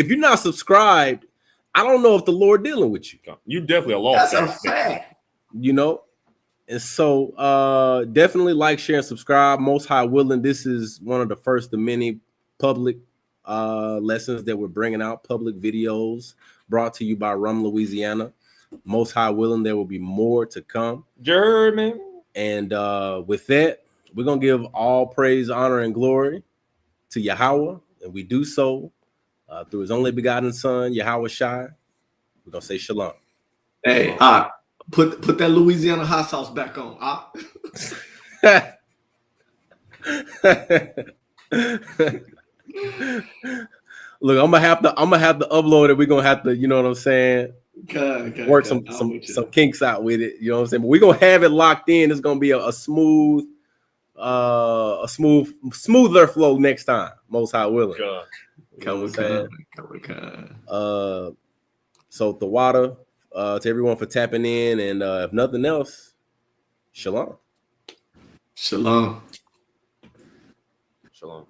you're not subscribed, I don't know if the Lord dealing with you. You definitely a lost. That's a fact. And so definitely like, share, and subscribe. Most High willing, this is one of the first of many public lessons that we're bringing out, public videos brought to you by Louisiana. Most High willing, there will be more to come. German. And with that, we're going to give all praise, honor, and glory to Yahweh. And we do so through his only begotten son, Yahweh Shai. We're going to say shalom. Hey, put that Louisiana hot sauce back on. Look, I'm gonna have to upload it. We're gonna have to, you know what I'm saying? Work some kinks out with it. You know what I'm saying? But we're gonna have it locked in. It's gonna be a smoother flow next time. Most High willing. So the water to everyone for tapping in, and if nothing else, shalom. Shalom. Shalom.